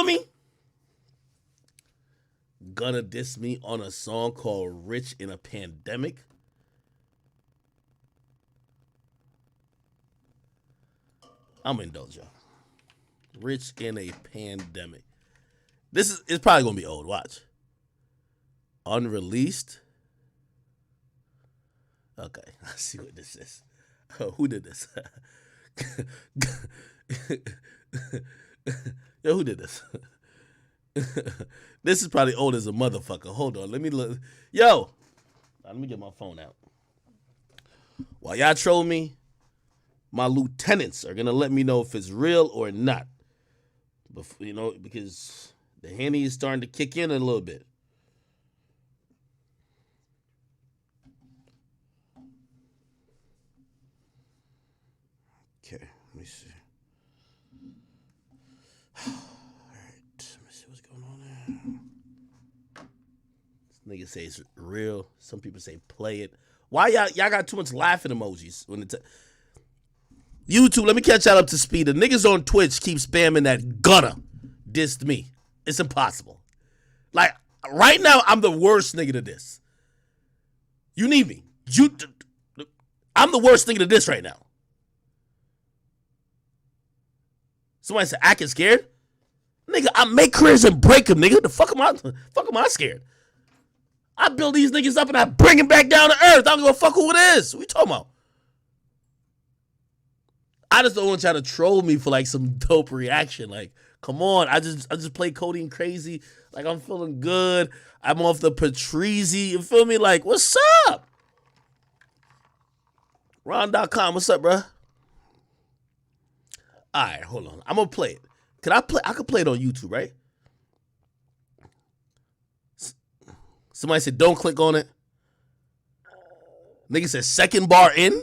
me? Gunna diss me on a song called Rich in a Pandemic. I'm gonna indulge y'all. Rich in a Pandemic. This is it's probably gonna be old. Watch. Unreleased. Okay, let's see what this is. Who did this? Yo, who did this? This is probably old as a motherfucker. Hold on, let me look. Yo, let me get my phone out. While y'all troll me, my lieutenants are gonna let me know if it's real or not. Before, because the Henny is starting to kick in a little bit. Okay, let me see. All right, let me see what's going on there. This nigga say it's real. Some people say play it. Why y'all got too much laughing emojis when it's YouTube? Let me catch y'all up to speed. The niggas on Twitch keep spamming that Gunna dissed me. It's impossible. Like right now, I'm the worst nigga to diss. You need me. I'm the worst nigga to diss right now. Somebody said, "I get scared." Nigga, I make careers and break them, nigga. The fuck am I scared? I build these niggas up and I bring them back down to earth. I don't give a fuck who it is. What you talking about? I just don't want y'all to troll me for like some dope reaction. Like, come on. I just play Codeine crazy. Like, I'm feeling good. I'm off the Patrizi. You feel me? Like, what's up? Ron.com, what's up, bro? All right, hold on. I'm gonna play it. I could play it on YouTube, right? Somebody said don't click on it. Nigga said second bar in.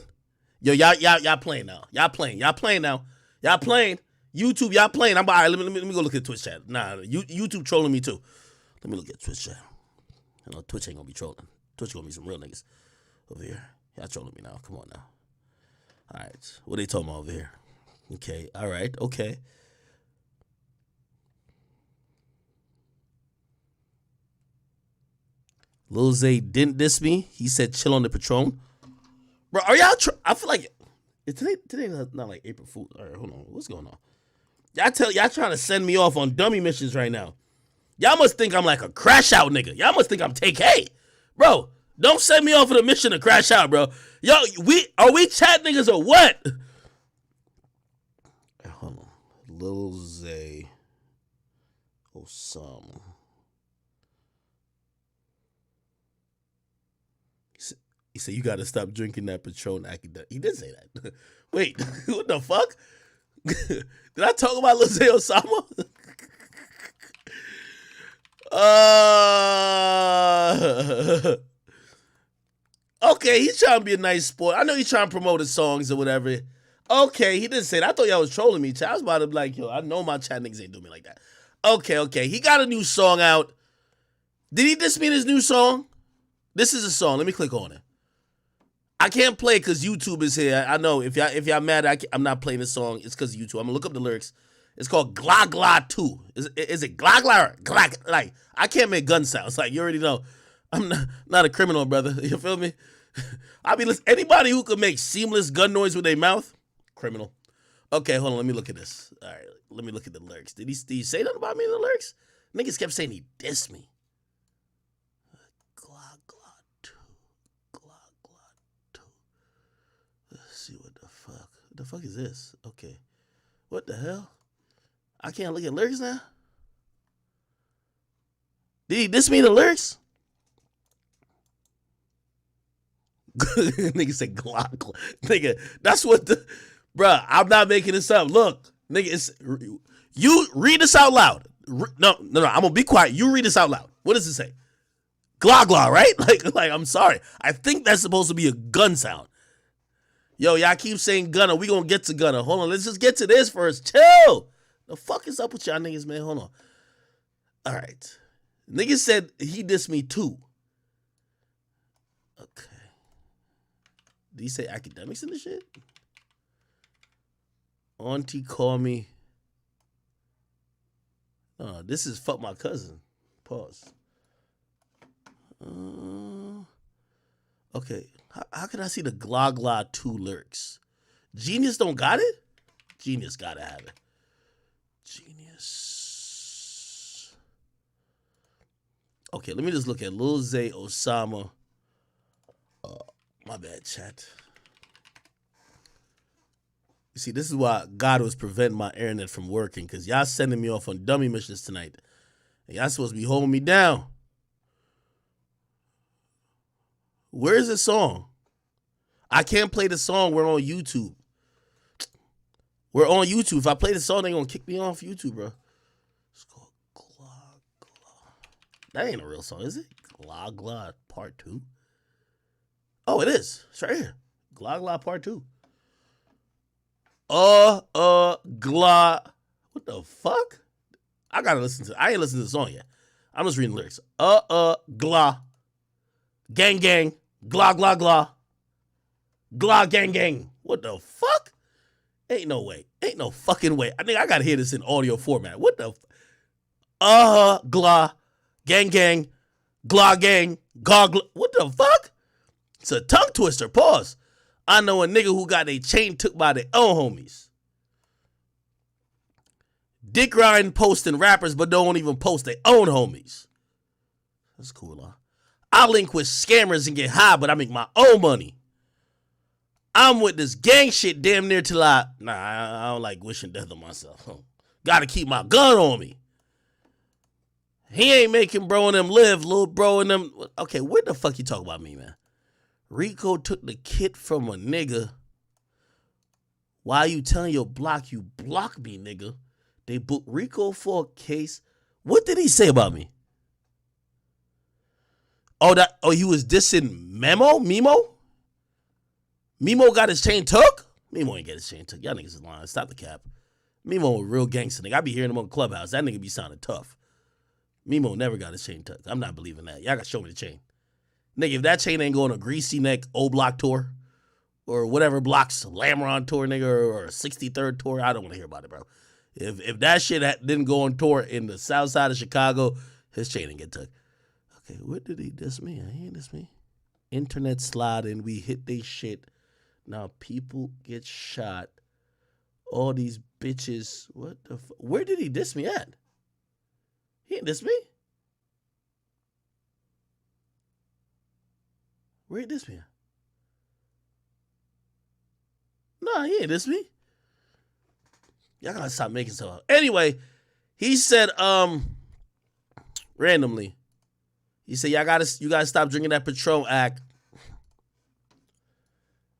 Yo, y'all playing now. Y'all playing now. Y'all playing. YouTube, y'all playing. I'm all right. Let me go look at Twitch chat. Nah, YouTube trolling me too. Let me look at Twitch chat. I know Twitch ain't gonna be trolling. Twitch gonna be some real niggas over here. Y'all trolling me now. Come on now. All right, what they talking about over here? Okay, all right, okay. Lil Zay didn't diss me. He said chill on the Patron. Bro, are y'all? I feel like today not like April Fool. All right, hold on. What's going on? Y'all trying to send me off on dummy missions right now. Y'all must think I'm like a crash out nigga. Y'all must think I'm take K. Bro, don't send me off on a mission to crash out, bro. Yo, are we chat niggas or what? Hold on. Lil Zay Osama. He said, you got to stop drinking that Patron Akademiks. He did say that. Wait, what the fuck? Did I talk about Lil Zay Osama? Okay, he's trying to be a nice sport. I know he's trying to promote his songs or whatever. Okay, he didn't say that. I thought y'all was trolling me. I was about to be like, yo, I know my chat niggas ain't doing me like that. Okay. He got a new song out. Did he diss me in his new song? This is a song. Let me click on it. I can't play it because YouTube is here. I know if y'all mad, I'm not playing this song. It's because of YouTube. I'm gonna look up the lyrics. It's called Gla Gla 2. Is it Gla Gla or Gla? Like, I can't make gun sounds. Like, you already know. I'm not a criminal, brother. You feel me? I mean, listen, anybody who can make seamless gun noise with their mouth, criminal. Okay, hold on. Let me look at this. All right, let me look at the lyrics. Did he say nothing about me in the lyrics? Niggas kept saying he dissed me. Gla Gla 2. Gla Gla 2. Let's see what the fuck. What the fuck is this? Okay. What the hell? I can't look at lyrics now? Did he diss me in the lyrics? Nigga said Glock. Nigga, that's what the... Bruh, I'm not making this up. Look, nigga, you read this out loud. No, I'm going to be quiet. You read this out loud. What does it say? Gla Gla, right? Like, I'm sorry. I think that's supposed to be a gun sound. Yo, y'all keep saying Gunna. We gonna get to Gunna. Hold on, let's just get to this first. Chill. The fuck is up with y'all niggas, man? Hold on. All right. Nigga said he dissed me too. Okay. Did he say Akademiks in the shit? Auntie call me. This is fuck my cousin. Pause. Okay. How can I see the Gla Gla 2 lyrics? Genius don't got it? Genius gotta have it. Genius. Okay, let me just look at Lil Zay Osama. My bad, chat. You see, this is why God was preventing my internet from working, because y'all sending me off on dummy missions tonight. And y'all supposed to be holding me down. Where is this song? I can't play the song. We're on YouTube. We're on YouTube. If I play the song, they gonna kick me off YouTube, bro. It's called Gla Gla. That ain't a real song, is it? Gla Gla Part 2? Oh, it is. It's right here. Gla Gla Part 2. Gla. What the fuck? I gotta listen to it. I ain't listened to the song yet. I'm just reading the lyrics. Gla. Gang gang. Gla gla gla. Gla gang gang. What the fuck? Ain't no way. Ain't no fucking way. I think I gotta hear this in audio format. What the gla. Gang gang. Gla gang. Gla. What the fuck? It's a tongue twister. Pause. I know a nigga who got a chain took by their own homies. Dick riding posting rappers, but don't even post their own homies. That's cool, huh? I link with scammers and get high, but I make my own money. I'm with this gang shit damn near till I don't like wishing death on myself. Gotta keep my gun on me. He ain't making bro and them live, little bro and them. Okay, what the fuck you talk about me, man? Rico took the kit from a nigga. Why you telling your block you block me, nigga? They booked Rico for a case. What did he say about me? Oh, he was dissing Memo? Memo got his chain took? Memo ain't get his chain took. Y'all niggas is lying. Stop the cap. Memo a real gangster nigga. I be hearing him on Clubhouse. That nigga be sounding tough. Memo never got his chain took. I'm not believing that. Y'all gotta show me the chain. Nigga, if that chain ain't going a Greasy Neck O-Block tour or whatever blocks, Lamron tour, nigga, or a 63rd tour, I don't want to hear about it, bro. If that shit didn't go on tour in the south side of Chicago, his chain didn't get took. Okay, what did he diss me? He ain't diss me. Internet sliding, we hit they shit. Now people get shot. All these bitches, what the fuck? Where did he diss me at? He ain't diss me. Where did this be? Nah, he ain't this me. Y'all gotta stop making stuff up. Anyway, he said, randomly, he said, you gotta stop drinking that Patron act.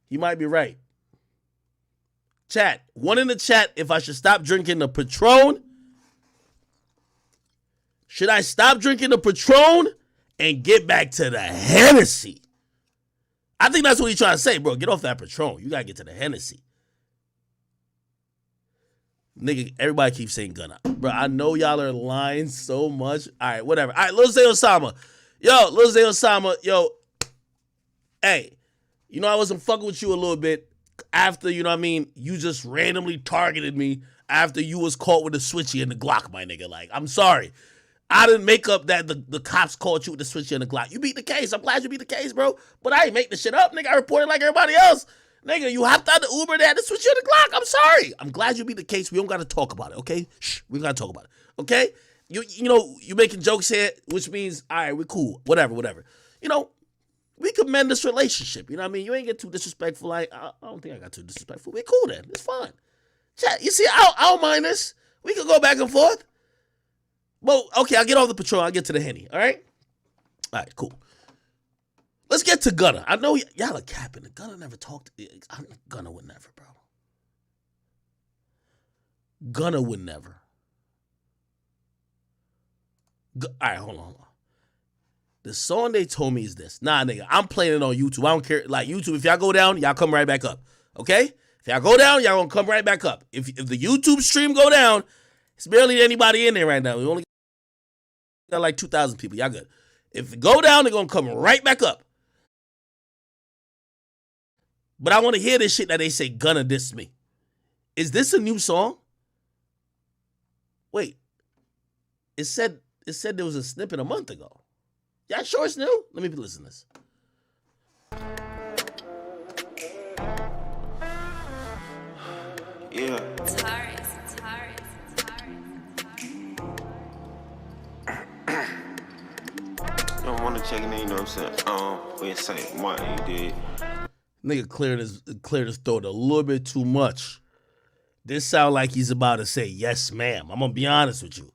He might be right. Chat, one in the chat, if I should stop drinking the Patron. Should I stop drinking the Patron and get back to the Hennessy? I think that's what he's trying to say, bro. Get off that Patron. You gotta get to the Hennessy. Nigga, everybody keeps saying Gunna. Bro, I know y'all are lying so much. All right, whatever. All right, Lil Zay Osama. Lil Zay Osama, hey, I wasn't fucking with you a little bit after, you just randomly targeted me after you was caught with the switchy and the Glock, my nigga. Like, I'm sorry. I didn't make up that the cops caught you with the switchy and the Glock. You beat the case. I'm glad you beat the case, bro. But I ain't make the shit up, nigga. I reported like everybody else. Nigga, you hopped out the Uber, they had to switch you the Glock. I'm sorry. I'm glad you beat the case. We don't got to talk about it, okay? Shh, we got to talk about it, okay? You making jokes here, which means, all right, we're cool. Whatever. We could mend this relationship. You know what I mean? You ain't get too disrespectful. I don't think I got too disrespectful. We're cool then. It's fine. Chat, you see, I don't mind this. We could go back and forth. Well, okay, I'll get off the Patron. I'll get to the Henny, all right? All right, cool. Let's get to Gunna. I know y'all are capping. Gunna never talked. Gunna would never, bro. Gunna would never. All right, hold on. The song they told me is this. Nah, nigga, I'm playing it on YouTube. I don't care. Like, YouTube, if y'all go down, y'all come right back up. Okay? If y'all go down, y'all gonna come right back up. If the YouTube stream go down, it's barely anybody in there right now. We only got like 2,000 people. Y'all good. If it go down, they're gonna come right back up. But I want to hear this shit that they say Gunna diss me. Is this a new song? Wait. It said there was a snippet a month ago. Y'all sure it's new? Let me listen to this. Yeah. Don't want to check it in, you know what I'm saying? We say what you did. Nigga cleared his throat a little bit too much. This sound like he's about to say, yes, ma'am. I'm gonna be honest with you.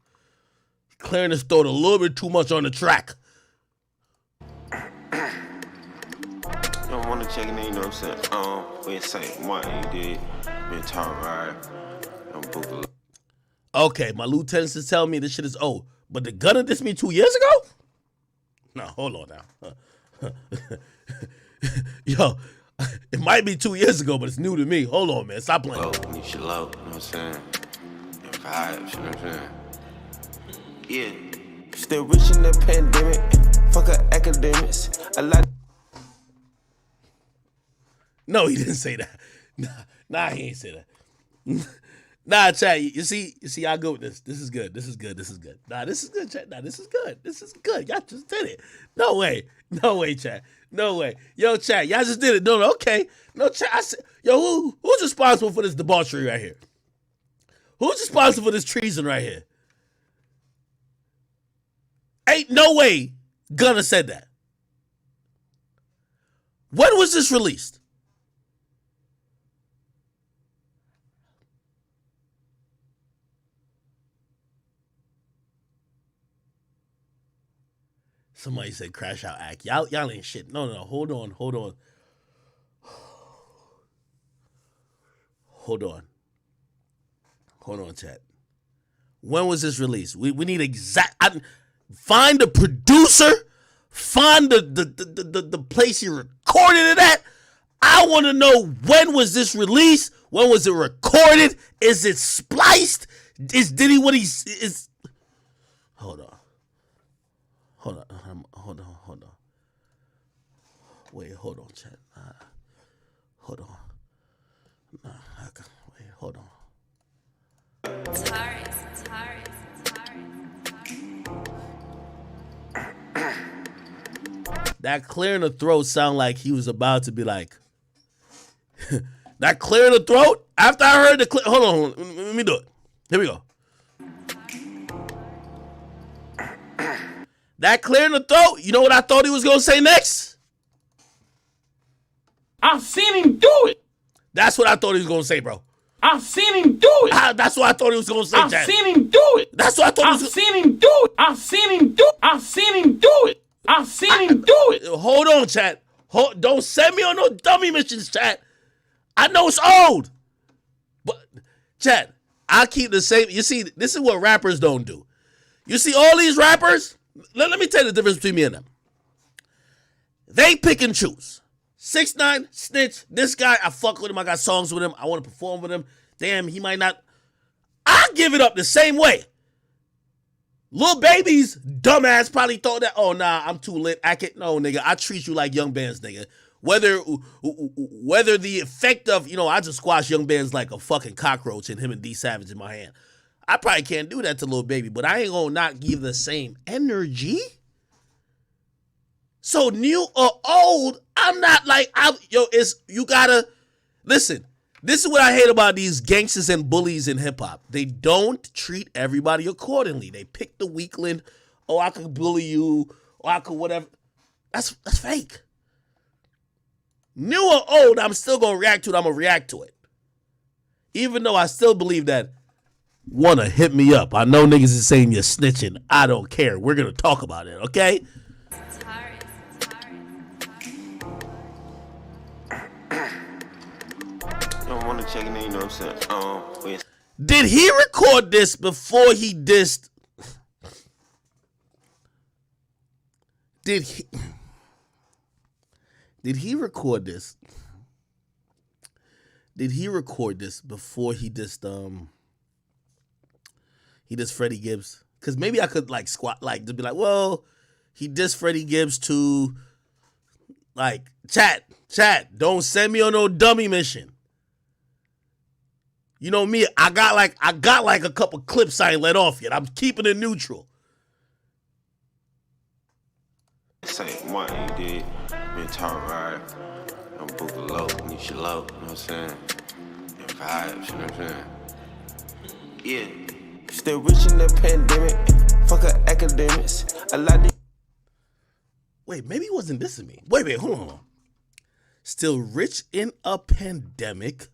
Clearing his throat a little bit too much on the track. Don't want to check it in, you know what I'm saying? We say what you did. Been talking right. Don't book. Okay, my lieutenants is telling me this shit is old. But the Gunna dissed me 2 years ago? No, hold on now. Yo, it might be 2 years ago, but it's new to me. Hold on, man. Stop playing. Oh, you should love, you know what I'm saying? Your vibes, you know what I'm saying? Yeah. Still rich in the pandemic. Fuck academics. I like. No, he didn't say that. Nah, he ain't say that. Nah, chat, you see, y'all go with this. This is good. Nah, this is good, chat. Nah, this is good. Y'all just did it. No way, chat. No way. Yo, chat, y'all just did it. No, okay. No, chat. Yo, who's responsible for this debauchery right here? Who's responsible for this treason right here? Ain't no way Gunna said that. When was this released? Somebody said crash out act. Y'all ain't shit. No. Hold on. Hold on, chat. When was this released? We need exact. Find the producer. Find the place he recorded it at. I want to know, when was this released? When was it recorded? Is it spliced? Did he what he's is? Hold on. Wait, hold on, chat. Hold on. Wait, hold on. That clearing the throat sound like he was about to be like. That clearing the throat? After I heard the hold on, let me do it. Here we go. That clearing the throat, you know what I thought he was going to say next? I've seen him do it. That's what I thought he was going to say, bro. I've seen him do it. That's what I thought he was going to say, I've Chad. seen him do it. That's what I thought he was I've seen him do it. I've seen him do it. I've seen him do it. I've seen him do it. Hold on, Chad. Don't send me on no dummy missions, Chad. I know it's old. But, Chad, I keep the same. You see, this is what rappers don't do. You see all these rappers? Let me tell you the difference between me and them. They pick and choose. 6ix9ine, Snitch, this guy, I fuck with him. I got songs with him. I want to perform with him. Damn, he might not. I give it up the same way. Lil Baby's dumbass probably thought that, oh, nah, I'm too lit. No, nigga, I treat you like young bands, nigga. Whether the effect of, I just squash young bands like a fucking cockroach and him and D Savage in my hand. I probably can't do that to Lil Baby, but I ain't gonna not give the same energy. So new or old, I'm not like, you gotta, listen, this is what I hate about these gangsters and bullies in hip hop. They don't treat everybody accordingly. They pick the weakling, oh, I could bully you, or I could whatever. That's fake. New or old, I'm still gonna react to it, I'm gonna react to it. Even though I still believe that, wanna hit me up. I know niggas is saying you're snitching. I don't care. We're gonna talk about it, okay? Don't want to check it in, you know what I'm saying? Did he record this before he dissed? Did he record this? Did he record this before he dissed he dissed Freddie Gibbs? Because maybe I could like squat like to be like, well, he dissed Freddie Gibbs to like chat, don't send me on no dummy mission. You know me, I got like a couple clips I ain't let off yet. I'm keeping it neutral. Say what you did. Been talk right. I'm booking low, need you low, you know what I'm saying? And vibes, you know what I'm saying? Yeah. Still rich in the pandemic. Fuck academics. A lot of Wait, maybe it wasn't this to me. Wait, hold on. Still rich in a pandemic.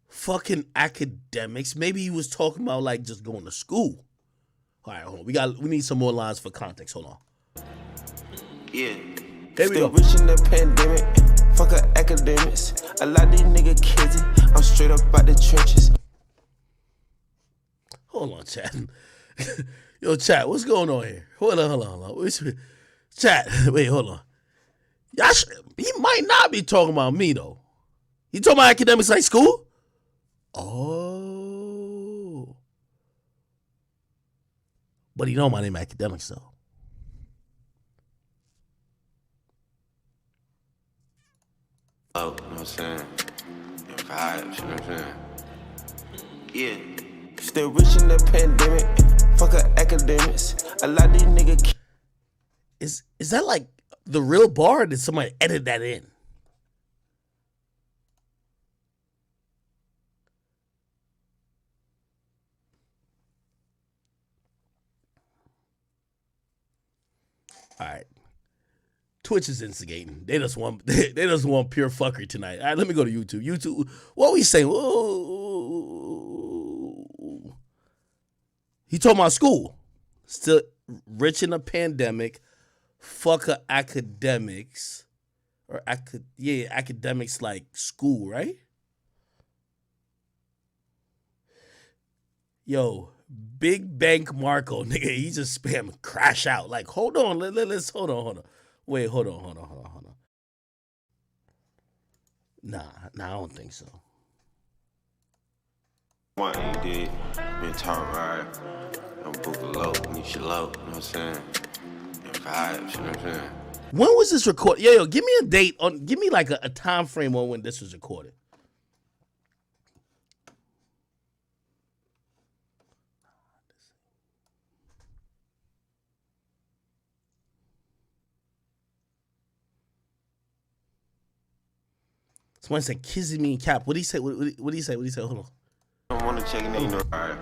Fucking academics. Maybe he was talking about like just going to school. All right, hold on. We need some more lines for context. Hold on. yeah. Here we Still go. rich in the pandemic. Fuck academics. A lot of these niggas kids. I'm straight up out the trenches. Hold on, chat. Yo, chat, what's going on here? Hold on. Chat, wait, hold on. He might not be talking about me, though. He talking about academics like school? Oh. But he know my name Akademiks, though. Oh, you know what I'm saying? And vibes, you know what I'm saying? Yeah. Still rich in the pandemic. Fuck academics. A lot of these niggas. Is that like the real bar, or did somebody edit that in? All right. Twitch is instigating. They just want pure fuckery tonight. All right, let me go to YouTube. YouTube, what we saying? Whoa. He talking about school. Still rich in a pandemic. Fuck academics. Or academics like school, right? Yo, Big Bank Marco, nigga, he just spam crash out. Like, hold on, let's hold on. Wait, hold on. Nah, I don't think so. What you did, been talk right. I'm booking low, need you low, you know what I'm saying? And vibes, you know what I'm saying? When was this recorded? Yo, give me a date on. Give me like a time frame on when this was recorded. Someone said kissing me and cap. What did he say? What did he say? Hold on. I don't wanna check it, you know, right?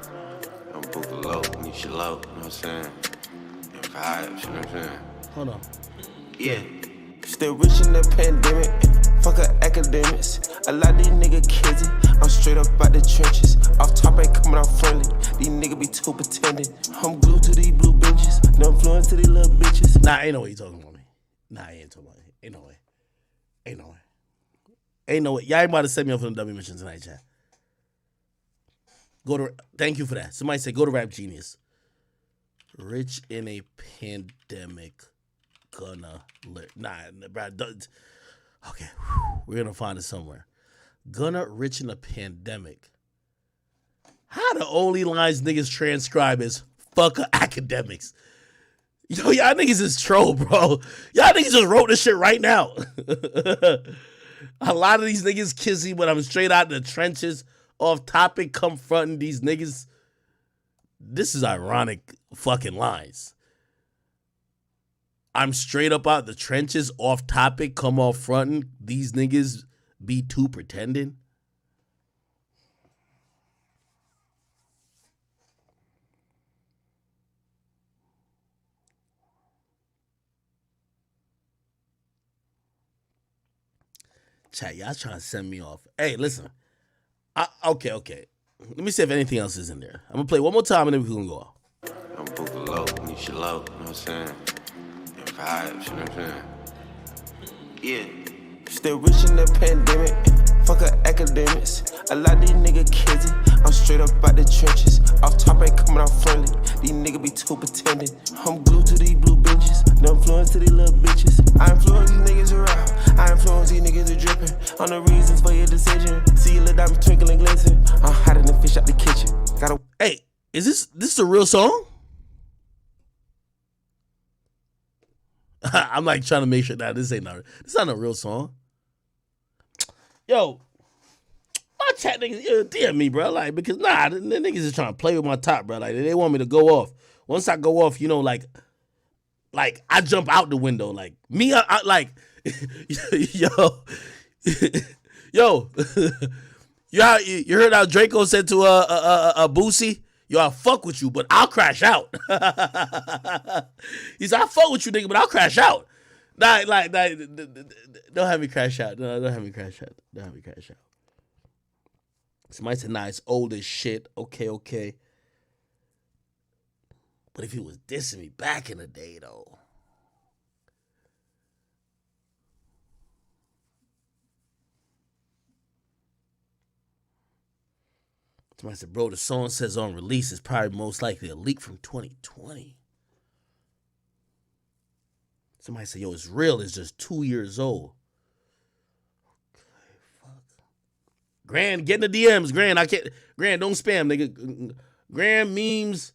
I'm booking low, need you low, you know what I'm saying? And vibes, you know what I'm saying? Hold on. Yeah. Still rich in the pandemic. Fuck academics. A lot of these niggas kids. I'm straight up out the trenches. Off top ain't coming out friendly. These niggas be too pretending. I'm glued to these blue benches. No influence to these little bitches. Nah, ain't no way he talking about me. Nah, he ain't talking about me. Ain't no way. Y'all ain't about to set me up for the W mission tonight, chat. Thank you for that. Somebody said go to Rap Genius. Rich in a pandemic. Gunna. Okay, we're gonna find it somewhere. Gunna rich in a pandemic. How the only lines niggas transcribe is fuck academics. Yo, y'all niggas is troll, bro. Y'all niggas just wrote this shit right now. A lot of these niggas kissy, but I'm straight out the trenches, off topic, confronting these niggas. This is ironic fucking lines. I'm straight up out the trenches, off topic, come off fronting. These niggas be too pretending. Chat, y'all trying to send me off. Hey, listen. Okay. Let me see if anything else is in there. I'm gonna play one more time and then we can go off. I'm booking low, need you low, you know what I'm saying? And vibes, you know what I'm saying? Yeah. Still rich in the pandemic. Fuck academics. A lot of these niggas kids. I'm straight up out the trenches. Off top ain't coming out friendly. These niggas be too pretending. I'm glued to these blue benches. No influence to these little bitches. I influence these niggas around. I influence these niggas are dripping. On the reasons for your decision. See your little diamond twinkling glisten. I'm hiding the fish out the kitchen. Hey, is this a real song? I'm like trying to make sure that this not a real song. Yo, my chat niggas DM me, bro. Like, because the niggas is trying to play with my top, bro. Like, they want me to go off. Once I go off, you know, like, Like, I jump out the window. Like, me, I like, yo, yo, you heard how Draco said to Boosie? Yo, I'll fuck with you, but I'll crash out. He said, I'll fuck with you, nigga, but I'll crash out. Don't have me crash out. No, don't have me crash out. Don't have me crash out. Somebody said, nah, it's old as shit. Okay. But if he was dissing me back in the day, though. Somebody said, bro, the song says on release it's probably most likely a leak from 2020. Somebody said, yo, it's real. It's just 2 years old. Okay, fuck. Grand, get in the DMs. Grand, don't spam, nigga. Grand memes,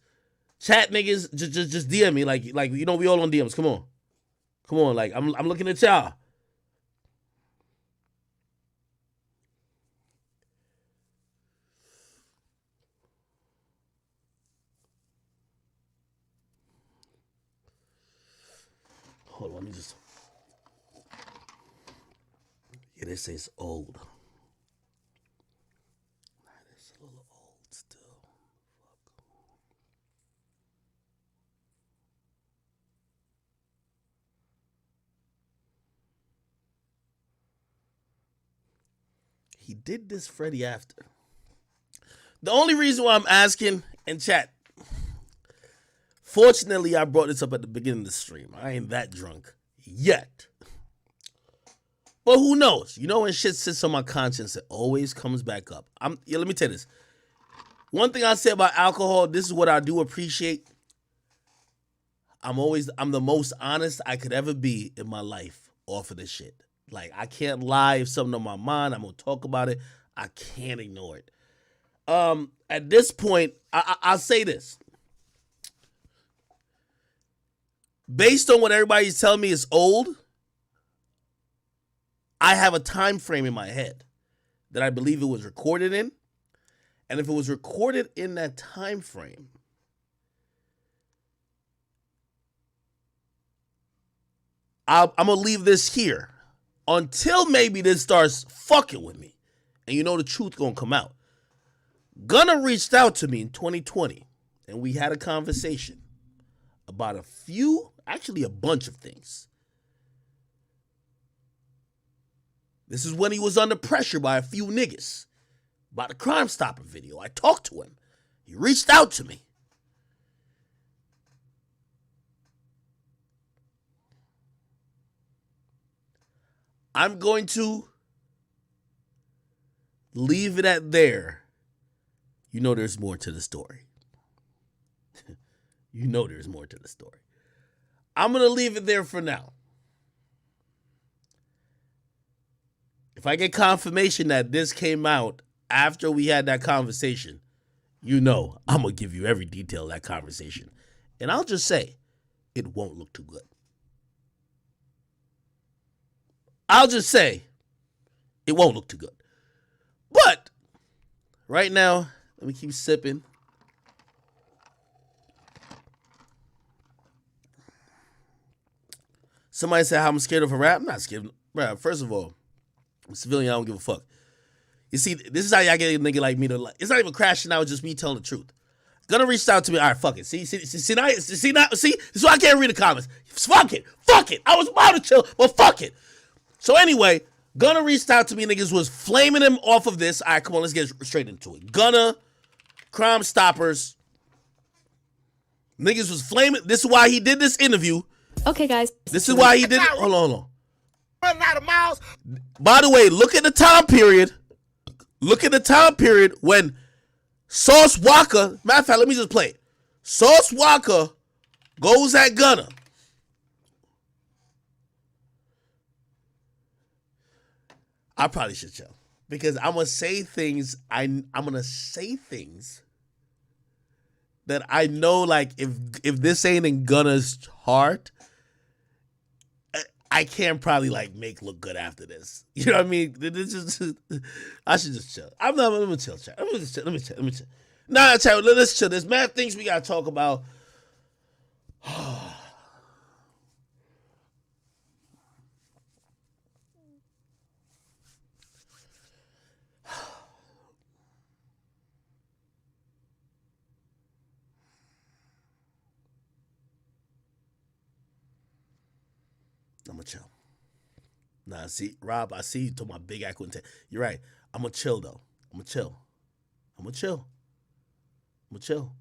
chat niggas, just DM me. Like, you know, we all on DMs. Come on. Like, I'm looking at y'all. Hold on, let me just. Yeah, they say it's old. Nah, it's a little old still. Fuck. He did this Freddie after. The only reason why I'm asking in chat. Fortunately, I brought this up at the beginning of the stream. I ain't that drunk yet. But who knows? You know, when shit sits on my conscience, it always comes back up. Let me tell you this. One thing I say about alcohol, this is what I do appreciate. I'm the most honest I could ever be in my life off of this shit. Like, I can't lie. If something on my mind, I'm going to talk about it. I can't ignore it. At this point, I'll say this. Based on what everybody's telling me is old, I have a time frame in my head that I believe it was recorded in. And if it was recorded in that time frame, I'm going to leave this here until maybe this starts fucking with me. And you know the truth going to come out. Gunna reached out to me in 2020, and we had a conversation about a bunch of things. This is when he was under pressure by a few niggas about the Crime Stopper video. I talked to him. He reached out to me. I'm going to leave it at there. You know there's more to the story. You know there's more to the story. I'm going to leave it there for now. If I get confirmation that this came out after we had that conversation, you know I'm going to give you every detail of that conversation. And I'll just say, it won't look too good. I'll just say, it won't look too good. But, right now, let me keep sipping. Somebody said how I'm scared of a rap. I'm not scared. Bro, first of all, I'm a civilian. I don't give a fuck. You see, this is how y'all get a nigga like me to like. It's not even crashing out. It's just me telling the truth. Gunna reached out to me. All right, fuck it. See, this is why I can't read the comments. Fuck it. I was about to chill, but fuck it. So anyway, Gunna reached out to me. Niggas was flaming him off of this. All right, come on, let's get straight into it. Gunna, Crime Stoppers. Niggas was flaming. This is why he did this interview. Okay, guys. This is why he did it. Hold on. Running out of miles. By the way, look at the time period. Look at the time period when Sauce Walker, matter of fact, let me just play it. Sauce Walker goes at Gunna. I probably should chill because I'm gonna say things. I'm gonna say things that I know. Like if this ain't in Gunna's heart, I can't probably like make look good after this. You know what I mean? This is I should just chill. I'm gonna chill, chat. Let me chill. Nah, chat. Let's chill. There's mad things we gotta talk about. I'm gonna chill. Nah, see, Rob, I see you told my big accent. You're right. I'm gonna chill though. I'm gonna chill. I'm gonna chill. I'm gonna chill.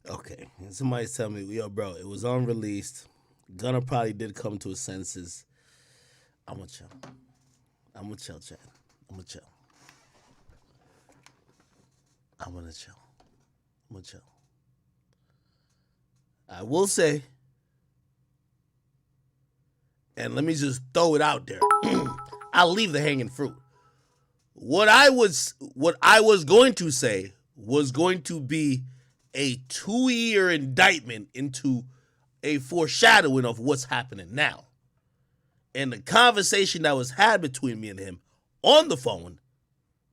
Okay. And somebody's telling me, yo, bro, it was unreleased. Gunna probably did come to his senses. I'm gonna chill. I'm gonna chill, Chad. I'm gonna chill. I'm gonna chill. I'm gonna chill. I will say, and let me just throw it out there. I'll leave the hanging fruit. What I was going to say was going to be a 2-year indictment into a foreshadowing of what's happening now. And the conversation that was had between me and him on the phone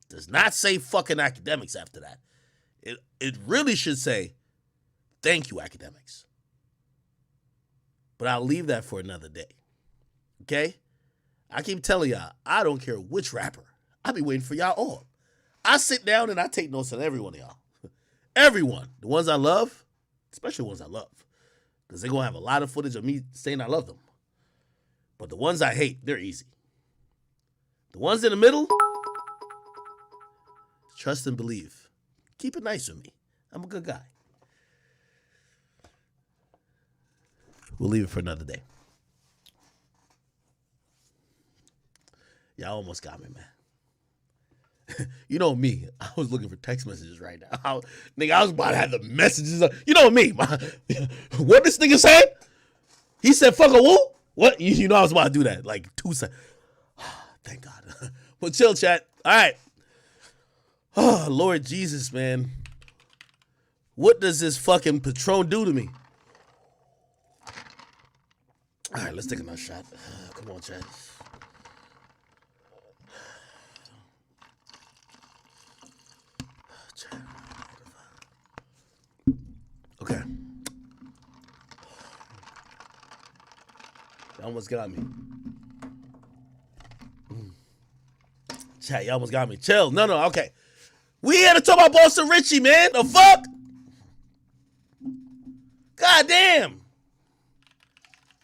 does not say fucking Akademiks after that. It really should say, thank you, Akademiks. But I'll leave that for another day. Okay? I keep telling y'all, I don't care which rapper. I be waiting for y'all all. I sit down and I take notes on every one of y'all. Everyone. The ones I love, especially the ones I love. Because they're going to have a lot of footage of me saying I love them. But the ones I hate, they're easy. The ones in the middle, trust and believe. Keep it nice with me. I'm a good guy. We'll leave it for another day. Y'all almost got me, man. You know me. I was looking for text messages right now. I was about to have the messages. You know me. What this nigga said? He said, fuck a woo? What? You know I was about to do that. Like 2 seconds. Thank God. Well, chill, chat. All right. Oh, Lord Jesus, man. What does this fucking Patron do to me? All right, let's take another shot. Come on, chat. Okay. Y'all almost got me. Chat, y'all almost got me. Chill. No, okay. We here to talk about Boston Richey, man. The fuck? God damn.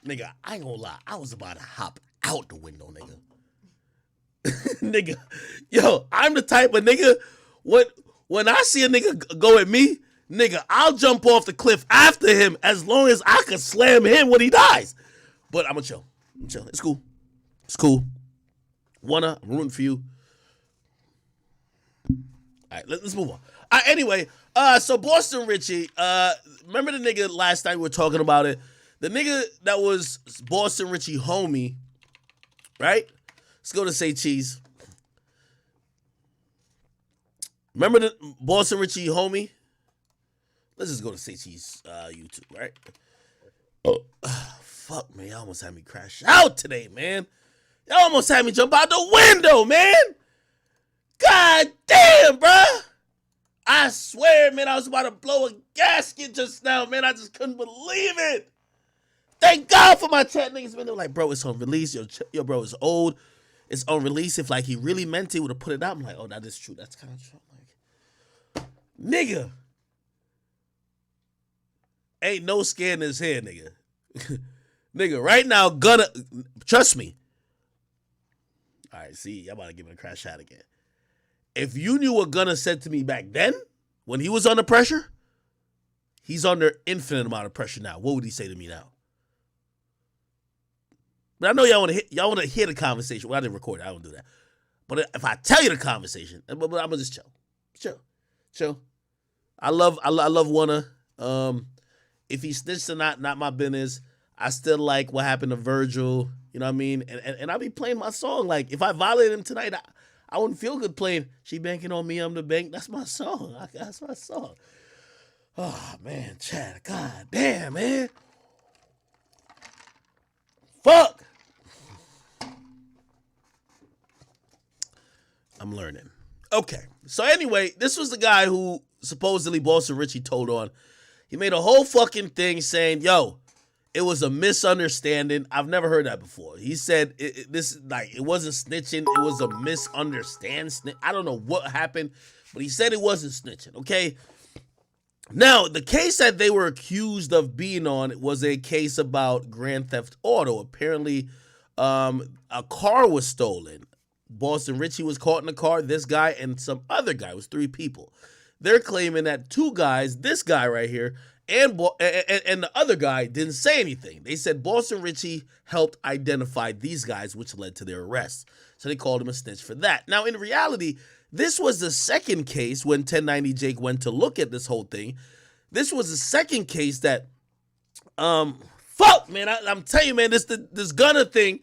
Nigga, I ain't gonna lie. I was about to hop out the window, nigga. Nigga. Yo, I'm the type of nigga, when I see a nigga go at me, nigga, I'll jump off the cliff after him as long as I can slam him when he dies. But I'm gonna chill. I'm chill. It's cool. It's cool. I'm rooting for you. All right, let's move on. Anyway, so Boston Richey, remember the nigga last night we were talking about it? The nigga that was Boston Richey homie, right? Let's go to Say Cheese. Remember the Boston Richey homie? Let's just go to Say Cheese YouTube, right? Oh, fuck, man. Y'all almost had me crash out today, man. Y'all almost had me jump out the window, man. God damn, bruh. I swear, man, I was about to blow a gasket just now, man. I just couldn't believe it. Thank God for my chat niggas, man. They were like, bro, it's on release. Yo, bro, it's old. It's on release. If, like, he really meant it, he would have put it out. I'm like, oh, that is true. That's kind of true. I'm like, nigga. Ain't no scaring his head, nigga. Nigga, right now, Gunna, trust me. All right, see, y'all about to give me a crash shot again. If you knew what Gunna said to me back then, when he was under pressure, He's under infinite amount of pressure now. What would he say to me now? But I know y'all want to hear the conversation. Well, I didn't record it. I don't do that. But if I tell you the conversation, I'm gonna just chill. I love Gunna. If he snitched or not my business. I still like what happened to Virgil. You know what I mean? And I be playing my song. Like if I violated him tonight, I wouldn't feel good playing "She Banking on Me, I'm the Bank." That's my song. That's my song. Oh man, Chad. God damn, man. Fuck. I'm learning. Okay. So anyway, this was the guy who supposedly Boston Richey told on. He made a whole fucking thing saying, yo, it was a misunderstanding. I've never heard that before. He said it wasn't snitching. It was a misunderstanding. I don't know what happened, but he said it wasn't snitching. Okay. Now, the case that they were accused of being on was a case about Grand Theft Auto. Apparently, a car was stolen. Boston Richey was caught in the car. This guy and some other guy. It was 3 people. They're claiming that 2 guys, this guy right here, and the other guy didn't say anything. They said Boston Richey helped identify these guys, which led to their arrest. So they called him a snitch for that. Now, in reality, this was the second case when 1090 Jake went to look at this whole thing. This was the second case that, fuck, man, I'm telling you, man, this Gunna thing.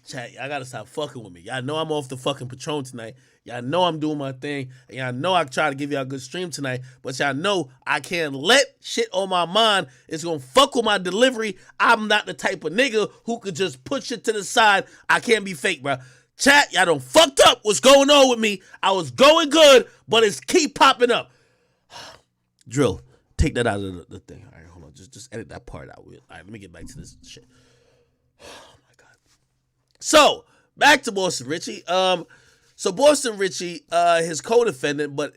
Chat, y'all gotta stop fucking with me. Y'all know I'm off the fucking Patron tonight. Y'all know I'm doing my thing. And y'all know I try to give y'all a good stream tonight. But y'all know I can't let shit on my mind. It's gonna fuck with my delivery. I'm not the type of nigga who could just put shit to the side. I can't be fake, bro. Chat, y'all done fucked up what's going on with me. I was going good, but it's keep popping up. Drill, take that out of the thing. All right, hold on. Just edit that part out. All right, let me get back to this shit. So, back to Boston Richey. So Boston Richey, his co-defendant, but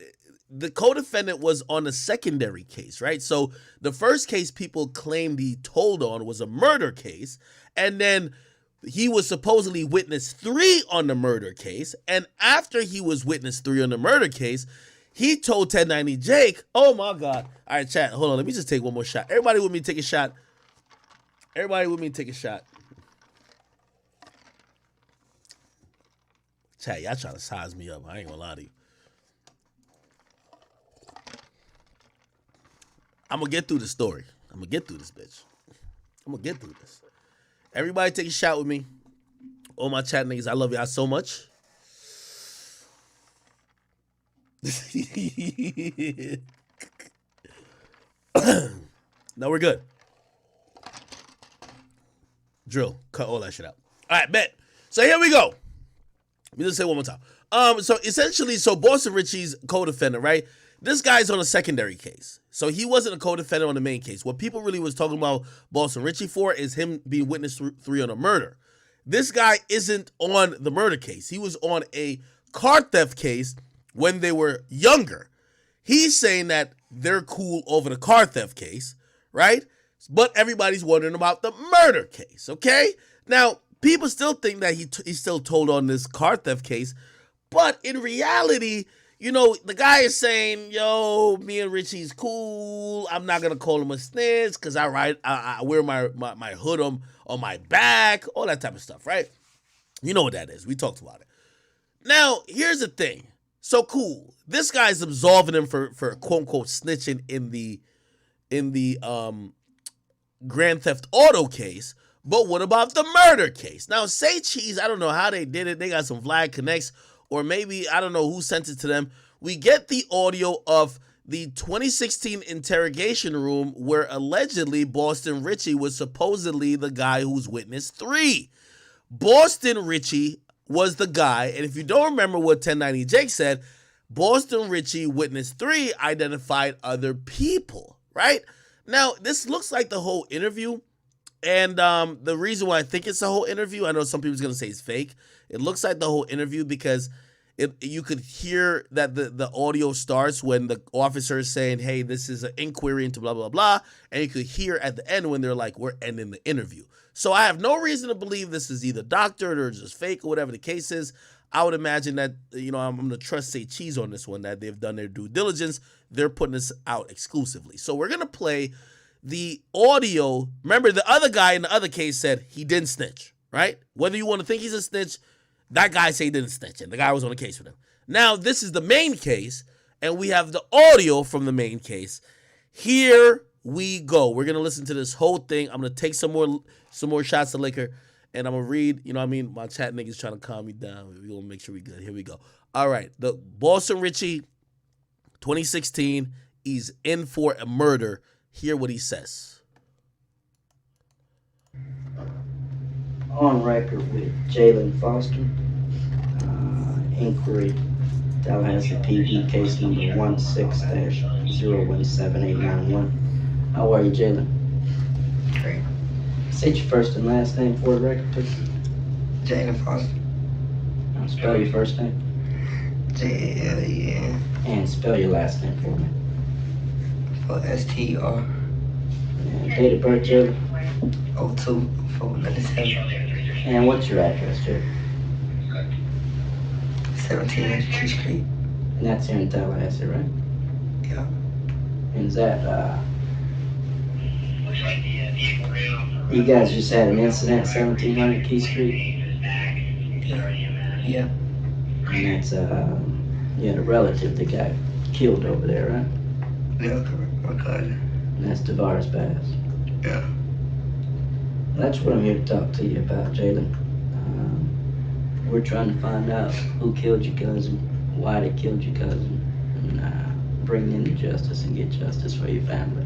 the co-defendant was on a secondary case, right? So the first case people claimed he told on was a murder case, and then he was supposedly witness 3 on the murder case, and after he was witness 3 on the murder case, he told 1090 Jake, oh my God. All right, chat, hold on, let me just take one more shot. Everybody with me take a shot. Everybody with me take a shot. Chat, y'all trying to size me up. I ain't gonna lie to you. I'm gonna get through the story. I'm gonna get through this bitch. I'm gonna get through this. Everybody take a shot with me. All my chat niggas, I love y'all so much. No, we're good. Drill, cut all that shit out. All right, bet. So here we go. Let me just say it one more time. So essentially, Boston Richey's co-defendant, right? This guy's on a secondary case. So he wasn't a co-defendant on the main case. What people really was talking about Boston Richey for is him being witness 3 on a murder. This guy isn't on the murder case. He was on a car theft case when they were younger. He's saying that they're cool over the car theft case, right? But everybody's wondering about the murder case, okay? Now, people still think that he still told on this car theft case, but in reality, you know, the guy is saying, yo, me and Richey's cool. I'm not going to call him a snitch because I wear my hood on my back, all that type of stuff, right? You know what that is. We talked about it. Now, here's the thing. So cool. This guy's absolving him for quote unquote snitching in the Grand Theft Auto case. But what about the murder case? Now, Say Cheese, I don't know how they did it. They got some Vlad Connects, or maybe, I don't know who sent it to them. We get the audio of the 2016 interrogation room where allegedly Boston Richey was supposedly the guy who's witness 3. Boston Richey was the guy, and if you don't remember what 1090 Jake said, Boston Richey witness 3 identified other people, right? Now, this looks like the whole interview. And the reason why I think it's the whole interview, I know some people's going to say it's fake. It looks like the whole interview because you could hear that the audio starts when the officer is saying, hey, this is an inquiry into blah, blah, blah. And you could hear at the end when they're like, we're ending the interview. So I have no reason to believe this is either doctored or just fake or whatever the case is. I would imagine that, I'm going to trust Say Cheese on this one, that they've done their due diligence. They're putting this out exclusively. So we're going to play the audio. Remember, the other guy in the other case said he didn't snitch, right? Whether you want to think he's a snitch, that guy said he didn't snitch, and the guy was on the case with him. Now, this is the main case, and we have the audio from the main case. Here we go. We're going to listen to this whole thing. I'm going to take some more shots of liquor, and I'm going to read, my chat niggas trying to calm me down. We're going to make sure we good. Here we go. All right. The Boston Richey, 2016, he's in for a murder. Hear what he says. On record with Jalen Foster, inquiry, Tallahassee PD, case number 16-017891. How are you, Jalen? Great. State your first and last name for the record, please. Jalen Foster. Now spell your first name. J-A-L-E-N. And spell your last name for me. For S-T-R. And date of birth, Jalen. 02-497. And what's your address, Jalen? 17 Richey Street. And that's here in Tallahassee, right? Yeah. And is that, you guys just had an incident, 1700 Key Street? Yeah. And that's, you had a relative that got killed over there, right? Yeah, my cousin. And that's Tavares Bass. Yeah. That's what I'm here to talk to you about, Jalen. We're trying to find out who killed your cousin, why they killed your cousin, and bring them to justice and get justice for your family.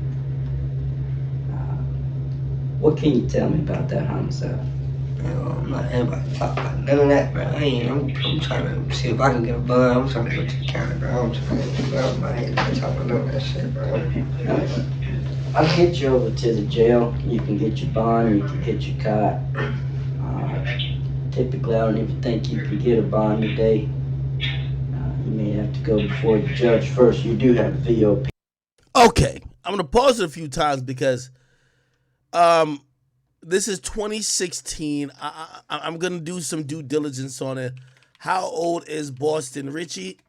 What can you tell me about that homicide? I'm not anybody to talk about none of that, bro. I'm trying to see if I can get a bun. I'm trying to go to the county, bro. I'm trying to get out of my head and talk about none of that shit, bro. I'll get you over to the jail. You can get your bond, you can get your cot. Typically, I don't even think you can get a bond today. You may have to go before the judge first. You do have a VOP. Okay, I'm going to pause it a few times because this is 2016. I'm going to do some due diligence on it. How old is Boston Richey?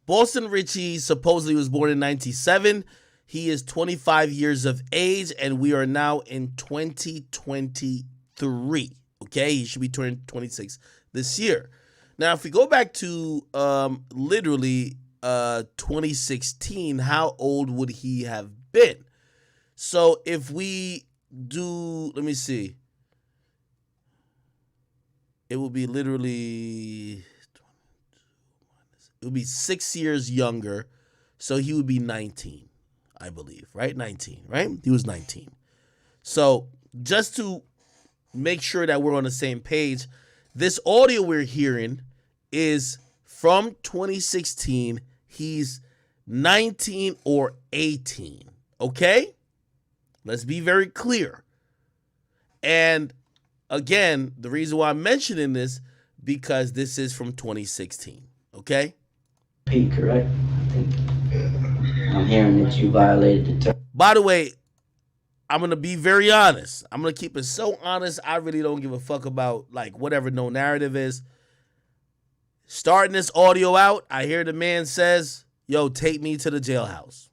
Boston Richey supposedly was born in 1997. He is 25 years of age, and we are now in 2023. Okay, he should be turning 26 this year. Now, if we go back to literally 2016, how old would he have been? So if we do, let me see. It will be literally, it would be 6 years younger. So he would be 19, I believe, right? 19, right? He was 19. So just to make sure that we're on the same page, this audio we're hearing is from 2016. He's 19 or 18, okay? Let's be very clear. And again, the reason why I'm mentioning this, because this is from 2016, okay? P, correct? I think I'm hearing that you violated the term. By the way, I'm going to be very honest. I'm going to keep it so honest, I really don't give a fuck about, like, whatever no narrative is. Starting this audio out, I hear the man says, yo, take me to the jailhouse.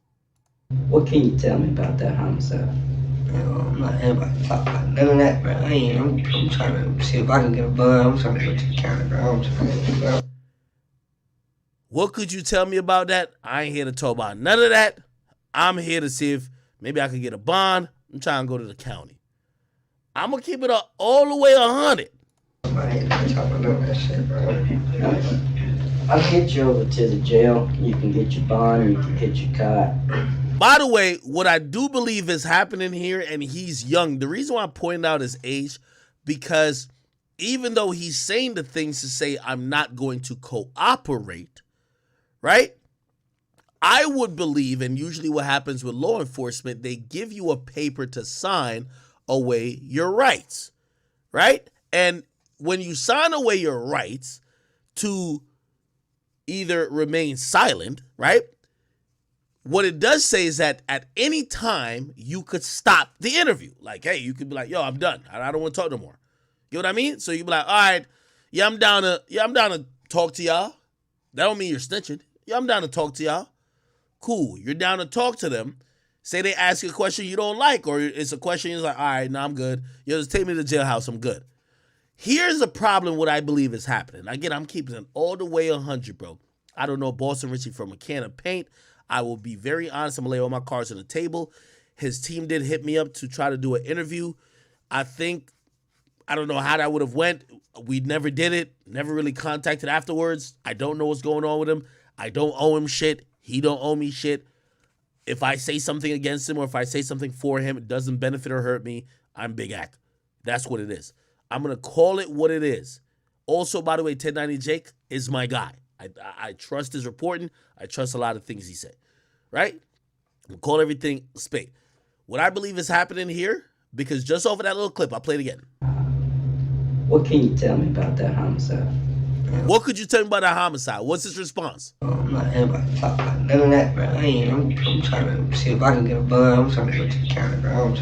What can you tell me about that homicide? I'm not anybody to talk about none of that, bro. I'm trying to see if I can get a bun. I'm trying to go to the county, bro. I'm trying to get a What could you tell me about that? I ain't here to talk about none of that. I'm here to see if maybe I can get a bond. I'm trying to go to the county. I'm going to keep it all the way 100. I ain't talking about none of that shit, bro. I'll get you over to the jail. You can get your bond, you can get your cot. By the way, what I do believe is happening here, and he's young. The reason why I'm pointing out his age, because even though he's saying the things to say, I'm not going to cooperate, right? I would believe, and usually what happens with law enforcement, they give you a paper to sign away your rights, right? And when you sign away your rights to either remain silent, right? What it does say is that at any time you could stop the interview. Like, hey, you could be like, yo, I'm done. I don't want to talk no more. You know what I mean? So you'd be like, all right, Yeah, I'm down to talk to y'all. That don't mean you're snitching. Yeah, I'm down to talk to y'all. Cool. You're down to talk to them. Say they ask you a question you don't like, or it's a question you're like, all right, no, I'm good. You just take me to the jailhouse. I'm good. Here's a problem what I believe is happening. Again, I'm keeping it all the way 100, bro. I don't know Boston Richey from a can of paint. I will be very honest. I'm going to lay all my cards on the table. His team did hit me up to try to do an interview. I don't know how that would have went. We never did it. Never really contacted afterwards. I don't know what's going on with him. I don't owe him shit. He don't owe me shit. If I say something against him or if I say something for him, it doesn't benefit or hurt me, I'm Big Act. That's what it is. I'm going to call it what it is. Also, by the way, 1090 Jake is my guy. I trust his reporting. I trust a lot of things he said. Right? I'm going to call everything spade. What I believe is happening here, because just off of that little clip, I'll play it again. What can you tell me about that homicide? What could you tell me about that homicide? What's his response? I'm not here about to talk about none of that, bro. I'm trying to see if I can get a bun. I'm trying to go to the county, bro.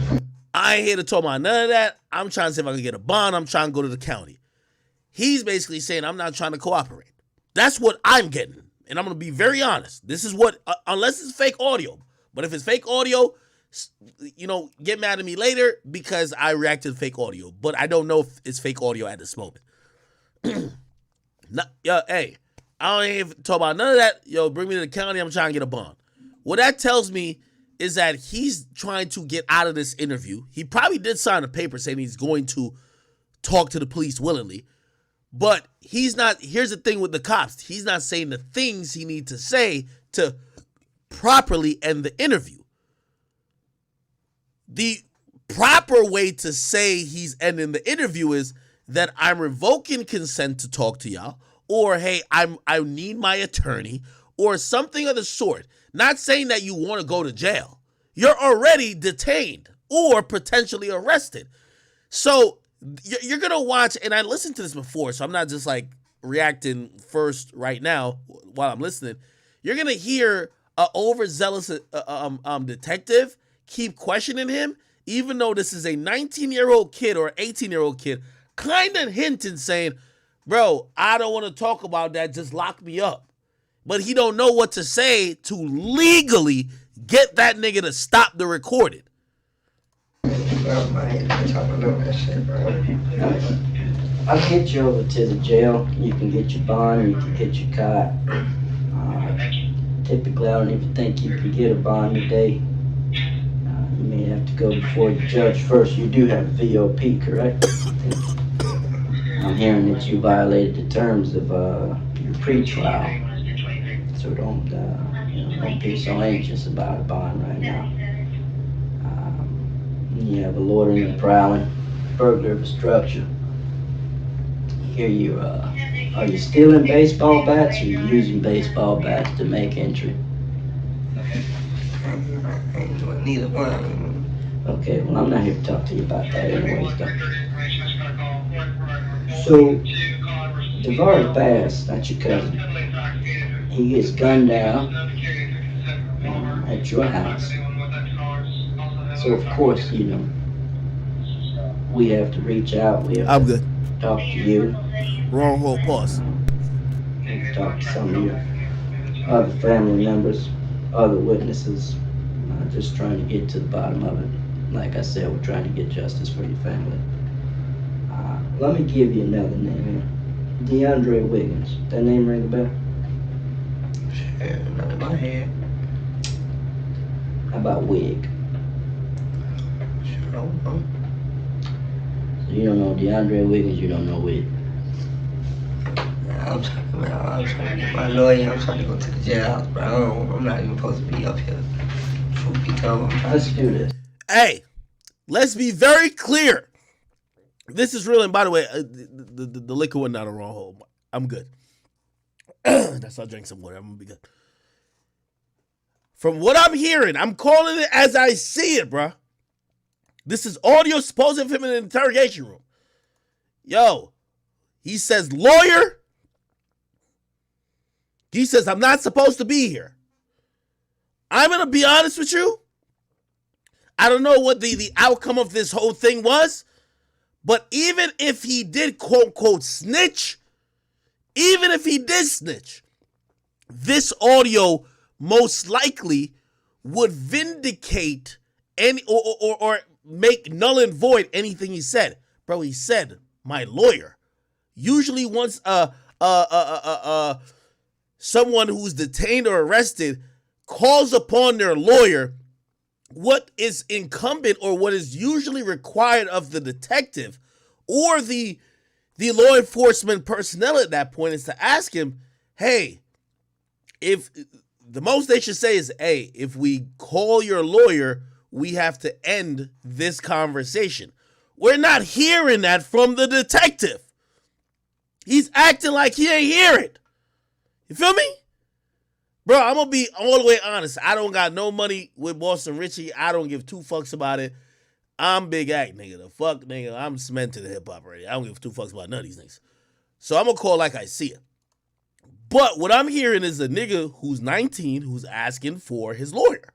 I ain't here to talk about none of that. I'm trying to see if I can get a bond. I'm trying to go to the county. He's basically saying I'm not trying to cooperate. That's what I'm getting. And I'm going to be very honest. This is what, unless it's fake audio. But if it's fake audio, get mad at me later because I reacted to fake audio. But I don't know if it's fake audio at this moment. Hey, I don't even talk about none of that. Yo, bring me to the county. I'm trying to get a bond. What that tells me is that he's trying to get out of this interview. He probably did sign a paper saying he's going to talk to the police willingly. But he's not, here's the thing with the cops. He's not saying the things he needs to say to properly end the interview. The proper way to say he's ending the interview is that I'm revoking consent to talk to y'all, or hey, I need my attorney, or something of the sort. Not saying that you want to go to jail. You're already detained or potentially arrested. So you're going to watch, and I listened to this before, so I'm not just like reacting first right now while I'm listening. You're going to hear an overzealous detective keep questioning him, even though this is a 19-year-old kid or 18-year-old kid, kind of hinting saying, bro, I don't want to talk about that, just lock me up. But he don't know what to say to legally get that nigga to stop the recording. I'll get you over to the jail. You can get your bond, you can get your cot. Typically, I don't even think you can get a bond today. You may have to go before the judge first. You do have a VOP, correct? I'm hearing that you violated the terms of your pre-trial. So don't be so anxious about a bond right now. You have a loitering and prowling, burglar of a structure. Here you are you stealing baseball bats or are you using baseball bats to make entry? I ain't doing neither one. Okay, well I'm not here to talk to you about that anyways though. So, DeVar Bass, that's your cousin. He gets gunned down at your house. So of course, we have to reach out. We have to talk to you. Wrong hole, pause. We have to talk to some of your other family members, other witnesses. Just trying to get to the bottom of it. Like I said, we're trying to get justice for your family. Let me give you another name here. DeAndre Wiggins. That name ring a bell? Sure, not in my head. How about Wig? Sure, I don't know. So you don't know DeAndre Wiggins, you don't know Wig. I'm trying to get my lawyer. I'm trying to go to the jailhouse, bro. I'm not even supposed to be up here. Truth be told, Let's do this. Hey, let's be very clear. This is real, and by the way, the liquor went down the wrong hole. I'm good. That's why I drank some water. I'm gonna be good. From what I'm hearing, I'm calling it as I see it, bro. This is audio supposed of him in an interrogation room. Yo, he says lawyer. He says I'm not supposed to be here. I'm gonna be honest with you. I don't know what the outcome of this whole thing was. But even if he did, quote, unquote, snitch, Even if he did snitch, this audio most likely would vindicate any or make null and void anything he said. Bro, he said, my lawyer. Usually once someone who's detained or arrested calls upon their lawyer, what is incumbent or what is usually required of the detective or the law enforcement personnel at that point is to ask him, hey, if the most they should say is, hey, if we call your lawyer, we have to end this conversation. We're not hearing that from the detective. He's acting like he ain't hear it. You feel me? Bro, I'm going to be all the way honest. I don't got no money with Boston Richey. I don't give two fucks about it. I'm Big Act, nigga. The fuck, nigga. I'm cemented to hip-hop already. I don't give two fucks about none of these niggas. So I'm going to call like I see it. But what I'm hearing is a nigga who's 19 who's asking for his lawyer.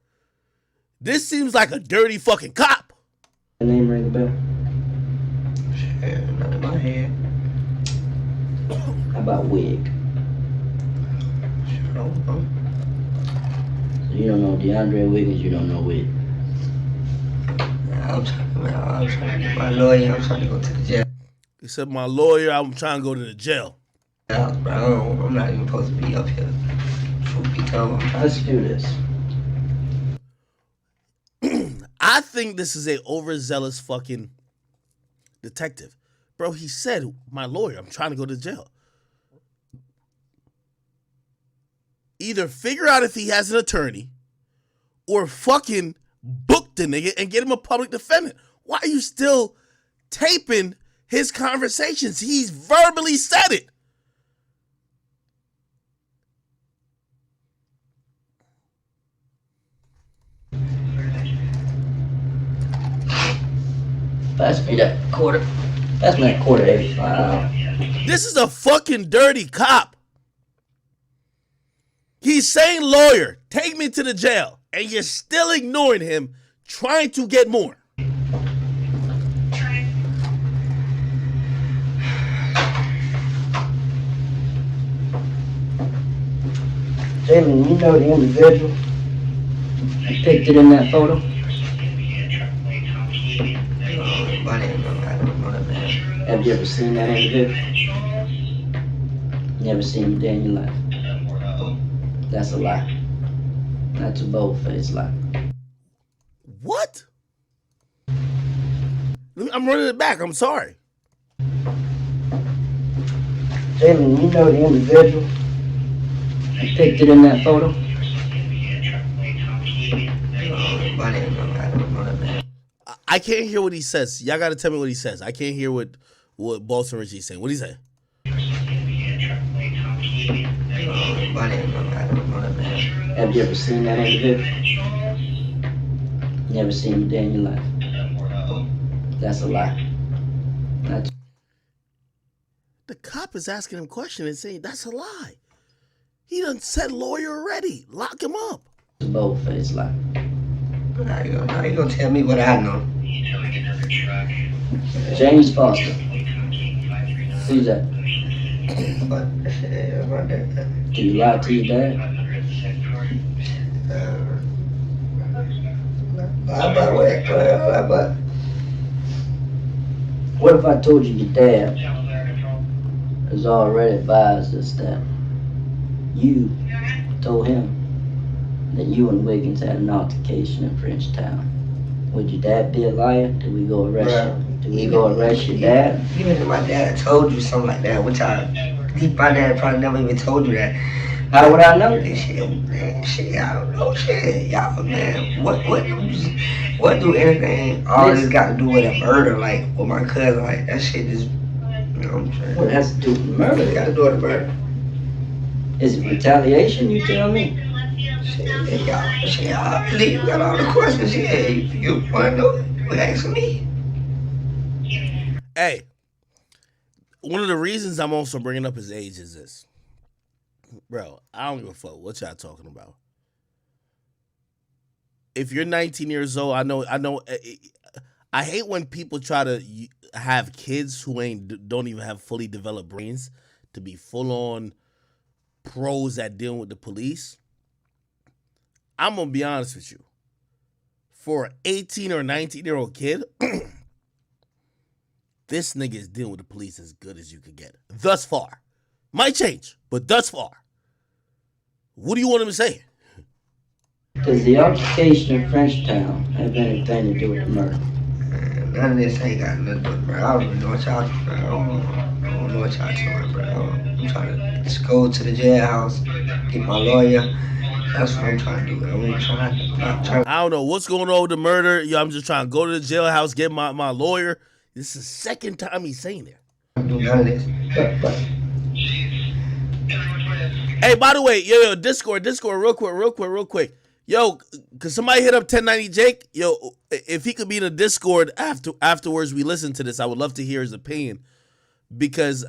This seems like a dirty fucking cop. Your name ring a bell? Shit, not in my head. How about wig? Shit, I don't know. So you don't know DeAndre Wiggins, you don't know Wig. I'm trying to get my lawyer. I'm trying to go to the jail. He said, my lawyer, I'm trying to go to the jail. Bro, I'm not even supposed to be up here. Truth be told, Let's do this. I think this is a overzealous fucking detective. Bro, he said, my lawyer, I'm trying to go to jail. Either figure out if he has an attorney or fucking book the nigga and get him a public defendant. Why are you still taping his conversations? He's verbally said it. Pass me that quarter. Pass me that quarter 85. This is a fucking dirty cop. He's saying, lawyer, take me to the jail. And you're still ignoring him, trying to get more. Jalen, you know the individual depicted in that photo? my name, I don't know that man. Have you ever seen that individual? Never seen him a day in your life. That's a lie. That's a bold-faced lie. What? I'm running it back. I'm sorry. Jalen, you know the individual depicted in that photo? My name, I don't know that man. I can't hear what he says. Y'all got to tell me what he says. I can't hear what Boston Richey's saying. What did he say? My name, I don't know that man. Have you ever seen that individual? Never seen him a day in your life. That's a lie. That's The cop is asking him a question and saying, that's a lie. He done said lawyer already. Lock him up. a bold-faced lie. How you gonna tell me what I know? James Foster. Who's that? What? What that? Do you lie to your dad? But What if I told you your dad has already advised us that you told him that you and Wiggins had an altercation in Frenchtown? Would your dad be a liar? Did we go arrest you? Did we go arrest your dad? even if my dad told you something like that, which my dad probably never even told you that. How would I know? This shit, man, shit, I don't know shit. Y'all, man, what do anything, all this got to do with a murder, like, with my cousin, like, that shit just, you know what I'm saying? What has to do with It murder? got to do with a murder. Is it retaliation, you tell me? Shit, I believe you got all the questions, yeah, if you want to know, you asking me. Hey, one of the reasons I'm also bringing up his age is this. Bro, I don't give a fuck what y'all talking about. If you're 19 years old, I know. I hate when people try to have kids who don't even have fully developed brains to be full on pros at dealing with the police. I'm gonna be honest with you. For an 18 or 19-year-old kid, this nigga is dealing with the police as good as you could get. Thus far. Might change, but thus far. What do you want him to say? Does the altercation in Frenchtown have anything to do with the murder? None of this ain't got nothing to do with it, bro. I don't even know what y'all, bro. I don't know what y'all doing, bro. I'm trying to just go to the jailhouse, get my lawyer. That's what I'm trying to do. I'm trying I don't know what's going on with the murder. Yo, I'm just trying to go to the jailhouse, get my lawyer. This is the second time he's saying that. to do none of this. But Hey, by the way, yo, Discord, real quick. Yo, could somebody hit up 1090 Jake? Yo, if he could be in the Discord afterwards we listen to this, I would love to hear his opinion. Because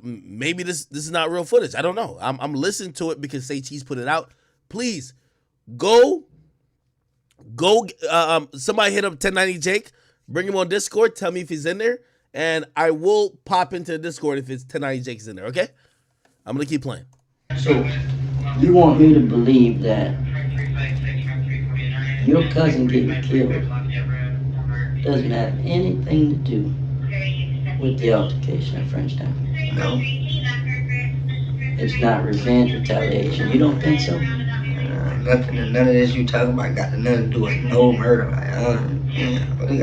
maybe this is not real footage. I don't know. I'm listening to it because Say Cheese put it out. Please, go. Somebody hit up 1090 Jake. Bring him on Discord. Tell me if he's in there. And I will pop into the Discord if it's 1090 Jake's in there, okay? I'm going to keep playing. So, you want me to believe that your cousin getting killed doesn't have anything to do with the altercation in Frenchtown? no, It's not revenge retaliation. You don't think so? nothing. None of this you talking about got nothing to do with no murder. Like, but it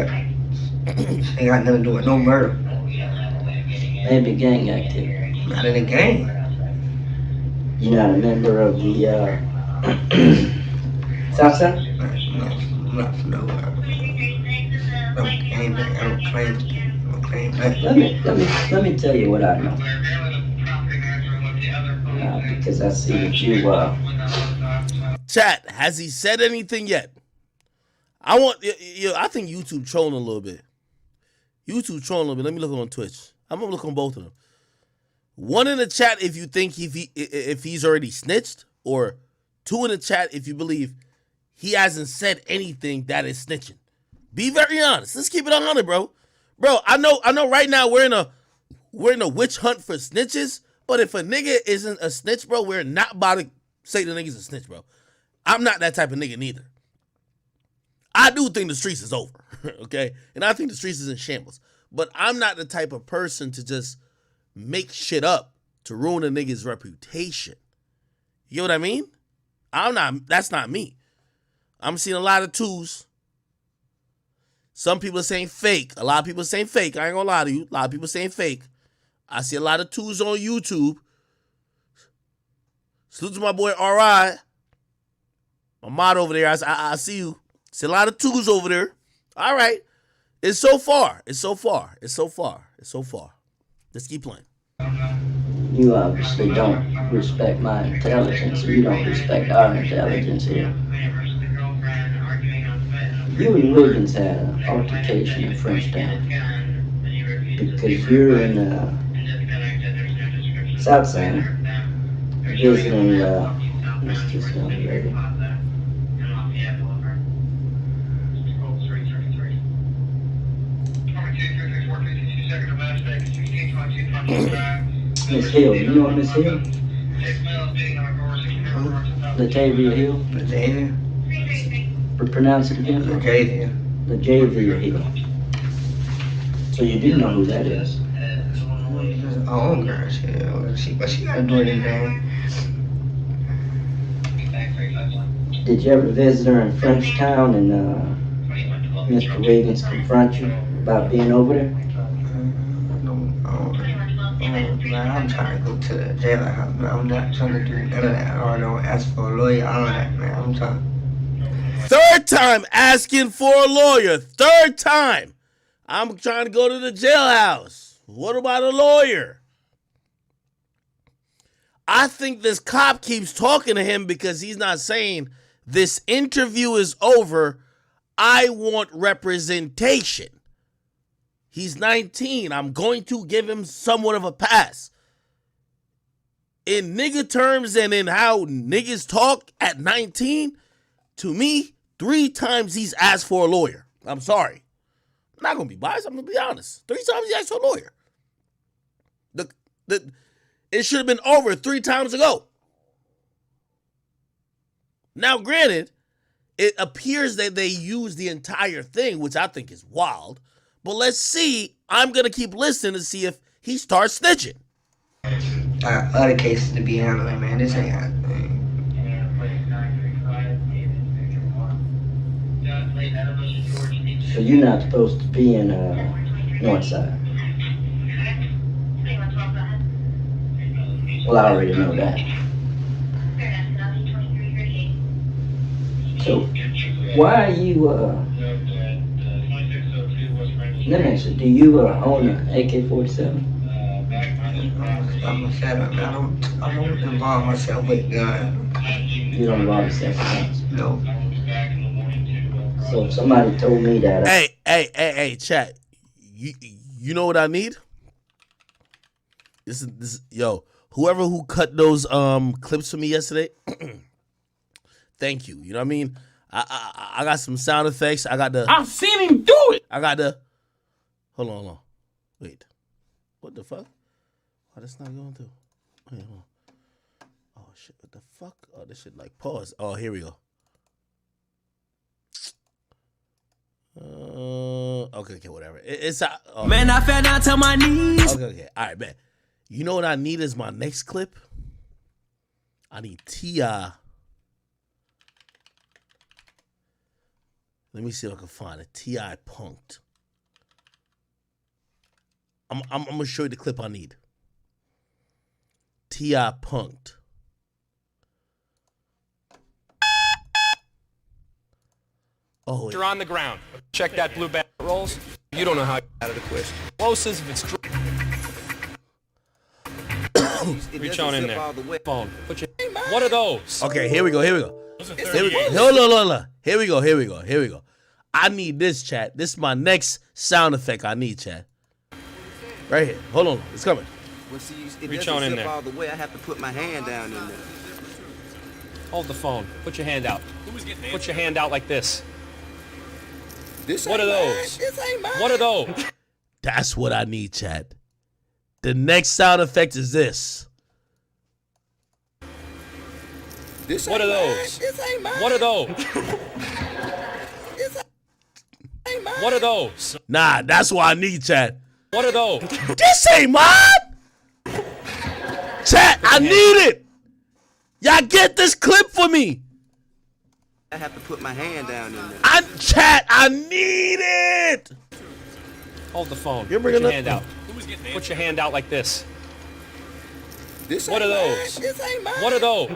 ain't got nothing to do with no murder. Maybe gang activity. Not in the game. You're not a member of the Southside? I'm not for no game. I don't claim nothing. Let me tell you what I know. Because I see that you Chat, has he said anything yet? I think YouTube trolling a little bit. Let me look on Twitch. I'm gonna look on both of them. One in the chat if you think if he's already snitched, or two in the chat if you believe he hasn't said anything that is snitching. Be very honest. Let's keep it 100, bro. Bro, I know right now we're in a witch hunt for snitches, but if a nigga isn't a snitch, bro, we're not about to say the nigga's a snitch, bro. I'm not that type of nigga neither. I do think the streets is over, okay? And I think the streets is in shambles. But I'm not the type of person to just make shit up to ruin a nigga's reputation. You know what I mean? That's not me. I'm seeing a lot of twos. Some people are saying fake. A lot of people are saying fake. I ain't gonna lie to you. A lot of people are saying fake. I see a lot of twos on YouTube. Salute to my boy R.I. My mod over there. I see you. See a lot of twos over there. All right. It's so far. Let's keep playing. You obviously don't respect my intelligence, or you don't respect our intelligence here. You and Wiggins had an altercation in Frenchtown because you're in Southside visiting what's this young lady? Miss Hill. You know Miss Hill? Latavia Hill? Latavia? Pronounce it again? Latavia Hill. So you do know who that is? Oh, girl, but she gotta do anything. Did you ever visit her in Frenchtown and Mr. Wiggins confront you about being over there? I'm trying to go to the jailhouse, man. I'm not trying to do none of that. Or don't ask for a lawyer, all of that, man. I'm trying. Third time asking for a lawyer. Third time. I'm trying to go to the jailhouse. What about a lawyer? I think this cop keeps talking to him because he's not saying this interview is over. I want representation. He's 19. I'm going to give him somewhat of a pass. In nigga terms and in how niggas talk at 19, to me, 3 times he's asked for a lawyer. I'm sorry. I'm not going to be biased. I'm going to be honest. 3 times he asked for a lawyer. It should have been over 3 times ago. Now, granted, it appears that they used the entire thing, which I think is wild. But let's see. I'm going to keep listening to see if he starts snitching. Other cases to be handling, man. This ain't happening. So you're not supposed to be in Northside. Well, I already know that. So why are you let me ask you, do you own an AK-47? I'm a setup, man. I don't involve myself with guns. You don't involve yourself with guns? No. So if somebody told me that. Hey, chat. You know what I need? This yo. Whoever who cut those clips for me yesterday, thank you. You know what I mean? I got some sound effects. I've seen him do it. Hold on. Wait. What the fuck? Why that's not going through? Wait, hold on. Oh shit, what the fuck? Oh, this shit like pause. Oh, here we go. Okay, whatever. It's Man, I fell down to my knees. Okay. All right, man. You know what I need is my next clip? I need T.I. Let me see if I can find it. T.I. punked. I'm gonna show you the clip I need. T.I. punked. Oh, You're on the ground. Check that blue bag rolls. You don't know how you out of the question. Closest if it's reach on in there. Phone. Put your. What are those? okay, here we go. Those are Hold 38. on. Here we go. I need this, chat. This is my next sound effect I need, chat. Right here. Hold on. It's coming. Well, see, it Reach doesn't on in zip there. all the way. I have to put my hand down in there. Hold the phone. Put your hand out. Put your hand out like this. This What ain't are mine. those? This ain't mine. What are those? That's what I need, chat. The next sound effect is this. This What ain't are mine. those? This ain't mine. What are those? This ain't mine. What are those? Nah, that's what I need, chat. What are those? This ain't mine. Chat, I need it. Y'all get this clip for me. I have to put my hand down in there. I need it. Hold the phone. You're Put bringing your up- hand out. Put your hand out like this. This What ain't are mine. those? This ain't mine. What are those?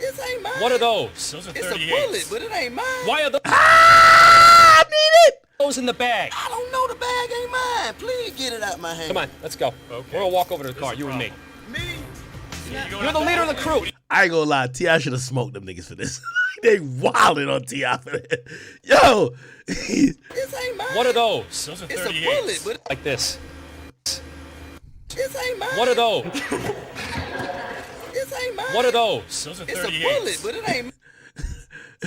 This ain't mine. What are those? Those are It's a 38. bullet, but it ain't mine. Why are I need it. those in the bag? I don't know. The bag ain't mine. Please get it out my hand. Come on, let's go. Okay. We're gonna walk over to the car, you and me. Me? You're the leader of the crew. I ain't gonna lie, T.I. should have smoked them niggas for this. They wildin' on T.I. for that. Yo. This ain't mine. What are those? Those are It's 38. a bullet, but Like this. this ain't mine. What are those? This ain't mine. What are those? Those are It's 38. a bullet, but it ain't.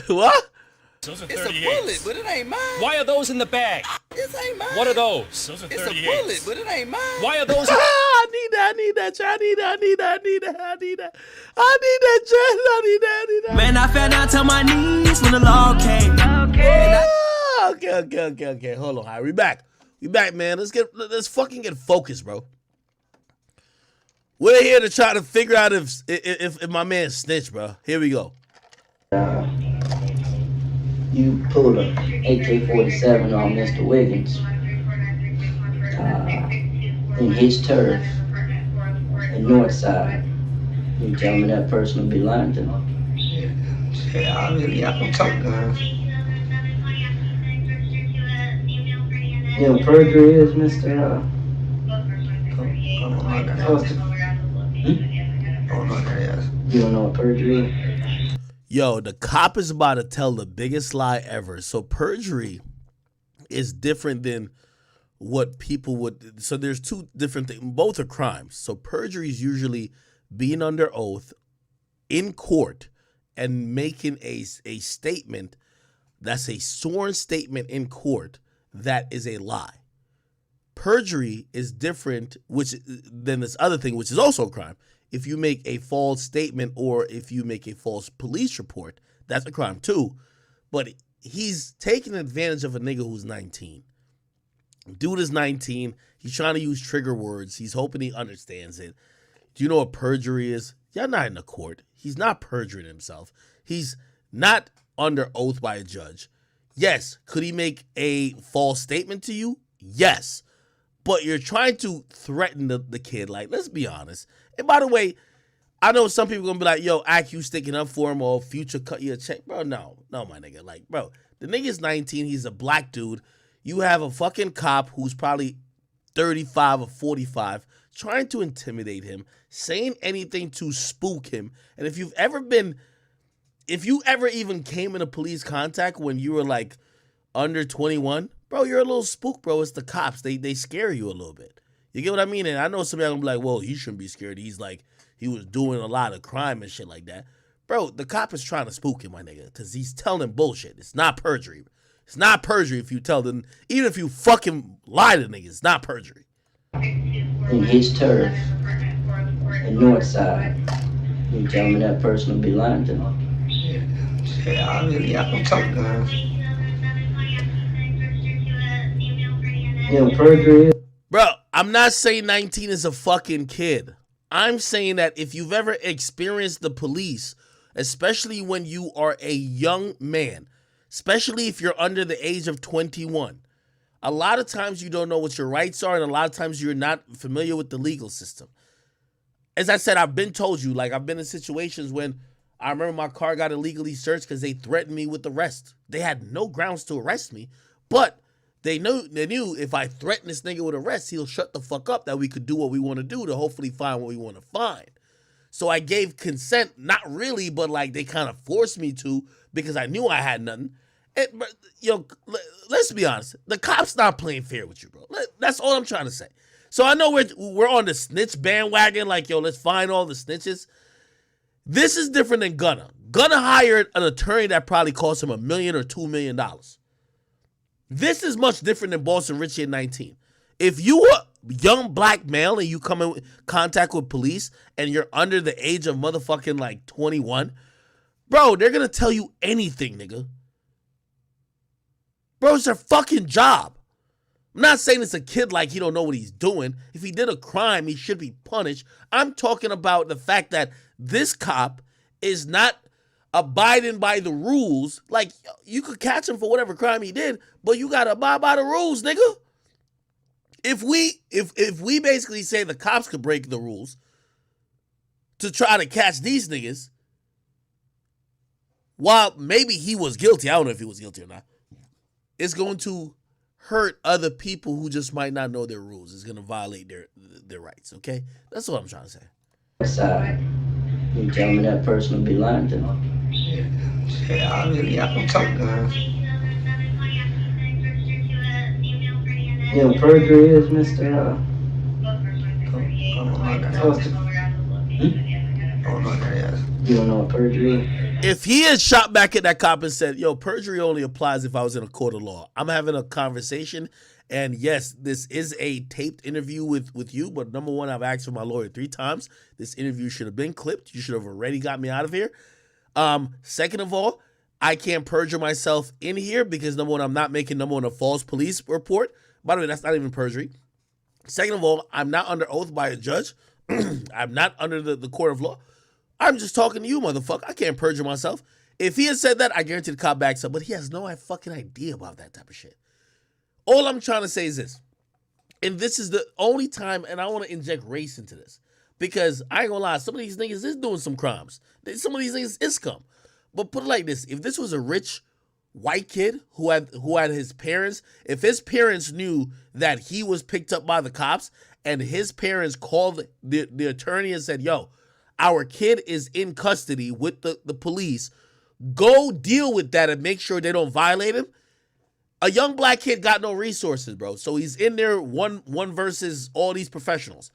What? Those are It's 38. a bullet, but it ain't mine. Why are those in the bag? This ain't mine. What are those? Those are It's 38. a bullet, but it ain't mine. Why are those? I need that, chat. I need that, chat. Man, I fell down to my knees when the law came. Okay. Hold on. All right, we back, man. Let's fucking get focused, bro. We're here to try to figure out if my man snitched, bro. Here we go. You pulled a AK-47 on Mr. Wiggins in his turf in Northside. You tell me that person will be lying to me. Shit, I don't talk guns. You know what perjury is, Mr. I don't know what that Foster? is. You don't know what perjury is? Yo, the cop is about to tell the biggest lie ever. So perjury is different than what people would. So there's two different things. Both are crimes. So perjury is usually being under oath in court and making a statement that's a sworn statement in court that is a lie. perjury is different than this other thing, which is also a crime. If you make a false statement or if you make a false police report, that's a crime too. But he's taking advantage of a nigga who's 19. Dude is 19. He's trying to use trigger words. He's hoping he understands it. Do you know what perjury is? Y'all not in the court. He's not perjuring himself. He's not under oath by a judge. Yes. Could he make a false statement to you? Yes. But you're trying to threaten the kid. Like, let's be honest. And by the way, I know some people gonna be like, yo, Ak, you sticking up for him or Future cut you a check. Bro, no, my nigga. Like, bro, the nigga's 19. He's a black dude. You have a fucking cop who's probably 35 or 45 trying to intimidate him, saying anything to spook him. And if you ever even came into police contact when you were like under 21, bro, you're a little spook, bro. It's the cops. They scare you a little bit. You get what I mean? And I know some of y'all gonna be like, well, he shouldn't be scared. He's like, he was doing a lot of crime and shit like that. Bro, the cop is trying to spook him, my nigga, because he's telling him bullshit. It's not perjury. It's not perjury if you tell them, even if you fucking lie to niggas, it's not perjury. In his turf, the north side, you tell me that person will be lying to me. Yeah, I can talk to her. You know, perjury is... Bro, I'm not saying 19 is a fucking kid. I'm saying that if you've ever experienced the police, especially when you are a young man, especially if you're under the age of 21, a lot of times you don't know what your rights are, and a lot of times you're not familiar with the legal system. As I said, I've been told you, like, I've been in situations when I remember my car got illegally searched because they threatened me with arrest. They had no grounds to arrest me, but they knew if I threatened this nigga with arrest, he'll shut the fuck up, that we could do what we want to do to hopefully find what we want to find. So I gave consent, not really, but like they kind of forced me to because I knew I had nothing. And, let's be honest. The cop's not playing fair with you, bro. That's all I'm trying to say. So I know we're on the snitch bandwagon, like, yo, let's find all the snitches. This is different than Gunna. Gunna hired an attorney that probably cost him $1 million or $2 million. This is much different than Boston Richey at 19. If you are a young black male and you come in contact with police and you're under the age of motherfucking like 21, bro, they're going to tell you anything, nigga. Bro, it's their fucking job. I'm not saying it's a kid like he don't know what he's doing. If he did a crime, he should be punished. I'm talking about the fact that this cop is not abiding by the rules. Like, you could catch him for whatever crime he did, but you gotta abide by the rules, nigga. If we basically say the cops could break the rules to try to catch these niggas, while maybe he was guilty, I don't know if he was guilty or not, it's going to hurt other people who just might not know their rules. It's going to violate their rights, okay? That's what I'm trying to say. Side, you tell me that person will be lying to me. Yeah, I can talk to her. You know, perjury is, Mr. You don't know what perjury is? If he had shot back at that cop and said, yo, perjury only applies if I was in a court of law. I'm having a conversation, and yes, this is a taped interview with you, but number one, I've asked for my lawyer 3 times. This interview should have been clipped. You should have already got me out of here. Second of all, I can't perjure myself in here because number one, I'm not making a false police report. By the way, that's not even perjury. Second of all, I'm not under oath by a judge. I'm not under the court of law. I'm just talking to you, motherfucker. I can't perjure myself. If he had said that, I guarantee the cop backs up, but he has no fucking idea about that type of shit. All I'm trying to say is this, and this is the only time, and I want to inject race into this, because I ain't gonna lie, some of these niggas is doing some crimes. Some of these niggas is scum. But put it like this, if this was a rich white kid who had his parents, if his parents knew that he was picked up by the cops and his parents called the attorney and said, yo, our kid is in custody with the police, go deal with that and make sure they don't violate him. A young black kid got no resources, bro. So he's in there one versus all these professionals.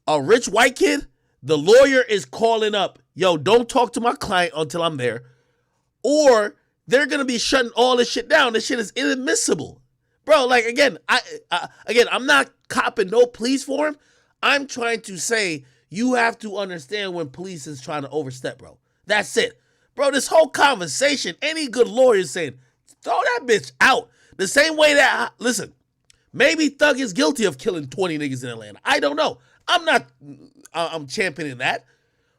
A rich white kid, the lawyer is calling up, yo, don't talk to my client until I'm there. Or they're going to be shutting all this shit down. This shit is inadmissible. bro. Like again, I'm not copping no police for him. I'm trying to say you have to understand when police is trying to overstep, bro. That's it, bro. This whole conversation, any good lawyer is saying, throw that bitch out. The same way that listen, maybe Thug is guilty of killing 20 niggas in Atlanta. I don't know. I'm championing that.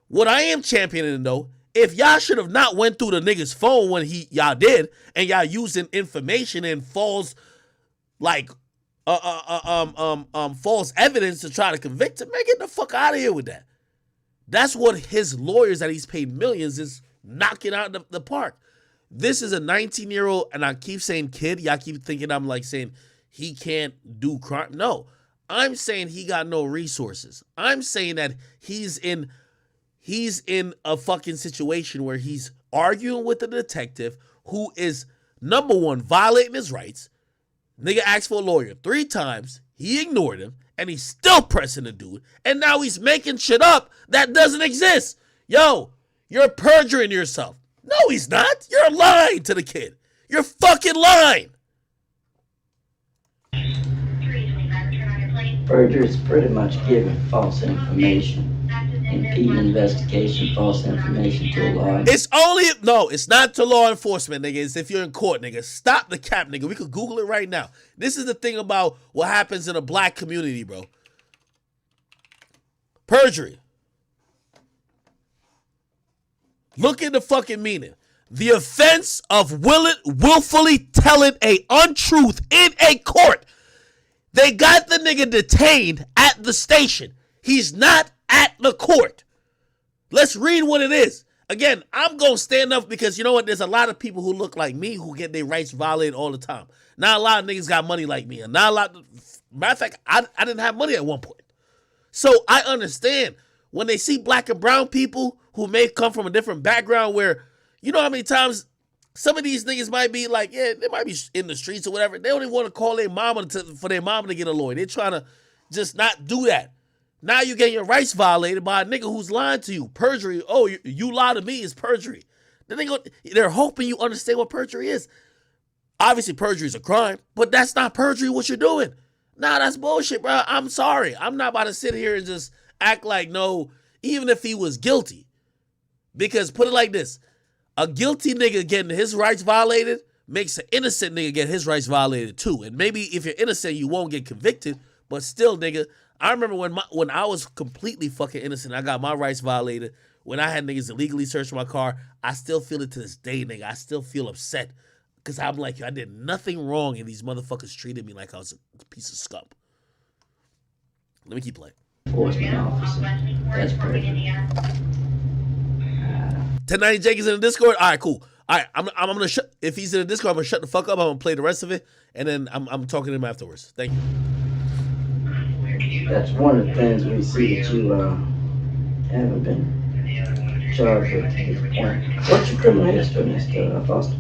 What I am championing though, if y'all should have not went through the nigga's phone when y'all did, and y'all using information and false false evidence to try to convict him, man, get the fuck out of here with that. That's what his lawyers that he's paid millions is knocking out the park. This is a 19-year-old, and I keep saying kid. Y'all keep thinking I'm like saying he can't do crime. No, I'm saying he got no resources. I'm saying that he's in a fucking situation where he's arguing with the detective who is, number one, violating his rights. Nigga asked for a lawyer 3 times. He ignored him, and he's still pressing the dude. And now he's making shit up that doesn't exist. Yo, you're perjuring yourself. No, he's not. You're lying to the kid. You're fucking lying. Perjury is pretty much giving false information, impeding investigation, false information to a law. It's not to law enforcement, nigga. It's if you're in court, nigga. Stop the cap, nigga. We could Google it right now. This is the thing about what happens in a black community, bro. Perjury. Look at the fucking meaning. The offense of willfully telling a untruth in a court. They got the nigga detained at the station. He's not at the court. Let's read what it is. Again, I'm going to stand up because you know what? There's a lot of people who look like me who get their rights violated all the time. Not a lot of niggas got money like me. And not a lot. Matter of fact, I didn't have money at one point. So I understand when they see black and brown people who may come from a different background where, you know how many times some of these niggas might be like, yeah, they might be in the streets or whatever. They don't even want to call their mama for their mama to get a lawyer. They're trying to just not do that. Now you get your rights violated by a nigga who's lying to you. Perjury. Oh, you lie to me is perjury. Then they're hoping you understand what perjury is. Obviously, perjury is a crime, but that's not perjury what you're doing. Nah, that's bullshit, bro. I'm sorry. I'm not about to sit here and just act like no, even if he was guilty. Because put it like this. A guilty nigga getting his rights violated makes an innocent nigga get his rights violated too. And maybe if you're innocent, you won't get convicted. But still, nigga, I remember when I was completely fucking innocent, I got my rights violated. When I had niggas illegally search my car, I still feel it to this day, nigga. I still feel upset. Because I'm like, yo, I did nothing wrong and these motherfuckers treated me like I was a piece of scum. Let me keep playing. Enforcement officer. That's perjury. 1090 Jake is in the Discord? All right, cool. All right, I'm going to shut, if he's in the Discord, I'm going to shut the fuck up. I'm going to play the rest of it, and then I'm talking to him afterwards. Thank you. That's one of the things we see that you haven't been charged with at this point. What's your criminal history, Mr. Foster?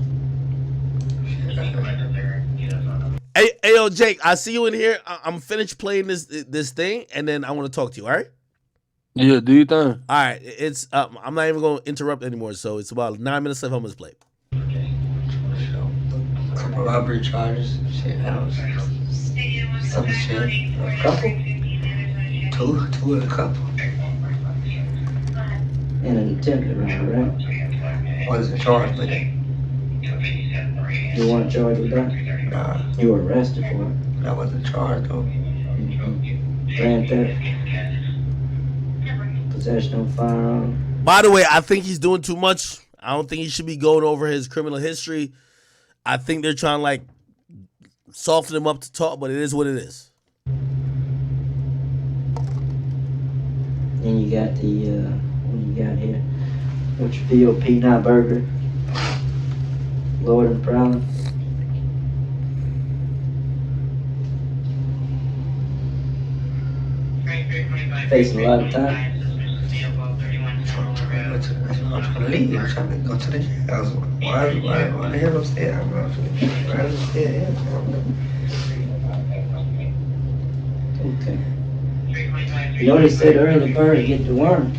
Hey, yo, Jake, I see you in here. I'm finished playing this thing, and then I want to talk to you, all right? Yeah, do your thing. All right, it's I'm not even going to interrupt anymore, so it's about 9 minutes left. I'm going to play. Couple robbery charges, shit, house, some shit. A couple? Two and a couple. In an attempted robbery, right? Wasn't charged with it. You weren't charged with that? Nah, You were arrested for it. I wasn't charged though. Grand theft. Possession of firearm. By the way, I think he's doing too much. I don't think he should be going over his criminal history. I think they're trying to like soften him up to talk, but it is what it is. Then you got the, what you got here? What's your VOP now, burger? Lord and Prowler. Facing a lot of time. I'm trying to leave. I'm trying to go to the jail. Why the hell I'm staying? Why am I staying Okay. You know what he said earlier, bird, get the worm.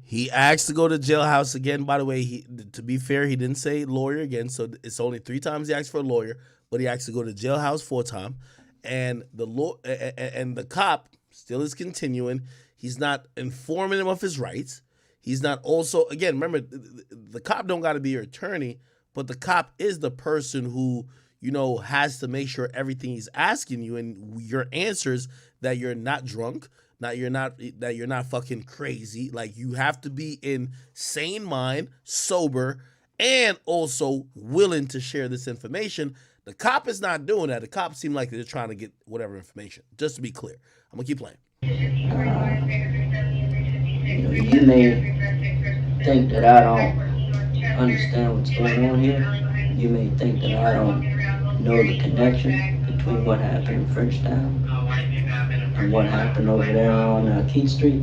He asked to go to jailhouse again. By the way, to be fair, he didn't say lawyer again, so it's only 3 times he asked for a lawyer. but he asked to go to jailhouse for time, and the cop still is continuing. He's not informing him of his rights. He's not also, again, remember, the cop don't got to be your attorney, but the cop is the person who, has to make sure everything he's asking you and your answers, that you're not drunk, that you're not fucking crazy. Like, you have to be in sane mind, sober, and also willing to share this information. The cop is not doing that. The cops seem like they're trying to get whatever information. Just to be clear, I'm gonna keep playing. You may think that I don't understand what's going on here. You may think that I don't know the connection between what happened in Frenchtown and what happened over there on Keith Street.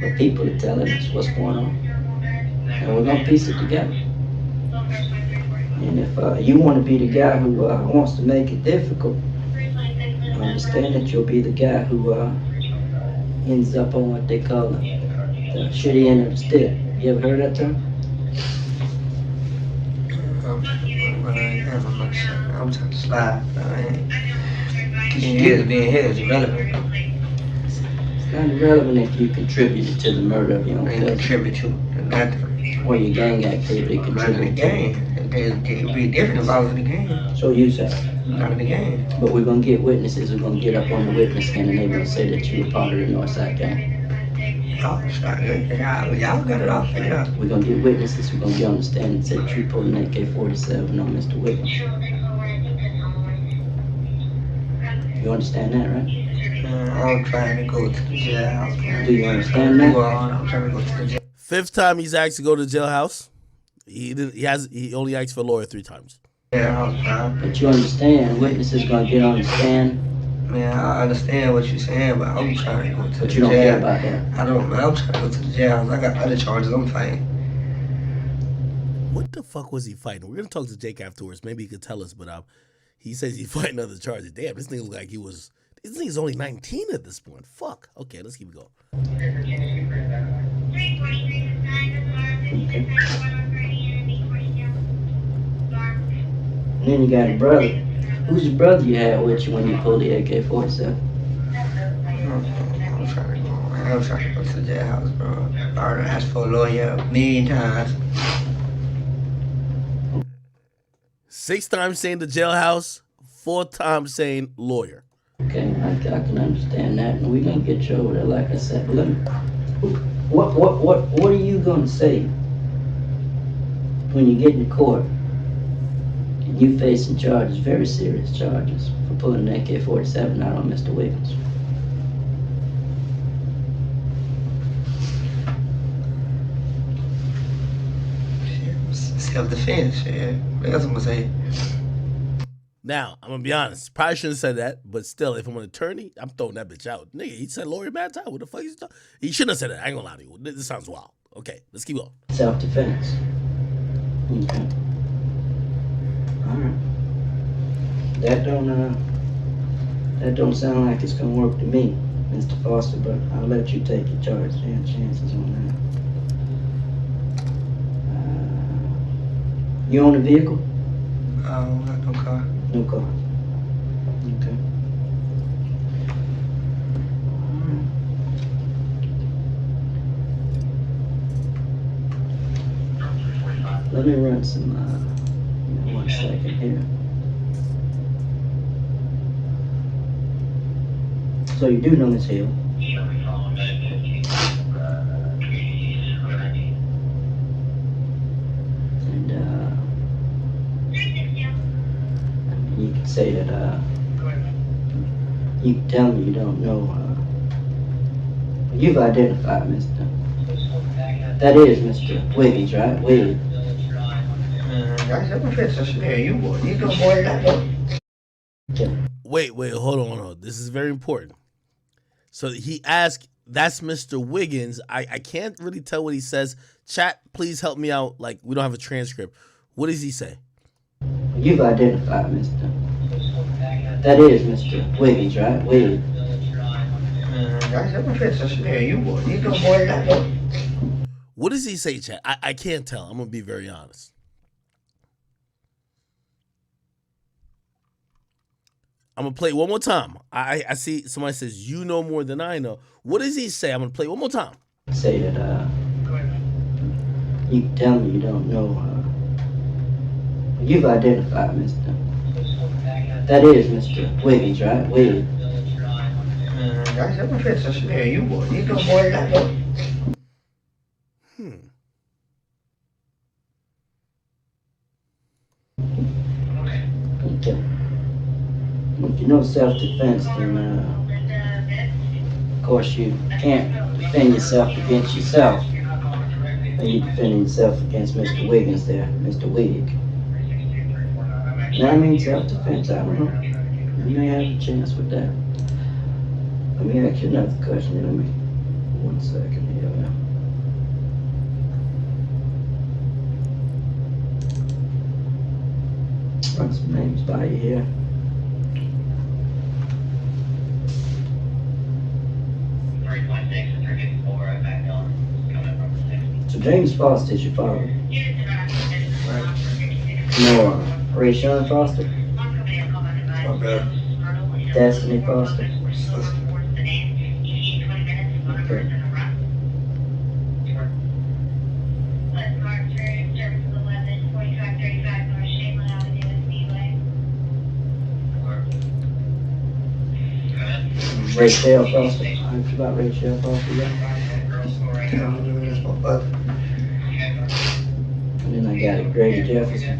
But people are telling us what's going on, and we're gonna piece it together. And if you want to be the guy who wants to make it difficult, understand that you'll be the guy who ends up on what they call the shitty end of the stick. You ever heard that term? I'm trying to slide. Being here is irrelevant. It's not irrelevant if you contributed to the murder of your own cousin. Contribute to nothing. Or your gang activity contributed to it. It'd be different if I was in the game. So you say. Not in the game. But we're going to get witnesses. We're going to get up on the witness stand and they're going to say that you were part of the Northside gang. Y'all got it all figured out. We're going to get witnesses. We're going to get on the stand and say that you pulled an AK-47 on Mr. Wiggins. You understand that, right? I'm trying to go to the jailhouse. Do you understand that? I'm trying to go to the jail. 5th time he's asked to go to jailhouse. He only asked for a lawyer 3 times. But you understand, witnesses going to get on the stand. Man, I understand what you're saying, but I'm trying to go to the jail. But you don't care about that. I don't, man. I'm trying to go to the jail. I got other charges I'm fighting. What the fuck was he fighting? We're gonna talk to Jake afterwards. Maybe he could tell us. But he says he's fighting other charges. Damn, this nigga look like he was. This nigga's only 19 at this point. Fuck. Okay, let's keep it going. And then you got a brother. Who's your brother you had with you when you pulled the AK-47? I'm trying to go. I'm trying to go to the jailhouse, bro. I already asked for a lawyer a million times. 6 times saying the jailhouse, 4 times saying lawyer. Okay, I can understand that, and we're gonna get you over there, like I said. But let me, what are you gonna say when you get in court and you facing charges, very serious charges, for pulling an AK-47 out on Mr. Wiggins? Self-defense, yeah. That's what I'm gonna say. Now, I'm gonna be honest. Probably shouldn't have said that, but still, if I'm an attorney, I'm throwing that bitch out. Nigga, he said lawyer mad time. What the fuck is he talking? He shouldn't have said that. I ain't gonna lie to you. This sounds wild. Okay, let's keep going. Self-defense. Okay. All right. That don't sound like it's gonna work to me, Mr. Foster. But I'll let you take your chances on that. You own a vehicle? I don't got no car. No car. Okay. Let me run some, 1 second here. So you do know Miss Hill? And, you can say that, you can tell me you don't know, you've identified Mr. That is Mr. Wiggins, right? Wiggins. Wait, hold on. This is very important. So he asked, that's Mr. Wiggins. I can't really tell what he says. Chat, please help me out. Like, we don't have a transcript. What does he say? You've identified Mr. That is Mr. Wiggins, right? Wiggins. What does he say, chat? I can't tell. I'm going to be very honest. I'm gonna play it one more time. I see somebody says you know more than I know. What does he say? I'm gonna play it one more time. Say that you tell me you don't know. You've identified Mr. That is Mr. Wiggins, right? Wiggins. That's my picture. Yeah, you know more than I know. Okay. If you know self-defense, then of course you can't defend yourself against yourself. Are you defending yourself against Mr. Wiggins there, Mr. Wig? Now, I mean self-defense, I don't know. You may have a chance with that. Let me ask you another question. Let me, 1 second here. Run some names by you here. So James Foster is your father? Right. No, Rayshawn Foster? My brother. Destiny Foster? Okay. Rachel Foster? I forgot Rachel Foster, yeah. That's my brother. And then I got it, Grady Jefferson.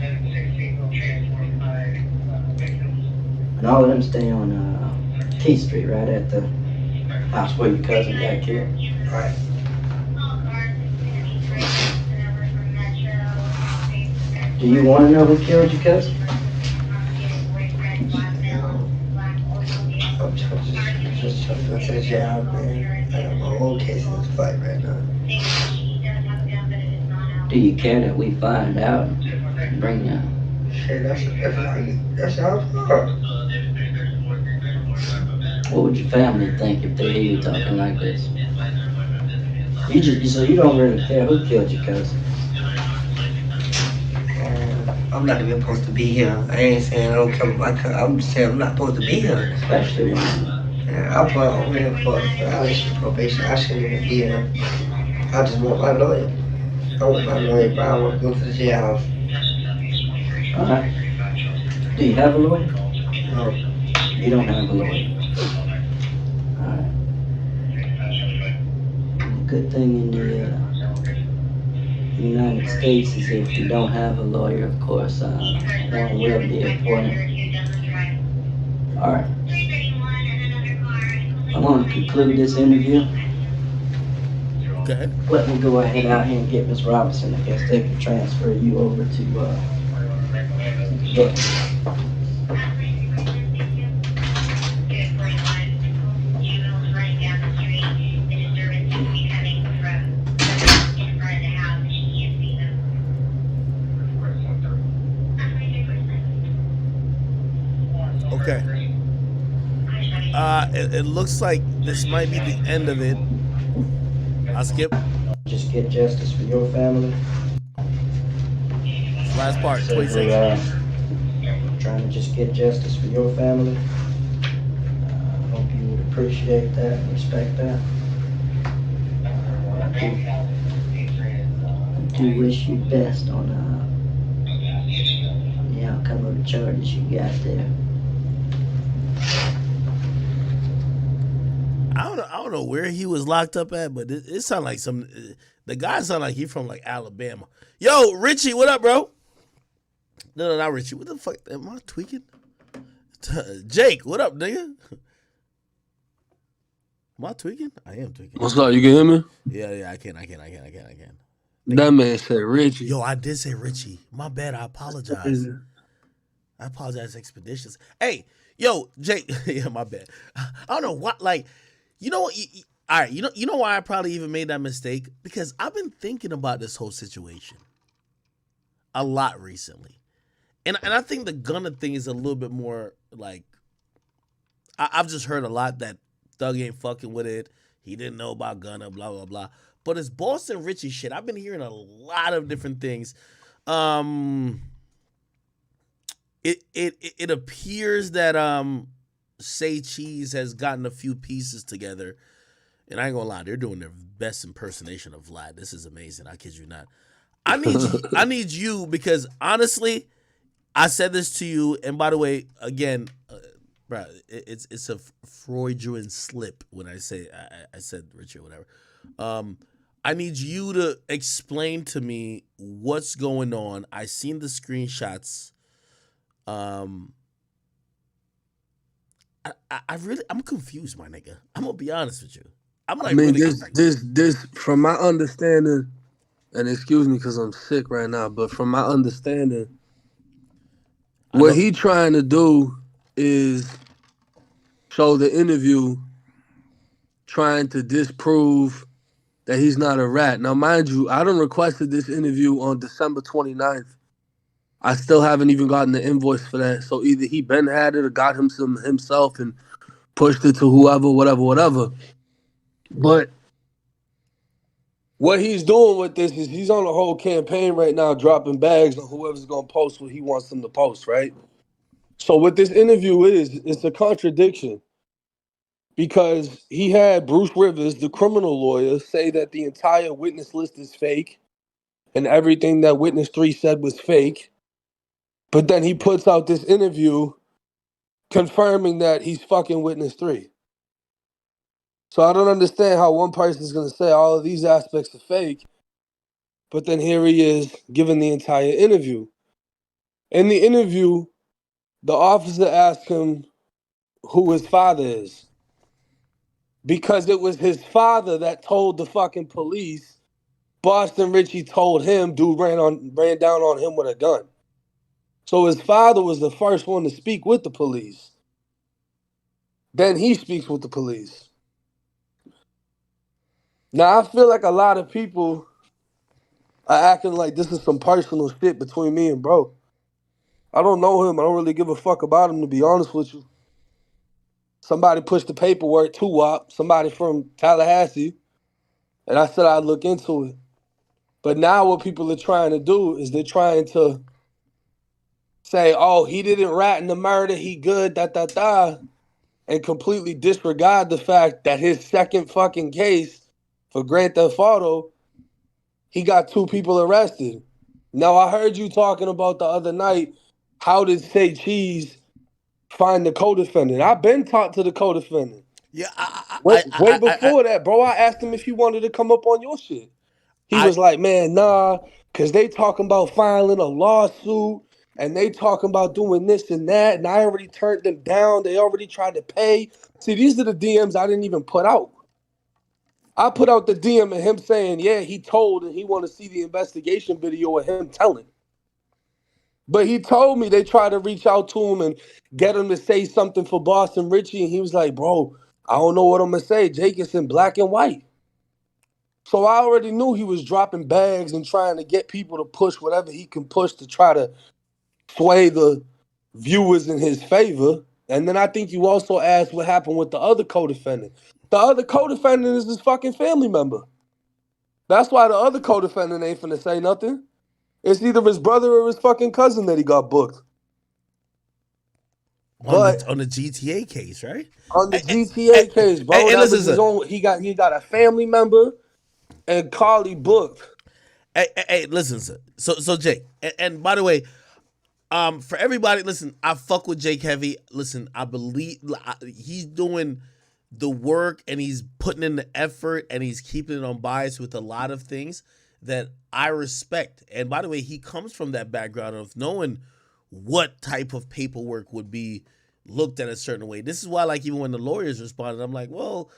And all of them stay on Key Street, right at the house where your cousin got killed. Right. Do you want to know who killed your cousin? I'm just trying to go to the jail, man. I got my own case in this fight right now. Do you care that we find out and bring you? Shit, that's our fault. What would your family think if they hear you talking like this? So you don't really care who killed your cousin? I'm not even supposed to be here. I ain't saying I don't care about my cousin. I'm just saying I'm not supposed to be here. Especially when I put on here for violation probation. I shouldn't even be here. I just want my lawyer. I want my lawyer, but I want to go to the jailhouse. Alright. Do you have a lawyer? No. You don't have a lawyer. Alright. The good thing in the United States is if you don't have a lawyer, of course, one will be appointed. Alright. I want to conclude this interview. Okay. Let me go ahead out here and get Miss Robinson. I guess they can transfer you over to Gunna. Okay. It looks like this might be the end of it. I'll skip. Just get justice for your family. Last part, So 26. trying to just get justice for your family. I hope you would appreciate that and respect that. I do wish you best on the outcome of the charges you got there. I don't know where he was locked up at, but it sounded like the guy sounded like he from like Alabama. Yo, Richey, what up, bro? No, not Richey. What the fuck? Am I tweaking? Jake, what up, nigga? Am I tweaking? I am tweaking. What's up? You can hear me? Yeah, I can. That man said Richey. Yo, I did say Richey. My bad. I apologize. I apologize, expeditious. Hey, yo, Jake. Yeah, my bad. I don't know what. Like, you know what? All right. You know why I probably even made that mistake? Because I've been thinking about this whole situation a lot recently, and I think the Gunna thing is a little bit more like I've just heard a lot that Thug ain't fucking with it. He didn't know about Gunna, blah blah blah. But it's Boston Richey shit. I've been hearing a lot of different things. It appears that Say Cheese has gotten a few pieces together, and I ain't gonna lie, they're doing their best impersonation of Vlad. This is amazing. I kid you not. I need you because honestly, I said this to you, and by the way, again, bro, it's a Freudian slip when I say I said Richey or whatever. I need you to explain to me what's going on. I seen the screenshots. I'm confused, my nigga. I'm gonna be honest with you. I'm like, I mean, really this, from my understanding, and excuse me because I'm sick right now, but from my understanding, what he trying to do is show the interview trying to disprove that he's not a rat. Now, mind you, I done requested this interview on December 29th. I still haven't even gotten the invoice for that. So either he been had it or got him some himself and pushed it to whoever, whatever. But what he's doing with this is he's on a whole campaign right now, dropping bags on whoever's going to post what he wants them to post, right? So what this interview is, it's a contradiction because he had Bruce Rivers, the criminal lawyer, say that the entire witness list is fake and everything that Witness 3 said was fake. But then he puts out this interview confirming that he's fucking Witness 3. So I don't understand how one person's going to say all of these aspects are fake, but then here he is giving the entire interview. In the interview, the officer asked him who his father is because it was his father that told the fucking police Boston Richey told him dude ran down on him with a gun. So his father was the first one to speak with the police. Then he speaks with the police. Now, I feel like a lot of people are acting like this is some personal shit between me and bro. I don't know him. I don't really give a fuck about him, to be honest with you. Somebody pushed the paperwork to WAP, somebody from Tallahassee, and I said I'd look into it. But now what people are trying to do is they're trying to say, oh, he didn't rat in the murder, he good, and completely disregard the fact that his second fucking case for Grand Theft Auto, he got 2 people arrested. Now, I heard you talking about the other night, how did Say Cheese find the co-defendant? I've been talked to the co-defendant. Yeah, way before that, bro, I asked him if he wanted to come up on your shit. He was like, man, nah, because they talking about filing a lawsuit, and they talking about doing this and that, and I already turned them down. They already tried to pay. See, these are the DMs I didn't even put out. I put out the DM of him saying, yeah, he told, and he want to see the investigation video of him telling. But he told me they tried to reach out to him and get him to say something for Boston Richey, and he was like, bro, I don't know what I'm going to say. Jake, it's in black and white. So I already knew he was dropping bags and trying to get people to push whatever he can push to try to sway the viewers in his favor. And then I think you also asked what happened with the other co-defendant. The other co-defendant is his fucking family member. That's why the other co-defendant ain't finna say nothing. It's either his brother or his fucking cousin that he got booked. on the GTA case, right? On the GTA case, bro. Hey, that listen, was his own, he got a family member and Carly booked. Hey, listen, sir. So Jake, and by the way, for everybody, listen, I fuck with Jake heavy. Listen, I believe he's doing the work and he's putting in the effort and he's keeping it unbiased with a lot of things that I respect. And by the way, he comes from that background of knowing what type of paperwork would be looked at a certain way. This is why, like, even when the lawyers responded, I'm like, well,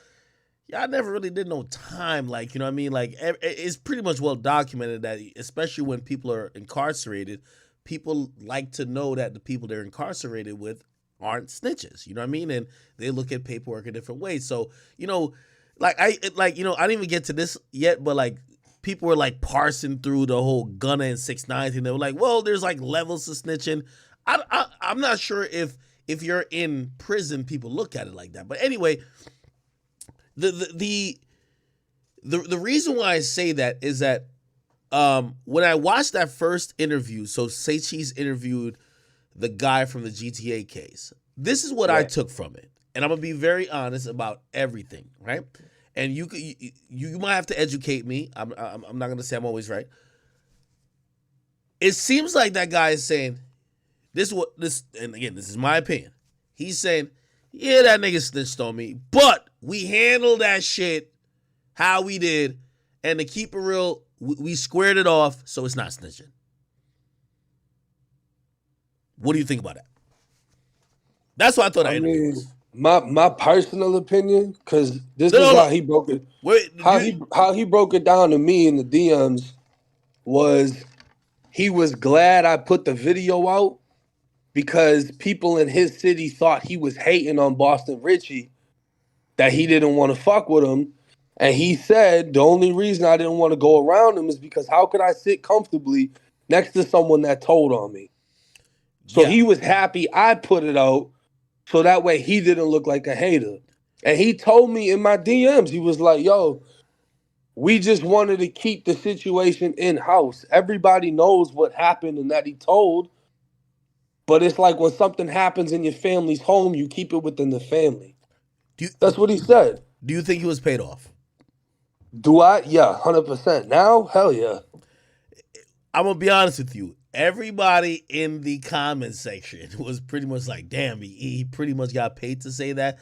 yeah, I never really did no time. Like, you know what I mean? Like, it's pretty much well documented that, especially when people are incarcerated, people like to know that the people they're incarcerated with aren't snitches. You know what I mean? And they look at paperwork a different way. So, you know, I didn't even get to this yet, but like, people were like parsing through the whole Gunna and 6ix9ine thing. They were like, well, there's like levels of snitching. I'm not sure if you're in prison, people look at it like that. But anyway, the reason why I say that is that when I watched that first interview, so Say Cheese interviewed the guy from the GTA case, This is what I Right. took from it, and I'm gonna be very honest about everything, right? And you might have to educate me. I'm not gonna say I'm always right. It seems like that guy is saying and again, this is my opinion. He's saying, yeah, that nigga snitched on me, but we handled that shit how we did, and to keep it real, we squared it off, so it's not snitching. What do you think about that? That's what I thought that interview was. My personal opinion, because this No, is no, how no. he broke it. Wait, How he broke it down to me in the DMs was he was glad I put the video out because people in his city thought he was hating on Boston Richey, that he didn't want to fuck with him. And he said the only reason I didn't want to go around him is because how could I sit comfortably next to someone that told on me? So Yeah. he was happy I put it out so that way he didn't look like a hater. And he told me in my DMs, he was like, yo, we just wanted to keep the situation in-house. Everybody knows what happened and that he told. But it's like when something happens in your family's home, you keep it within the family. That's what he said. Do you think he was paid off? Do I? Yeah, 100%. Now? Hell yeah. I'm gonna be honest with you. Everybody in the comment section was pretty much like, damn, he pretty much got paid to say that.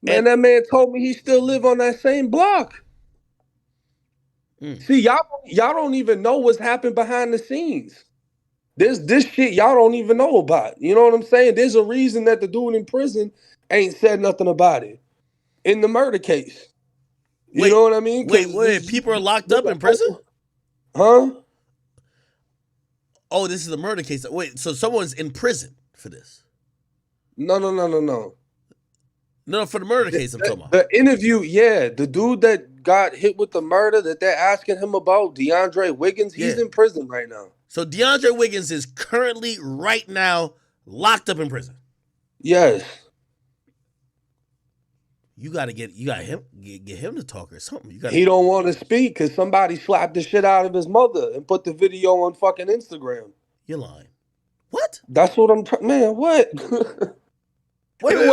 Man, that man told me he still live on that same block. See, y'all don't even know what's happened behind the scenes. This shit y'all don't even know about. You know what I'm saying? There's a reason that the dude in prison ain't said nothing about it in the murder case. You know what I mean? Wait. People are locked up in prison? Huh? Oh, this is a murder case. Wait, so someone's in prison for this? No. No, for the murder case I'm talking about. The interview, yeah. The dude that got hit with the murder that they're asking him about, DeAndre Wiggins, he's in prison right now. So DeAndre Wiggins is currently, right now, locked up in prison. Yes. You gotta get him to talk or something. He don't want to speak because somebody slapped the shit out of his mother and put the video on fucking Instagram. You're lying. What? That's what I'm trying. Man, what? It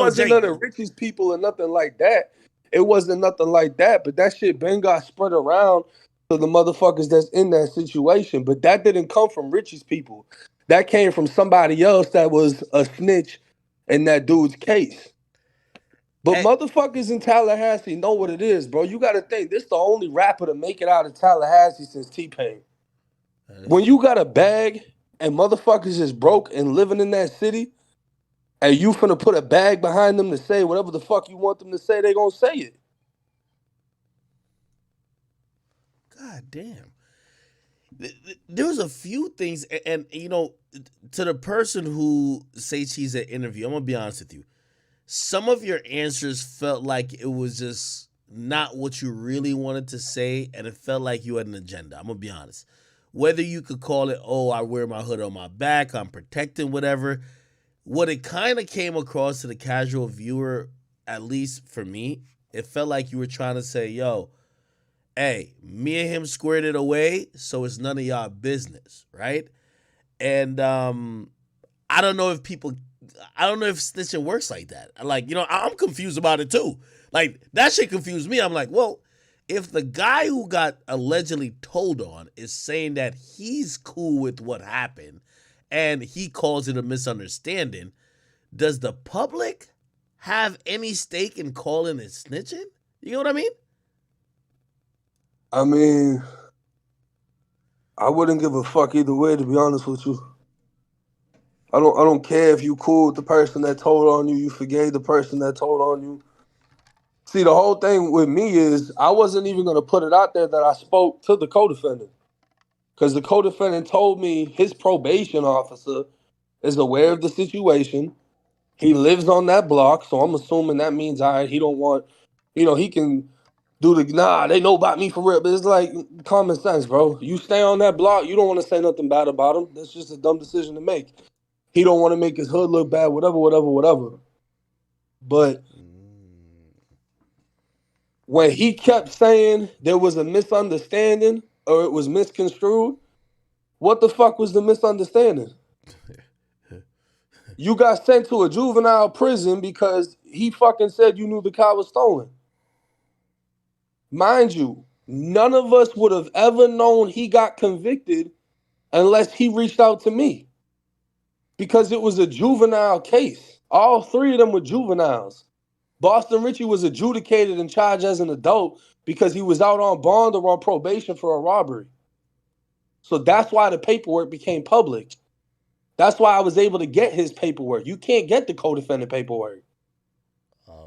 wasn't none of Richie's people or nothing like that. It wasn't nothing like that. But that shit been got spread around to the motherfuckers that's in that situation. But that didn't come from Richie's people. That came from somebody else that was a snitch in that dude's case. But motherfuckers in Tallahassee know what it is, bro. You got to think, this the only rapper to make it out of Tallahassee since T-Pain. When you got a bag and motherfuckers is broke and living in that city, and you finna put a bag behind them to say whatever the fuck you want them to say, they gonna say it. God damn. There was a few things, and you know, to the person who says he's an interview, I'm gonna be honest with you. Some of your answers felt like it was just not what you really wanted to say, and it felt like you had an agenda. I'm gonna be honest. Whether you could call it, oh, I wear my hood on my back, I'm protecting, whatever. What it kind of came across to the casual viewer, at least for me, it felt like you were trying to say, yo, hey, me and him squared it away, so it's none of y'all business, right? And I don't know if snitching works like that. Like, you know, I'm confused about it too. Like, that shit confused me. I'm like, well, if the guy who got allegedly told on is saying that he's cool with what happened and he calls it a misunderstanding, does the public have any stake in calling it snitching? You know what I mean? I mean, I wouldn't give a fuck either way, to be honest with you. I don't care if you cool with the person that told on you, you forgave the person that told on you. See, the whole thing with me is I wasn't even going to put it out there that I spoke to the co-defendant. Because the co-defendant told me his probation officer is aware of the situation. He lives on that block, so I'm assuming that means, all right, he don't want, he can do they know about me for real. But it's like common sense, bro. You stay on that block, you don't want to say nothing bad about him. That's just a dumb decision to make. He don't want to make his hood look bad, whatever. But when he kept saying there was a misunderstanding or it was misconstrued, what the fuck was the misunderstanding? You got sent to a juvenile prison because he fucking said you knew the car was stolen. Mind you, none of us would have ever known he got convicted unless he reached out to me. Because it was a juvenile case. All three of them were juveniles. Boston Richey was adjudicated and charged as an adult because he was out on bond or on probation for a robbery. So that's why the paperwork became public. That's why I was able to get his paperwork. You can't get the co-defendant paperwork.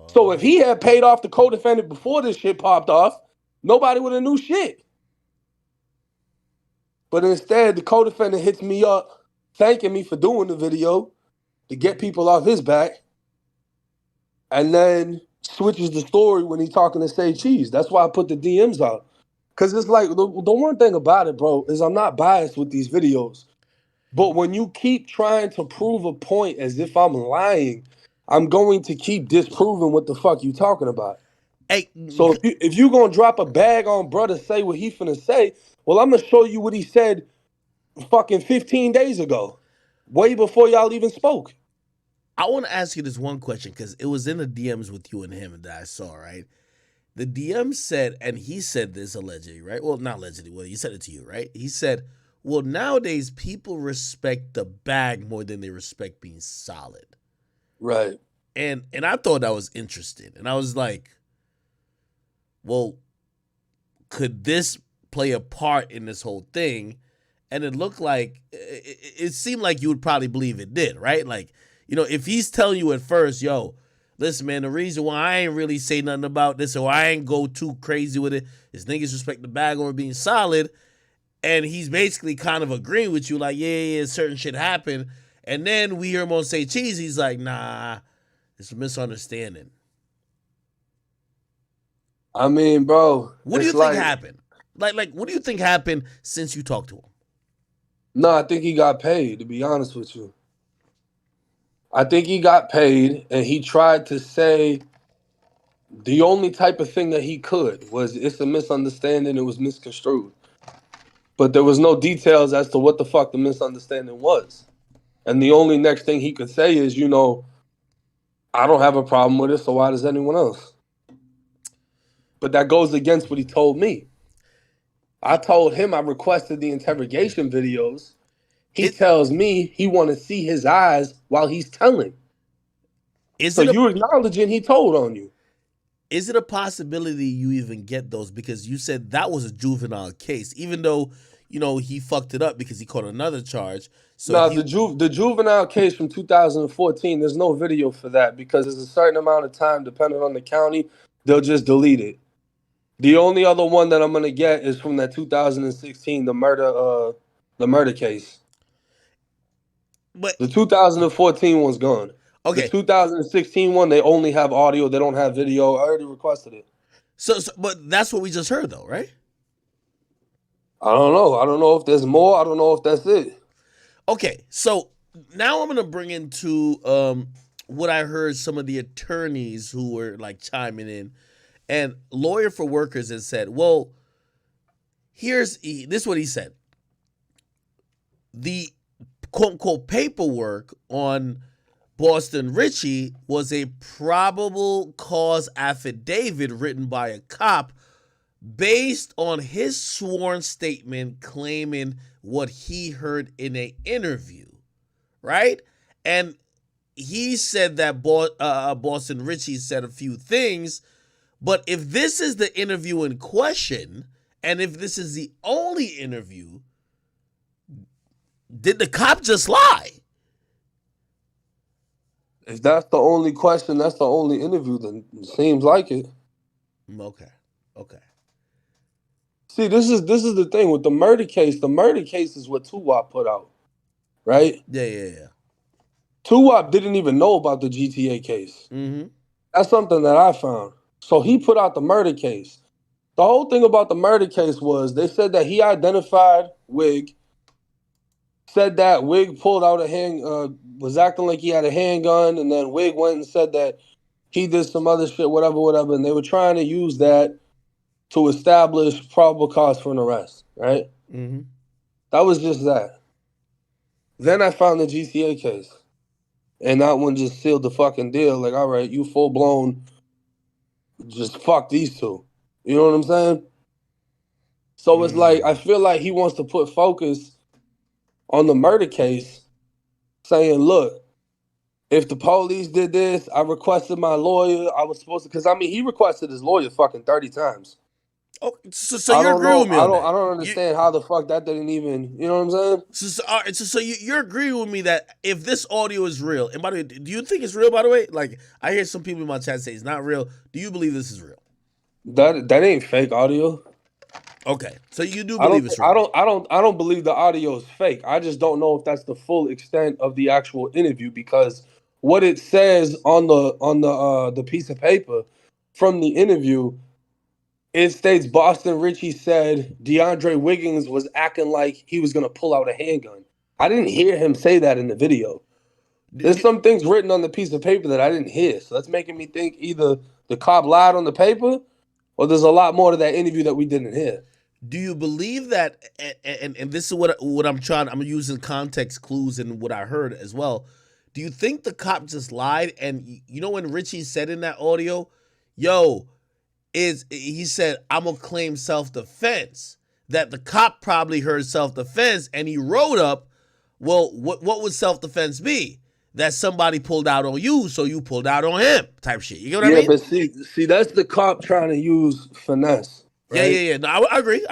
So if he had paid off the co-defendant before this shit popped off, nobody would have knew shit. But instead, the co-defendant hits me up, thanking me for doing the video to get people off his back, and then switches the story when he's talking to Say Cheese. That's why I put the DMs out. Because it's like, the one thing about it, bro, is I'm not biased with these videos. But when you keep trying to prove a point as if I'm lying, I'm going to keep disproving what the fuck you talking about. Hey, so if you going to drop a bag on brother, say what he finna say, well, I'm going to show you what he said fucking 15 days ago, way before y'all even spoke. I want to ask you this one question because it was in the DMs with you and him that I saw, right? The DM said, and he said this allegedly, right? Well, not allegedly. Well, he said it to you, right? He said, well, nowadays people respect the bag more than they respect being solid. Right. And I thought that was interesting. And I was like, well, could this play a part in this whole thing? And it looked like, it seemed like you would probably believe it did, right? Like, you know, if he's telling you at first, yo, listen, man, the reason why I ain't really say nothing about this or I ain't go too crazy with it is niggas respect the bag over being solid. And he's basically kind of agreeing with you, like, yeah, certain shit happened. And then we hear him on Say Cheese. He's like, nah, it's a misunderstanding. I mean, bro. What do you think happened? Like, what do you think happened since you talked to him? No, I think he got paid, to be honest with you. I think he got paid, and he tried to say the only type of thing that he could was it's a misunderstanding, it was misconstrued. But there was no details as to what the fuck the misunderstanding was. And the only next thing he could say is, you know, I don't have a problem with it, so why does anyone else? But that goes against what he told me. I told him I requested the interrogation videos. He tells me he want to see his eyes while he's telling. So you acknowledging he told on you. Is it a possibility you even get those? Because you said that was a juvenile case, even though, you know, he fucked it up because he caught another charge. So no, the juvenile case from 2014, there's no video for that because there's a certain amount of time, depending on the county, they'll just delete it. The only other one that I'm gonna get is from that 2016, the murder case. But the 2014 one's gone. Okay. The 2016 one, they only have audio. They don't have video. I already requested it. So, but that's what we just heard, though, right? I don't know. I don't know if there's more. I don't know if that's it. Okay, so now I'm gonna bring into what I heard some of the attorneys who were like chiming in, and Lawyer for Workers has said, "Well, this is what he said: the quote unquote paperwork on Boston Richey was a probable cause affidavit written by a cop based on his sworn statement claiming what he heard in an interview, right? And he said that Boston Richey said a few things, but if this is the interview in question, and if this is the only interview, did the cop just lie? If that's the only question, that's the only interview, then it seems like it. Okay. See, this is the thing with the murder case. The murder case is what Tuwap put out, right? Yeah. Tuwap didn't even know about the GTA case. Mm-hmm. That's something that I found. So he put out the murder case. The whole thing about the murder case was they said that he identified Wig, said that Wig pulled out was acting like he had a handgun, and then Wig went and said that he did some other shit, whatever, and they were trying to use that to establish probable cause for an arrest, right? Mm-hmm. That was just that. Then I found the GTA case. And that one just sealed the fucking deal. Like, all right, you full blown, just fuck these two. You know what I'm saying? So it's like, I feel like he wants to put focus on the murder case, saying, look, if the police did this, I requested my lawyer. I was supposed to, because I mean, he requested his lawyer fucking 30 times. Oh, so I you don't agree know. with me on that? I don't understand how the fuck that didn't even, you know what I'm saying? So you're agreeing with me that if this audio is real, and by the way, do you think it's real? By the way, like I hear some people in my chat say it's not real. Do you believe this is real? That ain't fake audio. Okay, so you do believe it's real. I don't believe the audio is fake. I just don't know if that's the full extent of the actual interview, because what it says on the piece of paper from the interview, it states Boston Richey said DeAndre Wiggins was acting like he was gonna pull out a handgun. I didn't hear him say that in the video. There's some things written on the piece of paper that I didn't hear. So that's making me think either the cop lied on the paper or there's a lot more to that interview that we didn't hear. Do you believe that? And this is what I'm using context clues and what I heard as well. Do you think the cop just lied? And you know when Richey said in that audio, "Yo, he said I'm gonna claim self-defense." That the cop probably heard self-defense and he wrote up, "Well, what would self-defense be? That somebody pulled out on you, so you pulled out on him," type shit. You get what I mean? Yeah, but see, that's the cop trying to use finesse. Right? Yeah. No, I agree.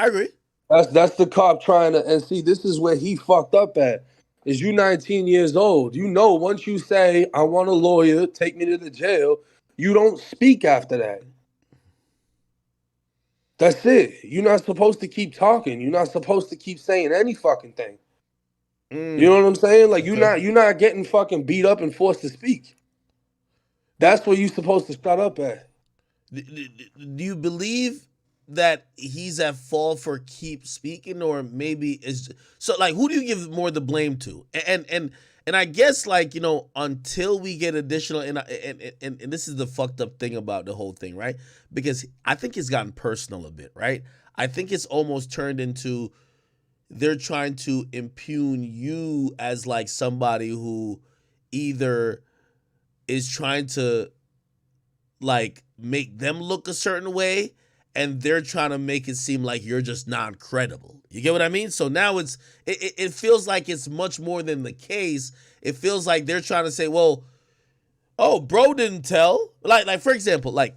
That's the cop trying to, and see, this is where he fucked up at. Is you 19 years old? You know, once you say I want a lawyer, take me to the jail, you don't speak after that. That's it. You're not supposed to keep talking. You're not supposed to keep saying any fucking thing. You know what I'm saying? Like you're not getting fucking beat up and forced to speak. That's where you're supposed to shut up at. Do you believe that he's at fault for keep speaking, or maybe is so? Like, who do you give more the blame to? And I guess, like, you know, until we get additional, and this is the fucked up thing about the whole thing, right? Because I think it's gotten personal a bit, right? I think it's almost turned into they're trying to impugn you as like somebody who either is trying to like make them look a certain way, and they're trying to make it seem like you're just non-credible. You get what I mean? So now it feels like it's much more than the case. It feels like they're trying to say, well, oh, bro didn't tell. Like for example, like,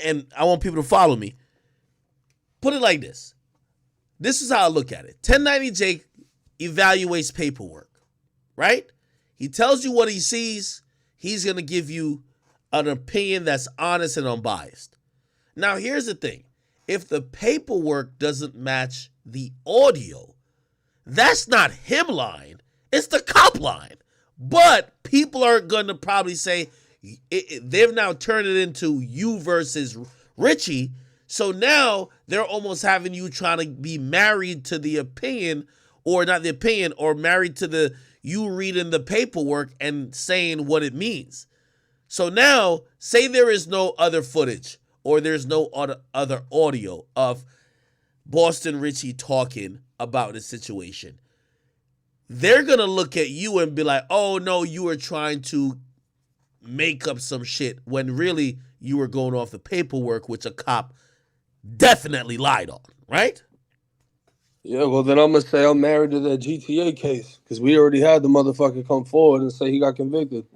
and I want people to follow me. Put it like this. This is how I look at it. 1090 Jake evaluates paperwork, right? He tells you what he sees. He's going to give you an opinion that's honest and unbiased. Now, here's the thing. If the paperwork doesn't match the audio, that's not him lying. It's the cop lying. But people are going to probably say, they've now turned it into you versus Richey. So now they're almost having you trying to be married to the opinion, or not the opinion, or married to the you reading the paperwork and saying what it means. So now, say there is no other footage or there's no other audio of Boston Richey talking about the situation. They're going to look at you and be like, oh no, you were trying to make up some shit when really you were going off the paperwork, which a cop definitely lied on, right? Yeah, well then I'm gonna say I'm married to that GTA case, because we already had the motherfucker come forward and say he got convicted.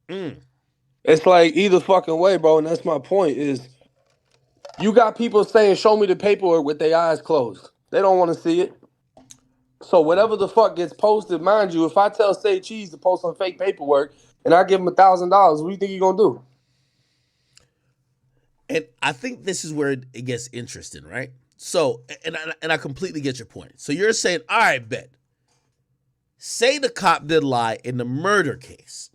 It's like either fucking way, bro, and that's my point is you got people saying show me the paperwork with their eyes closed. They don't want to see it. So whatever the fuck gets posted, mind you, if I tell Say Cheese to post some fake paperwork and I give him $1,000, what do you think he's gonna do? And I think this is where it gets interesting, right? So, and I completely get your point. So you're saying, all right, bet. Say the cop did lie in the murder case.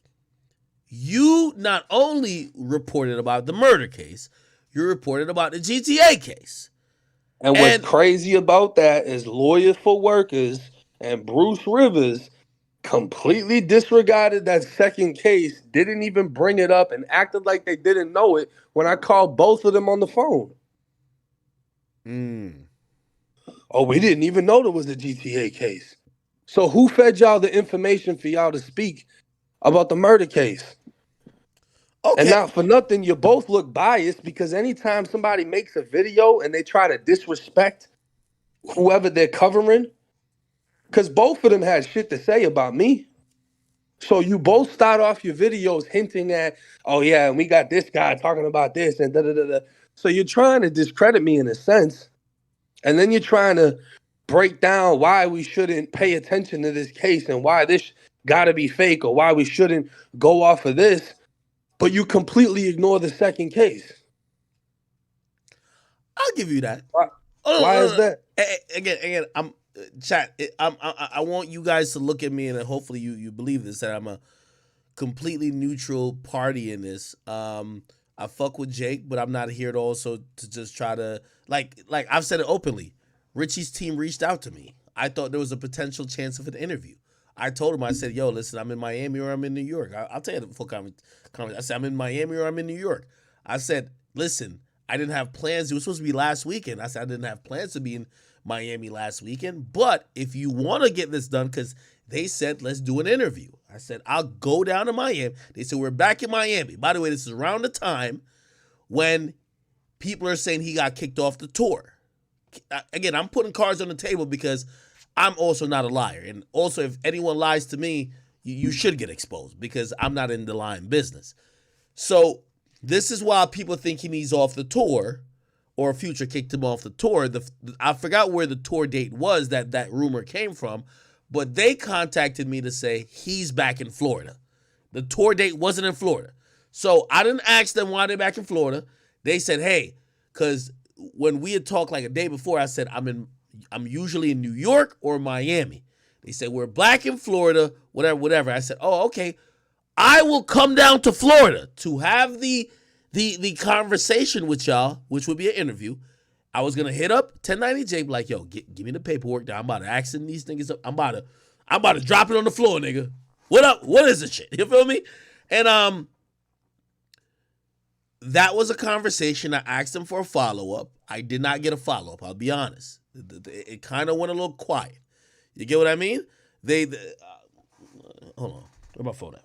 You not only reported about the murder case, you reported about the GTA case. And what's crazy about that is Lawyers for Workers and Bruce Rivers completely disregarded that second case, didn't even bring it up, and acted like they didn't know it when I called both of them on the phone. Oh, we didn't even know there was a GTA case. So who fed y'all the information for y'all to speak about the murder case. Okay. And not for nothing, you both look biased because anytime somebody makes a video and they try to disrespect whoever they're covering, because both of them had shit to say about me. So you both start off your videos hinting at, oh yeah, and we got this guy talking about this and da da da da. So you're trying to discredit me in a sense, and then you're trying to break down why we shouldn't pay attention to this case and why this got to be fake or why we shouldn't go off of this, but you completely ignore the second case. I'll give you that. Why is that? Again, I'm chat. I want you guys to look at me and hopefully you believe this, that I'm a completely neutral party in this. I fuck with Jake, but I'm not here to also to just try to like I've said it openly. Richey's team reached out to me. I thought there was a potential chance of an interview. I told him, I said, yo, listen, I'm in Miami or I'm in New York. I'll tell you the full comment. I said, I'm in Miami or I'm in New York. I said, listen, I didn't have plans. It was supposed to be last weekend. I said, I didn't have plans to be in Miami last weekend. But if you want to get this done, because they said, let's do an interview. I said, I'll go down to Miami. They said, we're back in Miami. By the way, this is around the time when people are saying he got kicked off the tour. Again, I'm putting cards on the table because I'm also not a liar. And also, if anyone lies to me, you should get exposed because I'm not in the lying business. So this is why people think he's off the tour or Future kicked him off the tour. I forgot where the tour date was that rumor came from, but they contacted me to say he's back in Florida. The tour date wasn't in Florida. So I didn't ask them why they're back in Florida. They said, hey, because when we had talked like a day before, I said, I'm usually in New York or Miami. They said, we're back in Florida, whatever. I said, oh, okay. I will come down to Florida to have the conversation with y'all, which would be an interview. I was gonna hit up 1090J, like, yo, give me the paperwork. I'm about to ask these niggas up. I'm about to drop it on the floor, nigga. What up? What is this shit? You feel me? And that was a conversation. I asked them for a follow-up. I did not get a follow-up, I'll be honest. It kind of went a little quiet. You get what I mean? Hold on. Where my phone at?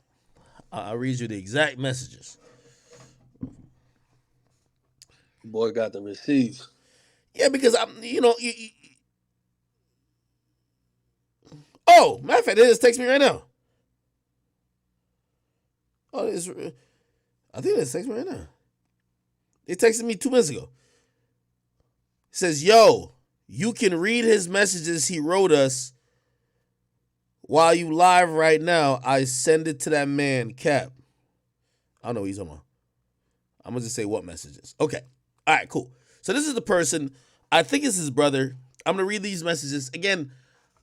I'll read you the exact messages. Boy got the receipts. Yeah, because oh, matter of fact, they just text me right now. Oh, I think they just text me right now. They texted me 2 minutes ago. It says, yo, you can read his messages he wrote us while you live right now. I send it to that man, Cap. I don't know what he's talking about. I'm going to just say what messages. Okay. All right, cool. So this is the person. I think it's his brother. I'm going to read these messages. Again,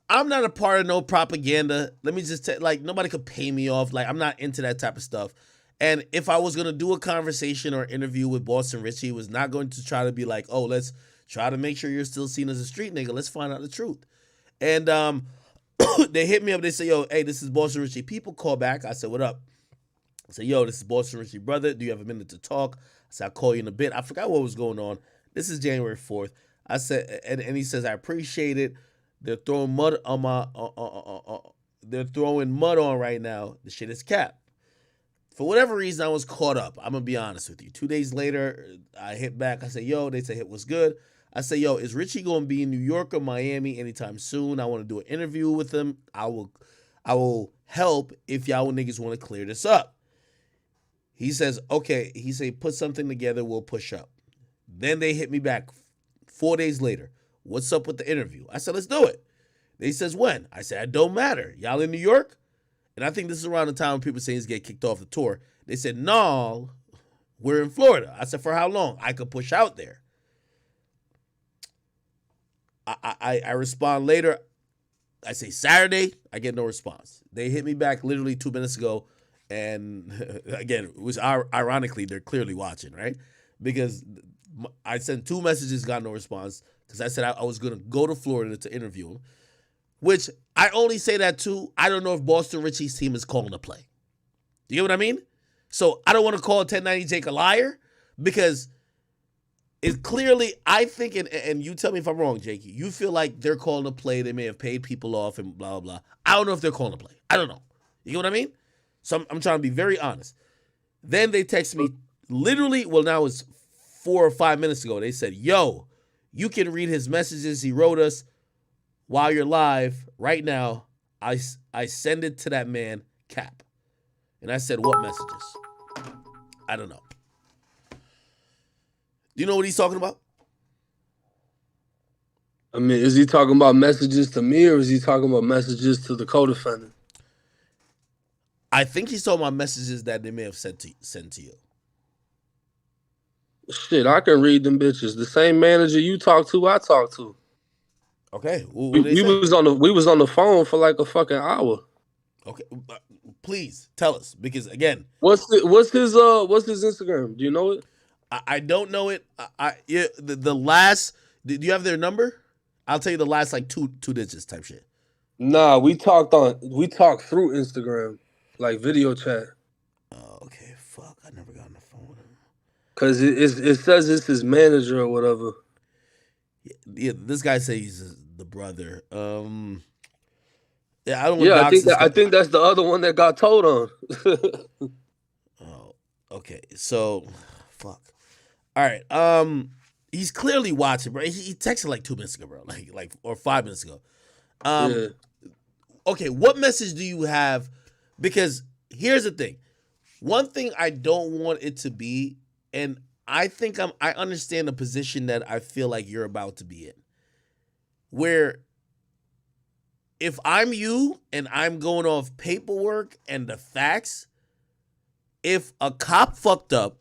I'm not a part of no propaganda. Let me just nobody could pay me off. Like, I'm not into that type of stuff. And if I was going to do a conversation or interview with Boston Richey, it was not going to try to be like, oh, let's try to make sure you're still seen as a street nigga. Let's find out the truth. And they hit me up. They say, yo, hey, this is Boston Richey. People call back. I said, what up? I said, yo, this is Boston Richey, brother. Do you have a minute to talk? I said, I'll call you in a bit. I forgot what was going on. This is January 4th. I said, and he says, I appreciate it. They're throwing mud on they're throwing mud on right now. The shit is cap. For whatever reason, I was caught up. I'm going to be honest with you. 2 days later, I hit back. I said, yo, they say, it was good. I said, yo, is Richey going to be in New York or Miami anytime soon? I want to do an interview with him. I will help if y'all niggas want to clear this up. He says, okay. He said, put something together. We'll push up. Then they hit me back 4 days later. What's up with the interview? I said, let's do it. They says, when? I said, it don't matter. Y'all in New York? And I think this is around the time when people say he's getting kicked off the tour. They said, no, we're in Florida. I said, for how long? I could push out there. I respond later. I say Saturday. I get no response. They hit me back literally 2 minutes ago. And again, it was ironically, they're clearly watching, right? Because I sent 2 messages, got no response. Because I said I was going to go to Florida to interview him. Which I only say that too. I don't know if Boston Richey's team is calling a play. You get what I mean? So I don't want to call 1090 Jake a liar because it's clearly, I think, and you tell me if I'm wrong, Jakey, you feel like they're calling a play. They may have paid people off and blah, blah, blah. I don't know if they're calling a play. I don't know. You get what I mean? So I'm trying to be very honest. Then they text me literally, well, now it's 4 or 5 minutes ago. They said, yo, you can read his messages he wrote us while you're live right now. I send it to that man, Cap. And I said, what messages? I don't know. Do you know what he's talking about? I mean, is he talking about messages to me or is he talking about messages to the co-defendant? I think he's talking about messages that they may have sent to you. Shit, I can read them bitches. The same manager you talk to, I talk to. Okay. We was on the phone for like a fucking hour. Okay. Please tell us, because again, what's his Instagram? Do you know it? I don't know it. The last. Do you have their number? I'll tell you the last like two digits type shit. Nah, we talked through Instagram, like video chat. Oh, okay. Fuck, I never got on the phone with him. Cause it says it's his manager or whatever. Yeah, this guy says he's the brother. Yeah, I don't. Yeah, I think that's the other one that got told on. Oh, okay. So, fuck. All right. He's clearly watching, bro. He texted like 2 minutes ago, bro. Like or 5 minutes ago. Yeah. Okay, what message do you have? Because here's the thing. One thing I don't want it to be, and I think I understand the position that I feel like you're about to be in. Where if I'm you and I'm going off paperwork and the facts, if a cop fucked up,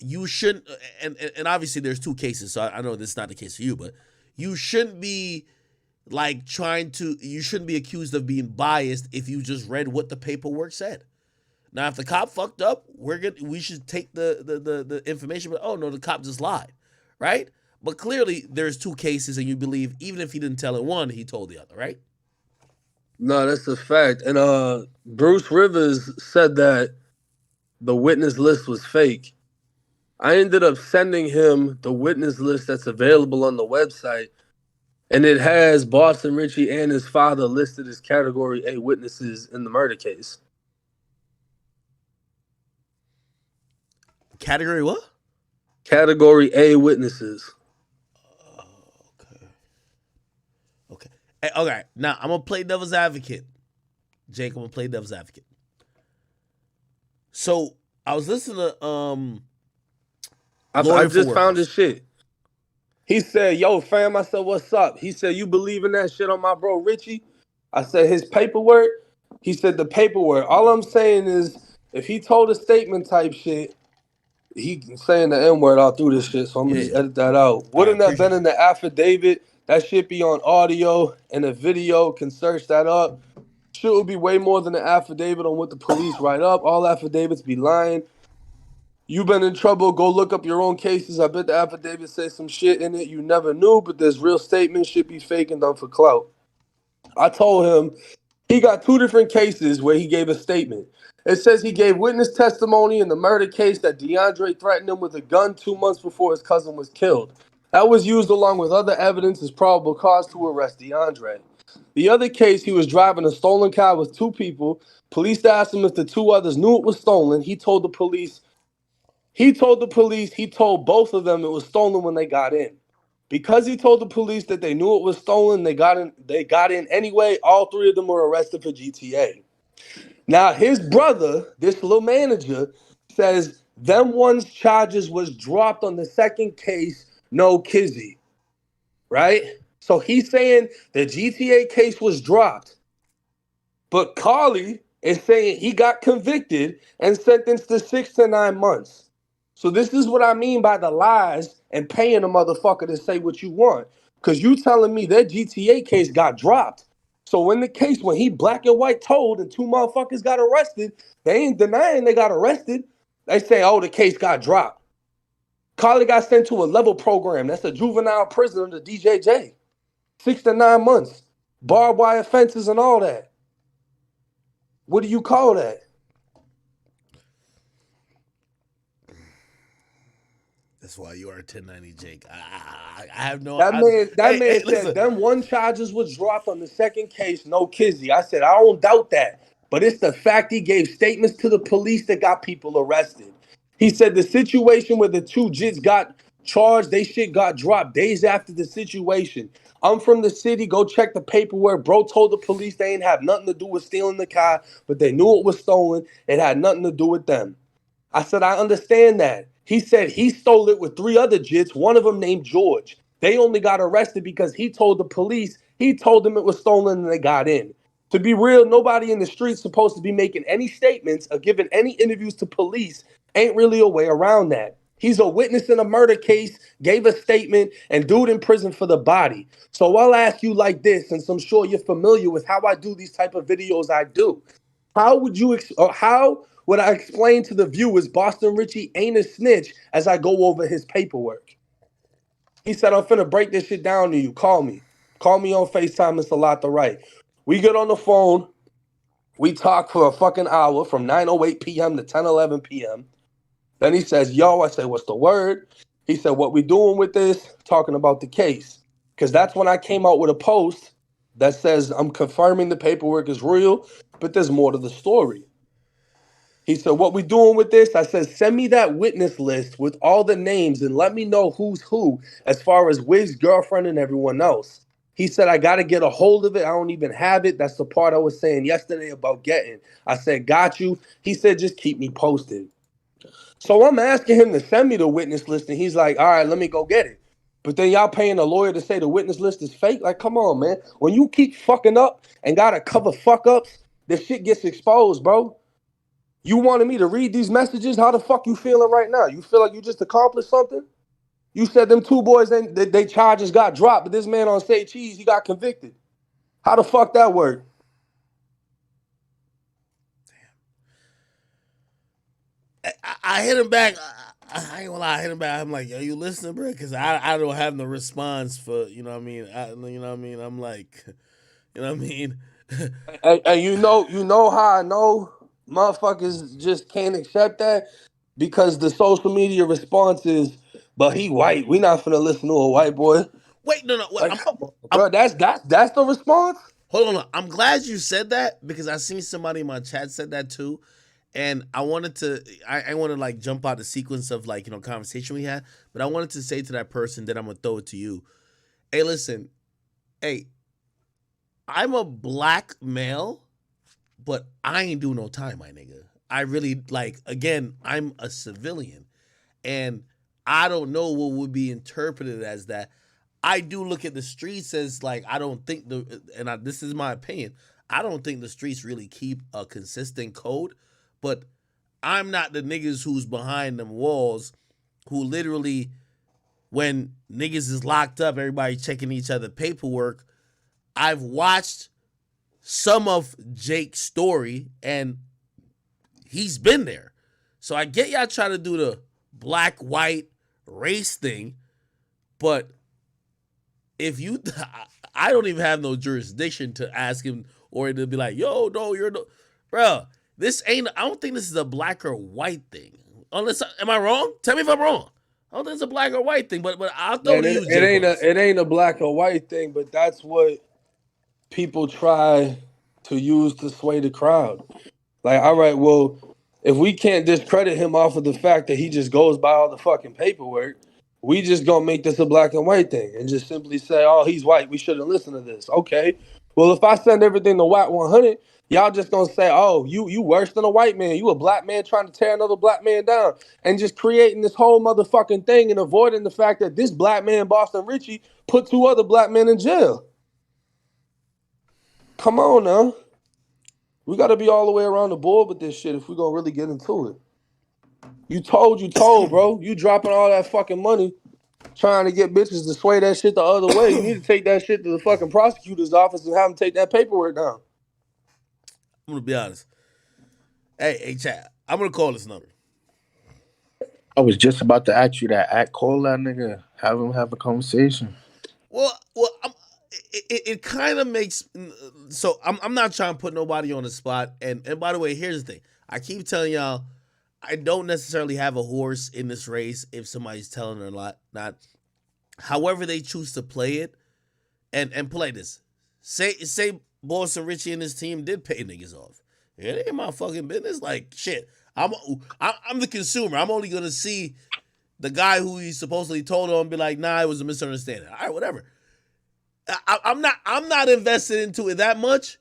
you shouldn't, and obviously there's 2 cases, so I know this is not the case for you, but you shouldn't be like you shouldn't be accused of being biased if you just read what the paperwork said. Now, if the cop fucked up, we should take the information, but oh no, the cop just lied, right? But clearly there's 2 cases and you believe even if he didn't tell in one, he told the other, right? No, that's a fact. And Bruce Rivers said that the witness list was fake. I ended up sending him the witness list that's available on the website, and it has Boston Richey and his father listed as Category A witnesses in the murder case. Category what? Category A witnesses. Okay. Hey, okay. Now I'm gonna play devil's advocate. Jake, I'm gonna play devil's advocate. So I was listening to I just found his shit. He said, yo, fam, I said, what's up? He said, you believe in that shit on my bro Richey? I said, his paperwork? He said, the paperwork. All I'm saying is, if he told a statement type shit, he saying the N-word all through this shit, so I'm going to just edit that out. Wouldn't that been in the affidavit? That shit be on audio, and the video can search that up. Shit would be way more than the affidavit on what the police write up. All affidavits be lying. You've been in trouble, go look up your own cases. I bet the affidavit says some shit in it you never knew, but this real statement should be fake and done for clout. I told him he got 2 different cases where he gave a statement. It says he gave witness testimony in the murder case that DeAndre threatened him with a gun 2 months before his cousin was killed. That was used along with other evidence as probable cause to arrest DeAndre. The other case, he was driving a stolen car with 2 people. Police asked him if the 2 others knew it was stolen. He told both of them it was stolen when they got in. Because he told the police that they knew it was stolen, they got in anyway. All 3 of them were arrested for GTA. Now, his brother, this little manager, says them one's charges was dropped on the second case, no Kizzy. Right? So he's saying the GTA case was dropped. But Carly is saying he got convicted and sentenced to 6 to 9 months. So this is what I mean by the lies and paying a motherfucker to say what you want. Because you telling me that GTA case got dropped. So when he black and white told and 2 motherfuckers got arrested, they ain't denying they got arrested. They say, oh, the case got dropped. Carly got sent to a level program. That's a juvenile prison under DJJ. 6 to 9 months. Barbed wire fences and all that. What do you call that? That's why you are a 1090, Jake. I have no. That man said listen. them 1 charges was dropped on the second case, no Kizzy. I said I don't doubt that, but it's the fact he gave statements to the police that got people arrested. He said the situation where the two jits got charged, they shit got dropped days after the situation. I'm from the city, go check the paperwork. Bro told the police they ain't have nothing to do with stealing the car, but they knew it was stolen. It had nothing to do with them. I said, I understand that. He said he stole it with 3 other jits, one of them named George. They only got arrested because he told the police, he told them it was stolen and they got in. To be real, nobody in the street's supposed to be making any statements or giving any interviews to police. Ain't really a way around that. He's a witness in a murder case, gave a statement, and dude in prison for the body. So I'll ask you like this, since I'm sure you're familiar with how I do these type of videos I do. How would I explain to the viewers Boston Richey ain't a snitch as I go over his paperwork? He said, I'm finna break this shit down to you. Call me. Call me on FaceTime. It's a lot to write. We get on the phone. We talk for a fucking hour from 9:08 p.m. to 10:11 p.m. Then he says, yo, I say, what's the word? He said, what we doing with this? Talking about the case. Because that's when I came out with a post that says I'm confirming the paperwork is real, but there's more to the story. He said, what we doing with this? I said, send me that witness list with all the names and let me know who's who as far as Wig's girlfriend and everyone else. He said, I got to get a hold of it. I don't even have it. That's the part I was saying yesterday about getting. I said, got you. He said, just keep me posted. So I'm asking him to send me the witness list, and he's like, all right, let me go get it. But then y'all paying a lawyer to say the witness list is fake? Like, come on, man. When you keep fucking up and got to cover fuck-ups, the shit gets exposed, bro. You wanted me to read these messages? How the fuck you feeling right now? You feel like you just accomplished something? You said them 2 boys, they charges got dropped, but this man on Say Cheese, he got convicted. How the fuck that work? I hit him back. I ain't gonna lie, I hit him back. I'm like, yo, you listening, bro? Because I don't have no response for, you know what I mean? You know what I mean? I'm like, you know what I mean? And you know how I know motherfuckers just can't accept that? Because the social media response is, but he white. We not finna listen to a white boy. Wait, no. Like, come on, bro. That's the response? Hold on. I'm glad you said that because I seen somebody in my chat said that too. And I wanted to, I want to like jump out the sequence of like, you know, conversation we had, but I wanted to say to that person that I'm going to throw it to you. Hey, listen, hey, I'm a black male, but I ain't do no time, my nigga. I really like, again, I'm a civilian and I don't know what would be interpreted as that. I do look at the streets as like, I don't think this is my opinion. I don't think the streets really keep a consistent code. But I'm not the niggas who's behind them walls who literally, when niggas is locked up, everybody checking each other paperwork. I've watched some of Jake's story and he's been there. So I get y'all trying to do the black, white race thing, but if you, I don't even have no jurisdiction to ask him or to be like, yo, no, you're no, bro. This ain't, I don't think this is a black or white thing. Unless, am I wrong? Tell me if I'm wrong. I don't think it's a black or white thing, but I'll throw to you, it ain't a black or white thing, but that's what people try to use to sway the crowd. Like, all right, well, if we can't discredit him off of the fact that he just goes by all the fucking paperwork, we just gonna make this a black and white thing and just simply say, oh, he's white, we shouldn't listen to this. Okay. Well, if I send everything to White 100, y'all just gonna say, oh, you worse than a white man. You a black man trying to tear another black man down and just creating this whole motherfucking thing and avoiding the fact that this black man, Boston Richey, put 2 other black men in jail. Come on now. We got to be all the way around the board with this shit if we're going to really get into it. You told, bro. You dropping all that fucking money trying to get bitches to sway that shit the other way. You need to take that shit to the fucking prosecutor's office and have them take that paperwork down. I'm going to be honest. Hey, chat. I'm going to call this number. I was just about to ask you that. Call that nigga. Have him have a conversation. Well, it kind of makes, so I'm not trying to put nobody on the spot. And by the way, here's the thing. I keep telling y'all, I don't necessarily have a horse in this race if somebody's telling or not. However they choose to play it and play this. Say Boston Richey and his team did pay niggas off. It ain't my fucking business. Like shit. I'm the consumer. I'm only gonna see the guy who he supposedly told on and be like, nah, it was a misunderstanding. All right, whatever. I'm not invested into it that much.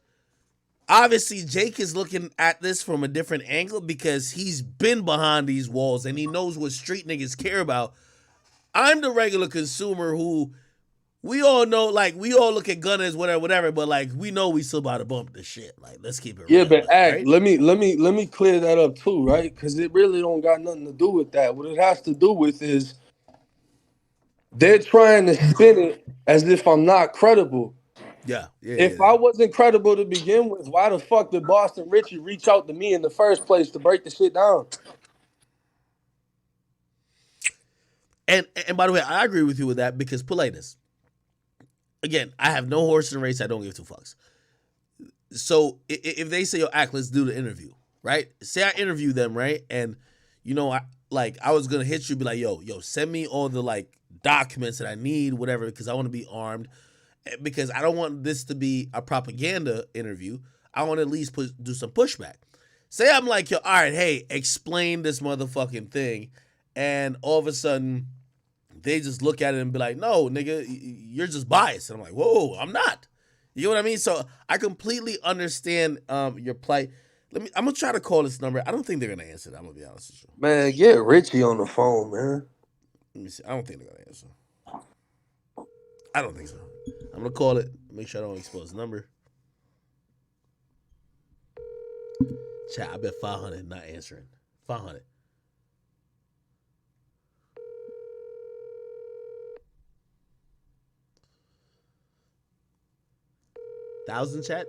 Obviously, Jake is looking at this from a different angle because he's been behind these walls and he knows what street niggas care about. I'm the regular consumer who we all know, like, we all look at Gunna as whatever, but like we know we still about to bump the shit. Like, let's keep it real. But right? let me clear that up too, right? Because it really don't got nothing to do with that. What it has to do with is they're trying to spin it as if I'm not credible. If I wasn't credible to begin with, why the fuck did Boston Richey reach out to me in the first place to break the shit down? And by the way, I agree with you with that because put like this. Again, I have no horse in the race. I don't give two fucks. So if they say, yo, Act, let's do the interview, right? Say I interview them, right? And, you know, I was going to hit you, be like, yo, send me all the, like, documents that I need, whatever, because I want to be armed. Because I don't want this to be a propaganda interview. I want to at least do some pushback. Say I'm like, yo, all right, hey, explain this motherfucking thing. And all of a sudden, they just look at it and be like, no, nigga, you're just biased. And I'm like, whoa, I'm not. You know what I mean? So I completely understand your plight. I'm going to try to call this number. I don't think they're going to answer that. I'm going to be honest with you. Man, get Richey on the phone, man. Let me see. I don't think they're going to answer. I don't think so. I'm going to call it. Make sure I don't expose the number. Chat, I bet 500 not answering. 500. Thousand chat?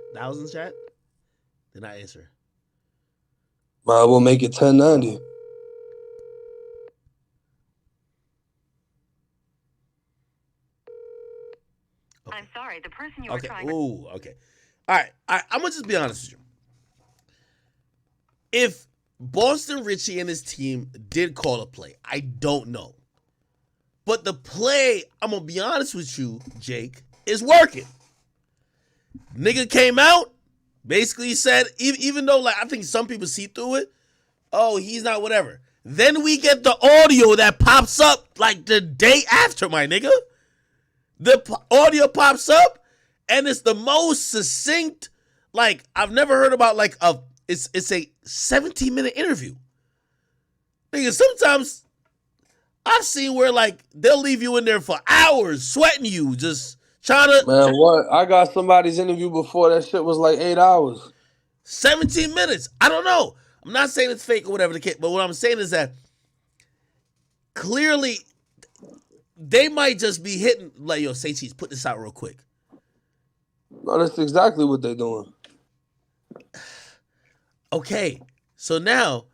They're not answering. Might will make it 1090. Okay. I'm sorry, the person you were trying to... Ooh, okay. All right. I'm going to just be honest with you. If Boston Richey and his team did call a play, I don't know. But the play, I'm going to be honest with you, Jake, is working. Nigga came out, basically said, even though like I think some people see through it, oh, he's not whatever. Then we get the audio that pops up like the day after, my nigga. The audio pops up, and it's the most succinct, like, I've never heard about, like, it's a 17-minute interview. Nigga, sometimes I've seen where, like, they'll leave you in there for hours, sweating you, just trying to... Man, what? I got somebody's interview before, that shit was like 8 hours. 17 minutes. I don't know. I'm not saying it's fake or whatever the case, but what I'm saying is that clearly they might just be hitting, like, yo, say cheese, put this out real quick. No, that's exactly what they're doing. Okay, so now...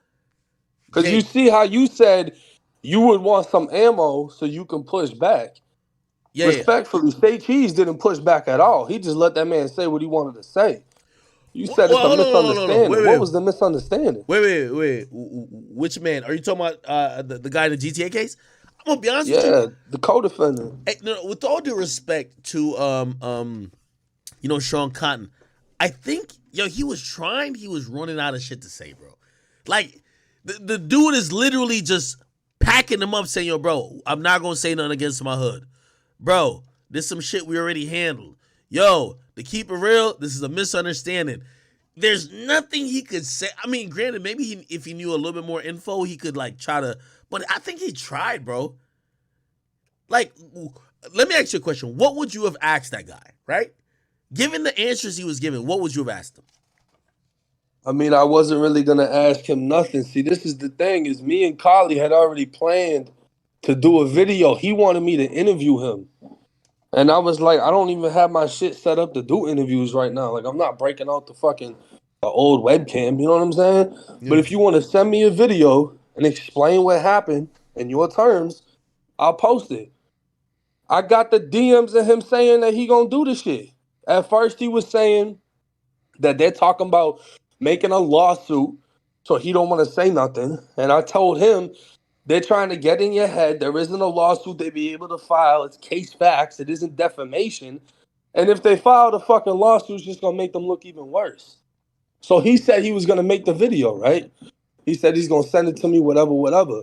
Because you see how you said you would want some ammo so you can push back. Yeah, respectfully, State Cheese didn't push back at all. He just let that man say what he wanted to say. You said it's a misunderstanding. Wait, what was the misunderstanding? Wait. Which man? Are you talking about the guy in the GTA case? I'm gonna be honest with you. Yeah, the co-defendant. Hey, no, with all due respect to Sean Cotton, I think he was running out of shit to say, bro. Like the dude is literally just packing them up, saying, yo, bro, I'm not gonna say nothing against my hood. Bro, this some shit we already handled. Yo, to keep it real, this is a misunderstanding. There's nothing he could say. I mean, granted, maybe if he knew a little bit more info, he could like try to, but I think he tried, bro. Like, let me ask you a question. What would you have asked that guy, right? Given the answers he was giving, what would you have asked him? I mean, I wasn't really going to ask him nothing. See, this is the thing, is me and Kali had already planned to do a video. He wanted me to interview him. And I was like, I don't even have my shit set up to do interviews right now. Like, I'm not breaking out the fucking old webcam, you know what I'm saying? Yeah. But if you want to send me a video and explain what happened in your terms, I'll post it. I got the DMs of him saying that he gonna do the shit. At first, he was saying that they're talking about making a lawsuit, so he don't want to say nothing. And I told him, they're trying to get in your head. There isn't a lawsuit they'd be able to file. It's case facts. It isn't defamation. And if they file the fucking lawsuit, it's just going to make them look even worse. So he said he was gonna make the video, right? He said he's gonna send it to me, whatever, whatever.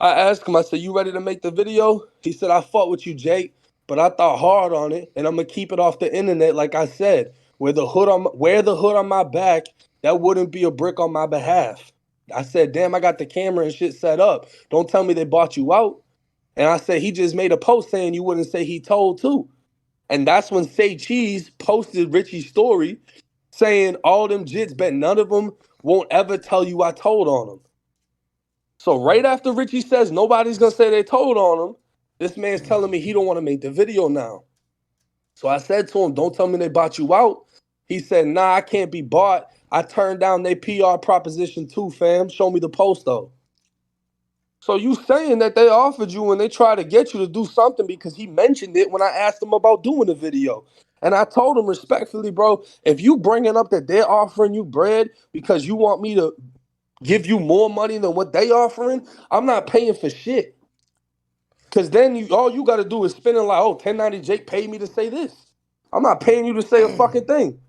I asked him, I said, you ready to make the video? He said, I fought with you, Jake, but I thought hard on it, and I'm gonna keep it off the internet, like I said. Wear the hood on my back, that wouldn't be a brick on my behalf. I said, damn, I got the camera and shit set up. Don't tell me they bought you out. And I said, he just made a post saying you wouldn't say he told too. And that's when Say Cheese posted Richey's story saying all them jits bet none of them won't ever tell you I told on them. So right after Richey says nobody's gonna say they told on him, this man's telling me he don't want to make the video now. So I said to him, don't tell me they bought you out. He said, nah, I can't be bought. I turned down their PR proposition too, fam. Show me the post though. So you saying that they offered you and they tried to get you to do something because he mentioned it when I asked him about doing the video. And I told him respectfully, bro, if you bringing up that they're offering you bread because you want me to give you more money than what they offering, I'm not paying for shit. Because then all you got to do is spin it like, oh, 1090 Jake paid me to say this. I'm not paying you to say a fucking thing.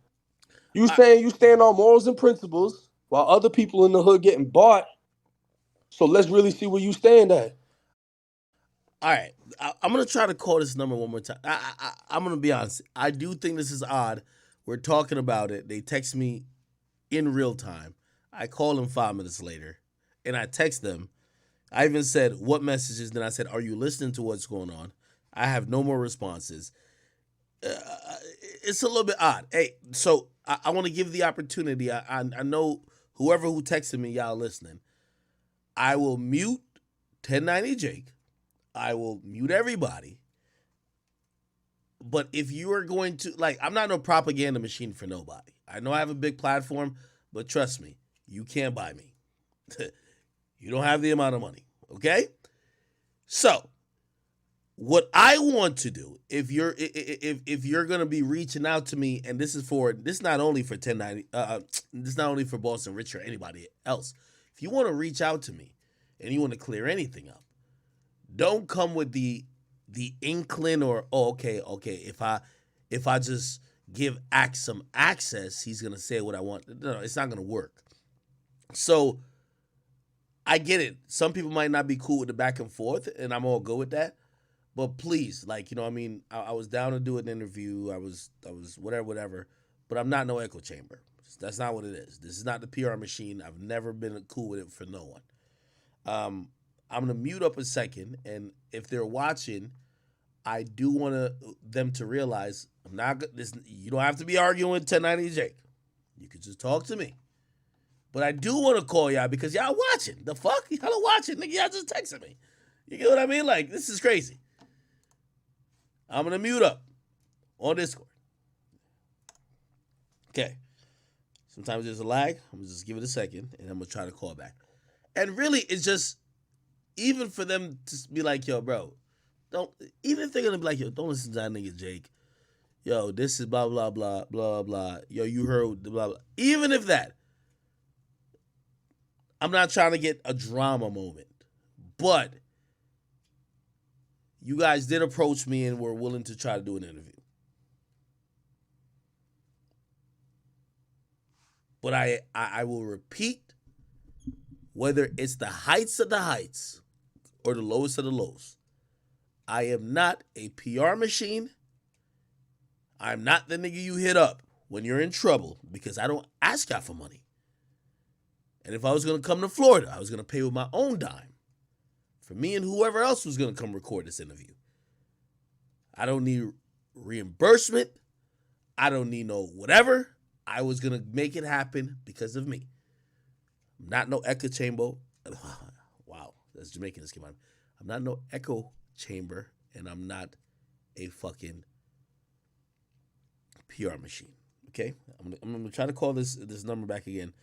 You saying you stand on morals and principles while other people in the hood getting bought. So let's really see where you stand at. All right, I'm gonna try to call this number one more time. I'm gonna be honest. I do think this is odd. We're talking about it. They text me in real time. I call them 5 minutes later, and I text them. I even said, "What messages?" Then I said, "Are you listening to what's going on?" I have no more responses. It's a little bit odd. Hey, so I want to give the opportunity. I know whoever who texted me, y'all listening. I will mute 1090 Jake. I will mute everybody. But if you are going to, like, I'm not no propaganda machine for nobody. I know I have a big platform, but trust me, you can't buy me. You don't have the amount of money, okay? So, what I want to do, if you're gonna be reaching out to me, and this is not only for 1090, this is not only for Boston Rich or anybody else. If you want to reach out to me and you want to clear anything up, don't come with the inkling or okay. If I just give Axe some access, he's gonna say what I want. No, it's not gonna work. So I get it. Some people might not be cool with the back and forth, and I'm all good with that. But please, like, you know, I mean, I was down to do an interview. I was whatever. But I'm not no echo chamber. That's not what it is. This is not the PR machine. I've never been cool with it for no one. I'm gonna mute up a second, and if they're watching, I do want them to realize I'm not. You don't have to be arguing with 1090 Jake. You can just talk to me. But I do want to call y'all because y'all watching. The fuck? Y'all are watching. Nigga, y'all just texting me. You get what I mean? Like, this is crazy. I'm going to mute up on Discord. Okay. Sometimes there's a lag. I'm going to just give it a second, and I'm going to try to call back. And really, it's just, even for them to be like, yo, bro, don't, even if they're going to be like, yo, don't listen to that nigga Jake. Yo, this is blah, blah, blah, blah, blah. Yo, you heard blah, blah. Even if that, I'm not trying to get a drama moment. But you guys did approach me and were willing to try to do an interview. But I will repeat, whether it's the heights of the heights or the lowest of the lows, I am not a PR machine. I'm not the nigga you hit up when you're in trouble because I don't ask y'all for money. And if I was going to come to Florida, I was going to pay with my own dime for me and whoever else was going to come record this interview. I don't need reimbursement. I don't need no whatever. I was going to make it happen because of me. I'm not no echo chamber. Wow, that's Jamaican. This came out. I'm not no echo chamber, and I'm not a fucking PR machine. Okay? I'm going to try to call this number back again.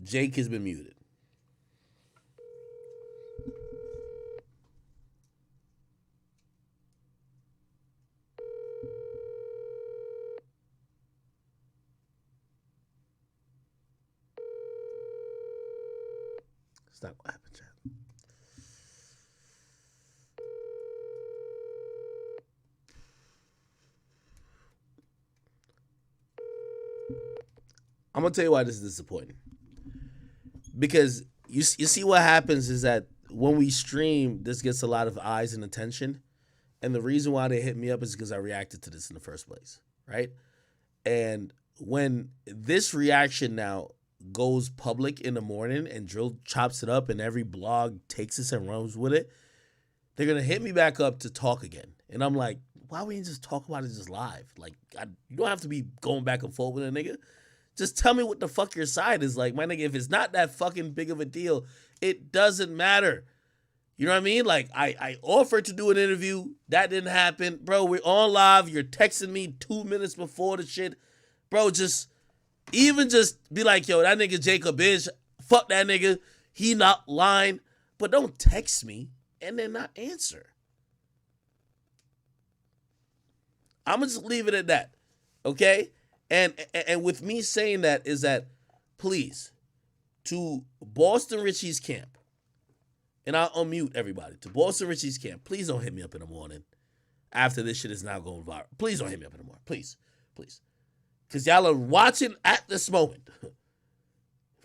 Jake has been muted. It's not going to happen, Chad. I'm gonna tell you why this is disappointing. Because you see what happens is that when we stream, this gets a lot of eyes and attention, and the reason why they hit me up is because I reacted to this in the first place, right? And when this reaction now goes public in the morning and Drill chops it up and every blog takes this and runs with it, they're gonna hit me back up to talk again, and I'm like, why wouldn't you just talk about it just live? Like, you don't have to be going back and forth with a nigga. Just tell me what the fuck your side is like, my nigga. If it's not that fucking big of a deal, it doesn't matter. You know what I mean? Like, I offered to do an interview. That didn't happen. Bro, we're on live. You're texting me 2 minutes before the shit. Bro, just be like, yo, that nigga Jacob bitch. Fuck that nigga. He not lying. But don't text me and then not answer. I'm going to just leave it at that. Okay? And with me saying that is that, please, to Boston Richey's camp, and I'll unmute everybody, to Boston Richey's camp, please don't hit me up in the morning after this shit is now going viral. Please don't hit me up in the morning. Please. Please. Because y'all are watching at this moment.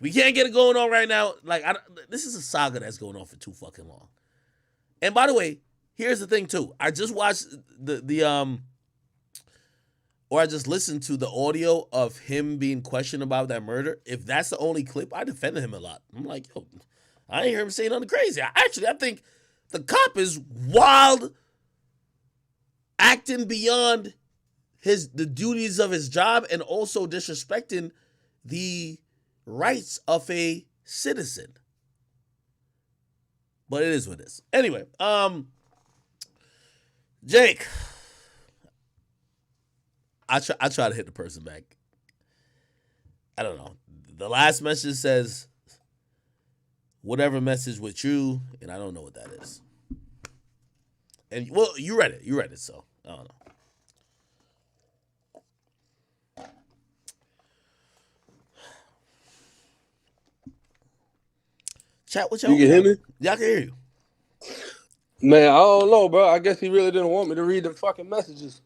We can't get it going on right now. Like, this is a saga that's going on for too fucking long. And by the way, here's the thing, too. I just watched or I just listened to the audio of him being questioned about that murder. If that's the only clip, I defended him a lot. I'm like, yo, I ain't hear him say nothing crazy. I think the cop is wild, acting beyond the duties of his job and also disrespecting the rights of a citizen. But it is what it is. Anyway, Jake, I try to hit the person back. I don't know. The last message says, whatever message with you, and I don't know what that is. And, well, you read it, so I don't know. Chat with y'all. You can hear me? Yeah, I can hear you. Man, I don't know, bro. I guess he really didn't want me to read the fucking messages.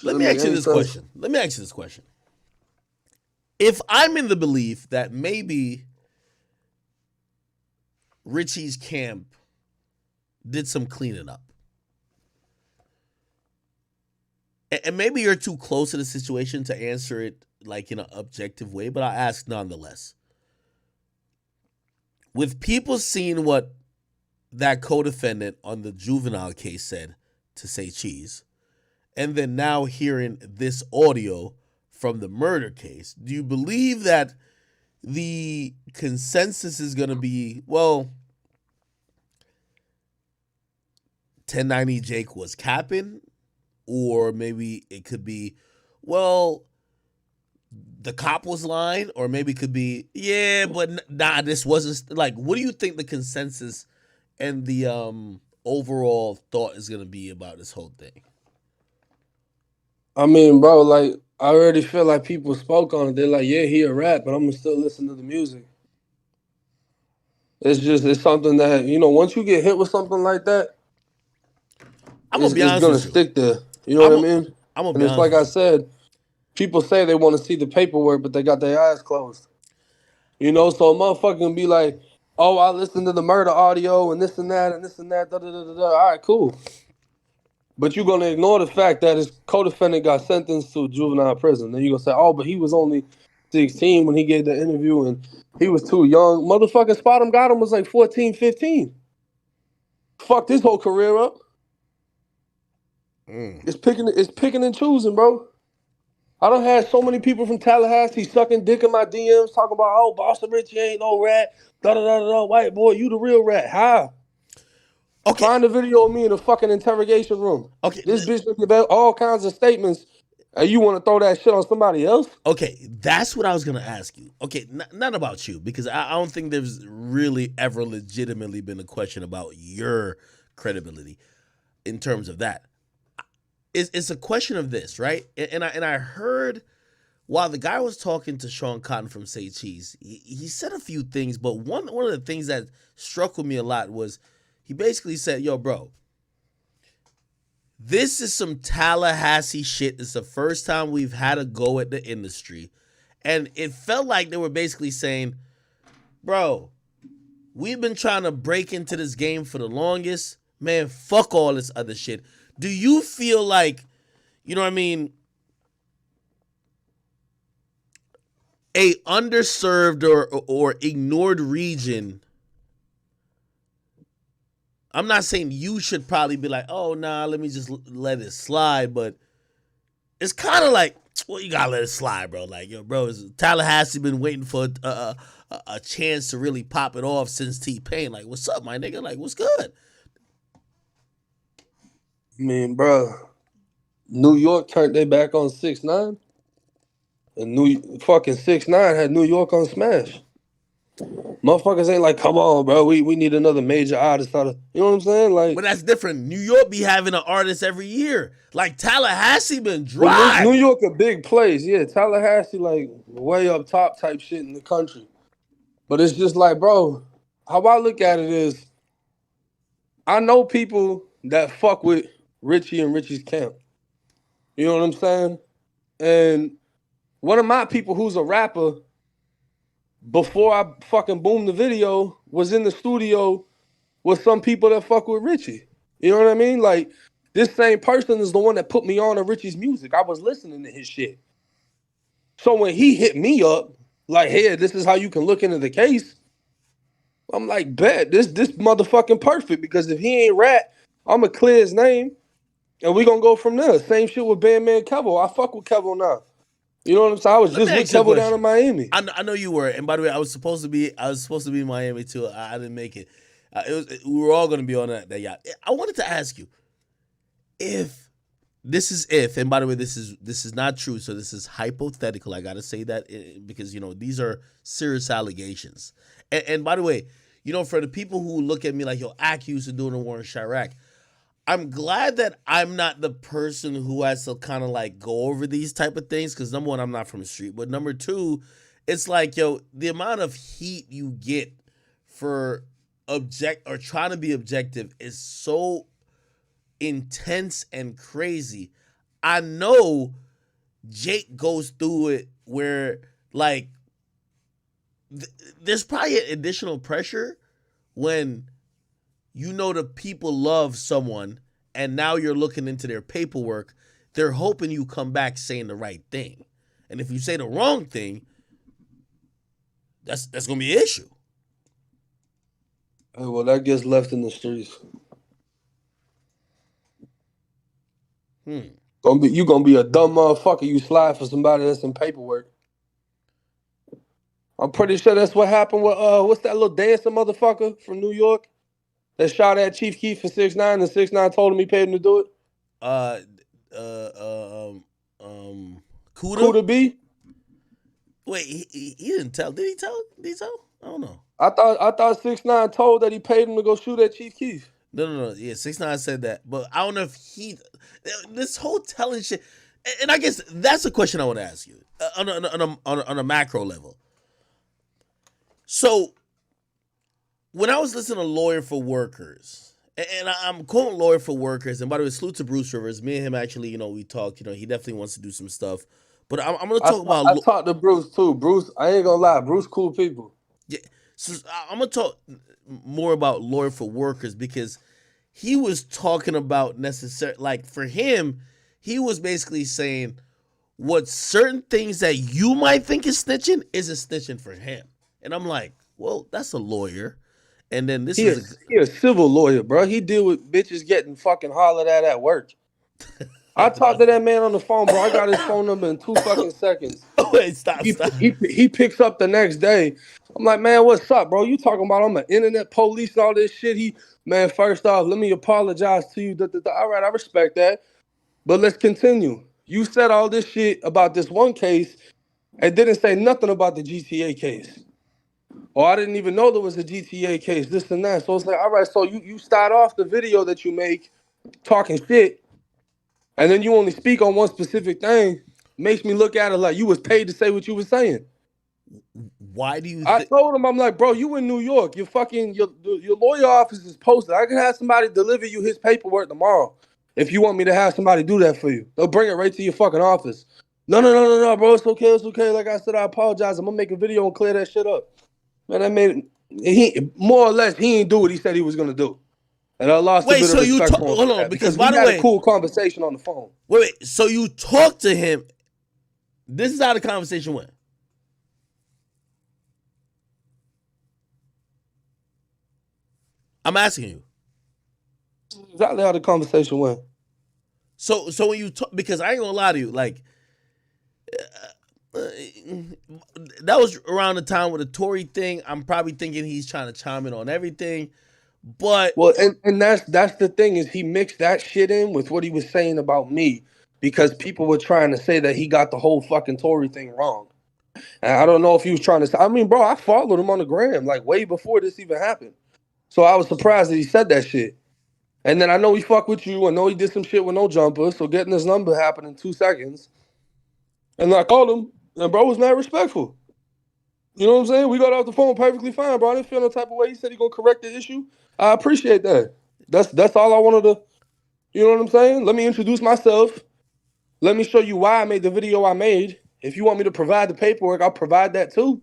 Let me ask you this question. If I'm in the belief that maybe Richey's camp did some cleaning up, and maybe you're too close to the situation to answer it like in an objective way, but I'll ask nonetheless. With people seeing what that co-defendant on the juvenile case said to say cheese, and then now hearing this audio from the murder case, do you believe that the consensus is going to be, well, 1090 Jake was capping? Or maybe it could be, well, the cop was lying? Or maybe it could be, yeah, but nah, this wasn't. Like, what do you think the consensus and the overall thought is going to be about this whole thing? I mean, bro, like, I already feel like people spoke on it. They're like, yeah, he a rap, but I'm going to still listen to the music. It's something that, once you get hit with something like that, it's going to stick there. You know what I mean? And it's like I said, people say they want to see the paperwork, but they got their eyes closed. So a motherfucker can be like, oh, I listened to the murder audio and this and that, da-da-da-da-da. All right, cool. But you're going to ignore the fact that his co-defendant got sentenced to juvenile prison. Then you're going to say, oh, but he was only 16 when he gave the interview and he was too young. Motherfucking Spot him got him was like 14, 15. Fucked his whole career up. It's picking and choosing, bro. I done had so many people from Tallahassee sucking dick in my DMs talking about, oh, Boston Richey ain't no rat. Da-da-da-da-da. White boy, you the real rat. How? Okay. Find a video of me in a fucking interrogation room. Okay. This bitch give out all kinds of statements, and you want to throw that shit on somebody else? Okay, that's what I was going to ask you. Okay, not about you, because I don't think there's really ever legitimately been a question about your credibility in terms of that. It's a question of this, right? And I heard while the guy was talking to Sean Cotton from Say Cheese, he said a few things, but one of the things that struck with me a lot was he basically said, yo, bro, This is some Tallahassee shit. It's the first time we've had a go at the industry. And it felt like they were basically saying, bro, we've been trying to break into this game for the longest. Man, fuck all this other shit. Do you feel like, you know what I mean, a underserved or ignored region? I'm not saying you should probably be like, oh, nah, let me just let it slide. But it's kind of like, well, you got to let it slide, bro. Like, yo, bro, Tallahassee been waiting for a chance to really pop it off since T-Pain. Like, what's up, my nigga? Like, what's good? I mean, bro, New York turned their back on 6ix9ine. And fucking 6ix9ine had New York on smash. Motherfuckers ain't like, come on, bro. We need another major artist out of, you know what I'm saying? Like, but that's different. New York be having an artist every year. Like Tallahassee been dry. New York a big place, yeah. Tallahassee like way up top type shit in the country. But it's just like, bro, how I look at it is, I know people that fuck with Richey and Richey's camp. You know what I'm saying? And one of my people who's a rapper, before I fucking boomed the video, was in the studio with some people that fuck with Richey. You know what I mean? Like, this same person is the one that put me on to Richey's music. I was listening to his shit. So when he hit me up, like, hey, this is how you can look into the case, I'm like, bet, this motherfucking perfect, because if he ain't rat, I'm going to clear his name, and we going to go from there. Same shit with Bandman Kevo. I fuck with Kevo now. You know what I'm saying? I was just with Kevo down in Miami. I know you were, and by the way, I was supposed to be in Miami too. I didn't make it. We were all going to be on that yacht. I wanted to ask you and by the way, this is not true, so this is hypothetical. I got to say that because, you know, these are serious allegations. And by the way, you know, for the people who look at me like, yo, Ak used to do it in Warren Chirac, I'm glad that I'm not the person who has to kind of like go over these type of things, because number one, I'm not from the street, but number two, it's like, yo, the amount of heat you get for trying to be objective is so intense and crazy. I know Jake goes through it where, like, there's probably additional pressure when you know the people love someone and now you're looking into their paperwork. They're hoping you come back saying the right thing. And if you say the wrong thing, that's going to be an issue. Hey, well, that gets left in the streets. You gonna be a dumb motherfucker. You slide for somebody that's in paperwork. I'm pretty sure that's what happened with what's that little dancing motherfucker from New York that shot at Chief Keef for 6ix9ine, and 6ix9ine told him he paid him to do it. Kuda B. Wait, he didn't tell. Did he tell? I don't know. I thought 6ix9ine told that he paid him to go shoot at Chief Keef. No. Yeah, 6ix9ine said that, but I don't know if this whole telling shit. And I guess that's a question I want to ask you on a macro level. So, when I was listening to Lawyer for Workers, and I'm quoting Lawyer for Workers, and by the way, salute to Bruce Rivers. Me and him actually, you know, we talked. You know, he definitely wants to do some stuff. But I'm going to talk about. I talked to Bruce too. Bruce, I ain't gonna lie, Bruce cool people. Yeah, so I'm gonna talk more about Lawyer for Workers, because he was talking about like for him, he was basically saying what certain things that you might think is snitching isn't snitching for him. And I'm like, well, that's a lawyer. And then he a civil lawyer, bro. He deal with bitches getting fucking hollered at work. I talked to that man on the phone, bro. I got his phone number in 2 fucking seconds. Wait, stop. He picks up the next day. I'm like, man, what's up, bro? You talking about I'm an internet police and all this shit? Man, first off, let me apologize to you. All right, I respect that. But let's continue. You said all this shit about this one case and didn't say nothing about the GTA case. Or I didn't even know there was a GTA case, this and that. So it's like, all right, so you start off the video that you make talking shit, and then you only speak on one specific thing. Makes me look at it like you was paid to say what you were saying. Why do you? I told him, I'm like, bro, you in New York. Your lawyer office is posted. I can have somebody deliver you his paperwork tomorrow. if you want me to have somebody do that for you. They'll bring it right to your fucking office. No, bro. It's okay. Like I said, I apologize. I'm gonna make a video and clear that shit up. Man, I mean, he more or less he ain't do what he said he was gonna do, and I lost a bit of respect for him. Hold on, because we by the had way, a cool conversation on the phone. Wait. So you talked to him. This is how the conversation went. I'm asking you. Exactly how the conversation went. So when you talk, because I ain't gonna lie to you, like that was around the time with the Tory thing. I'm probably thinking he's trying to chime in on everything, but well, and that's the thing is he mixed that shit in with what he was saying about me because people were trying to say that he got the whole fucking Tory thing wrong. And I don't know if he was trying to say. I mean, bro, I followed him on the gram like way before this even happened, so I was surprised that he said that shit. And then I know he fucked with you. I know he did some shit with no jumper. So getting his number happened in 2 seconds. And I called him, and bro was mad respectful. You know what I'm saying? We got off the phone perfectly fine, bro. I didn't feel no type of way. He said he gonna correct the issue. I appreciate that. That's all I wanted to. You know what I'm saying? Let me introduce myself. Let me show you why I made the video I made. If you want me to provide the paperwork, I'll provide that too.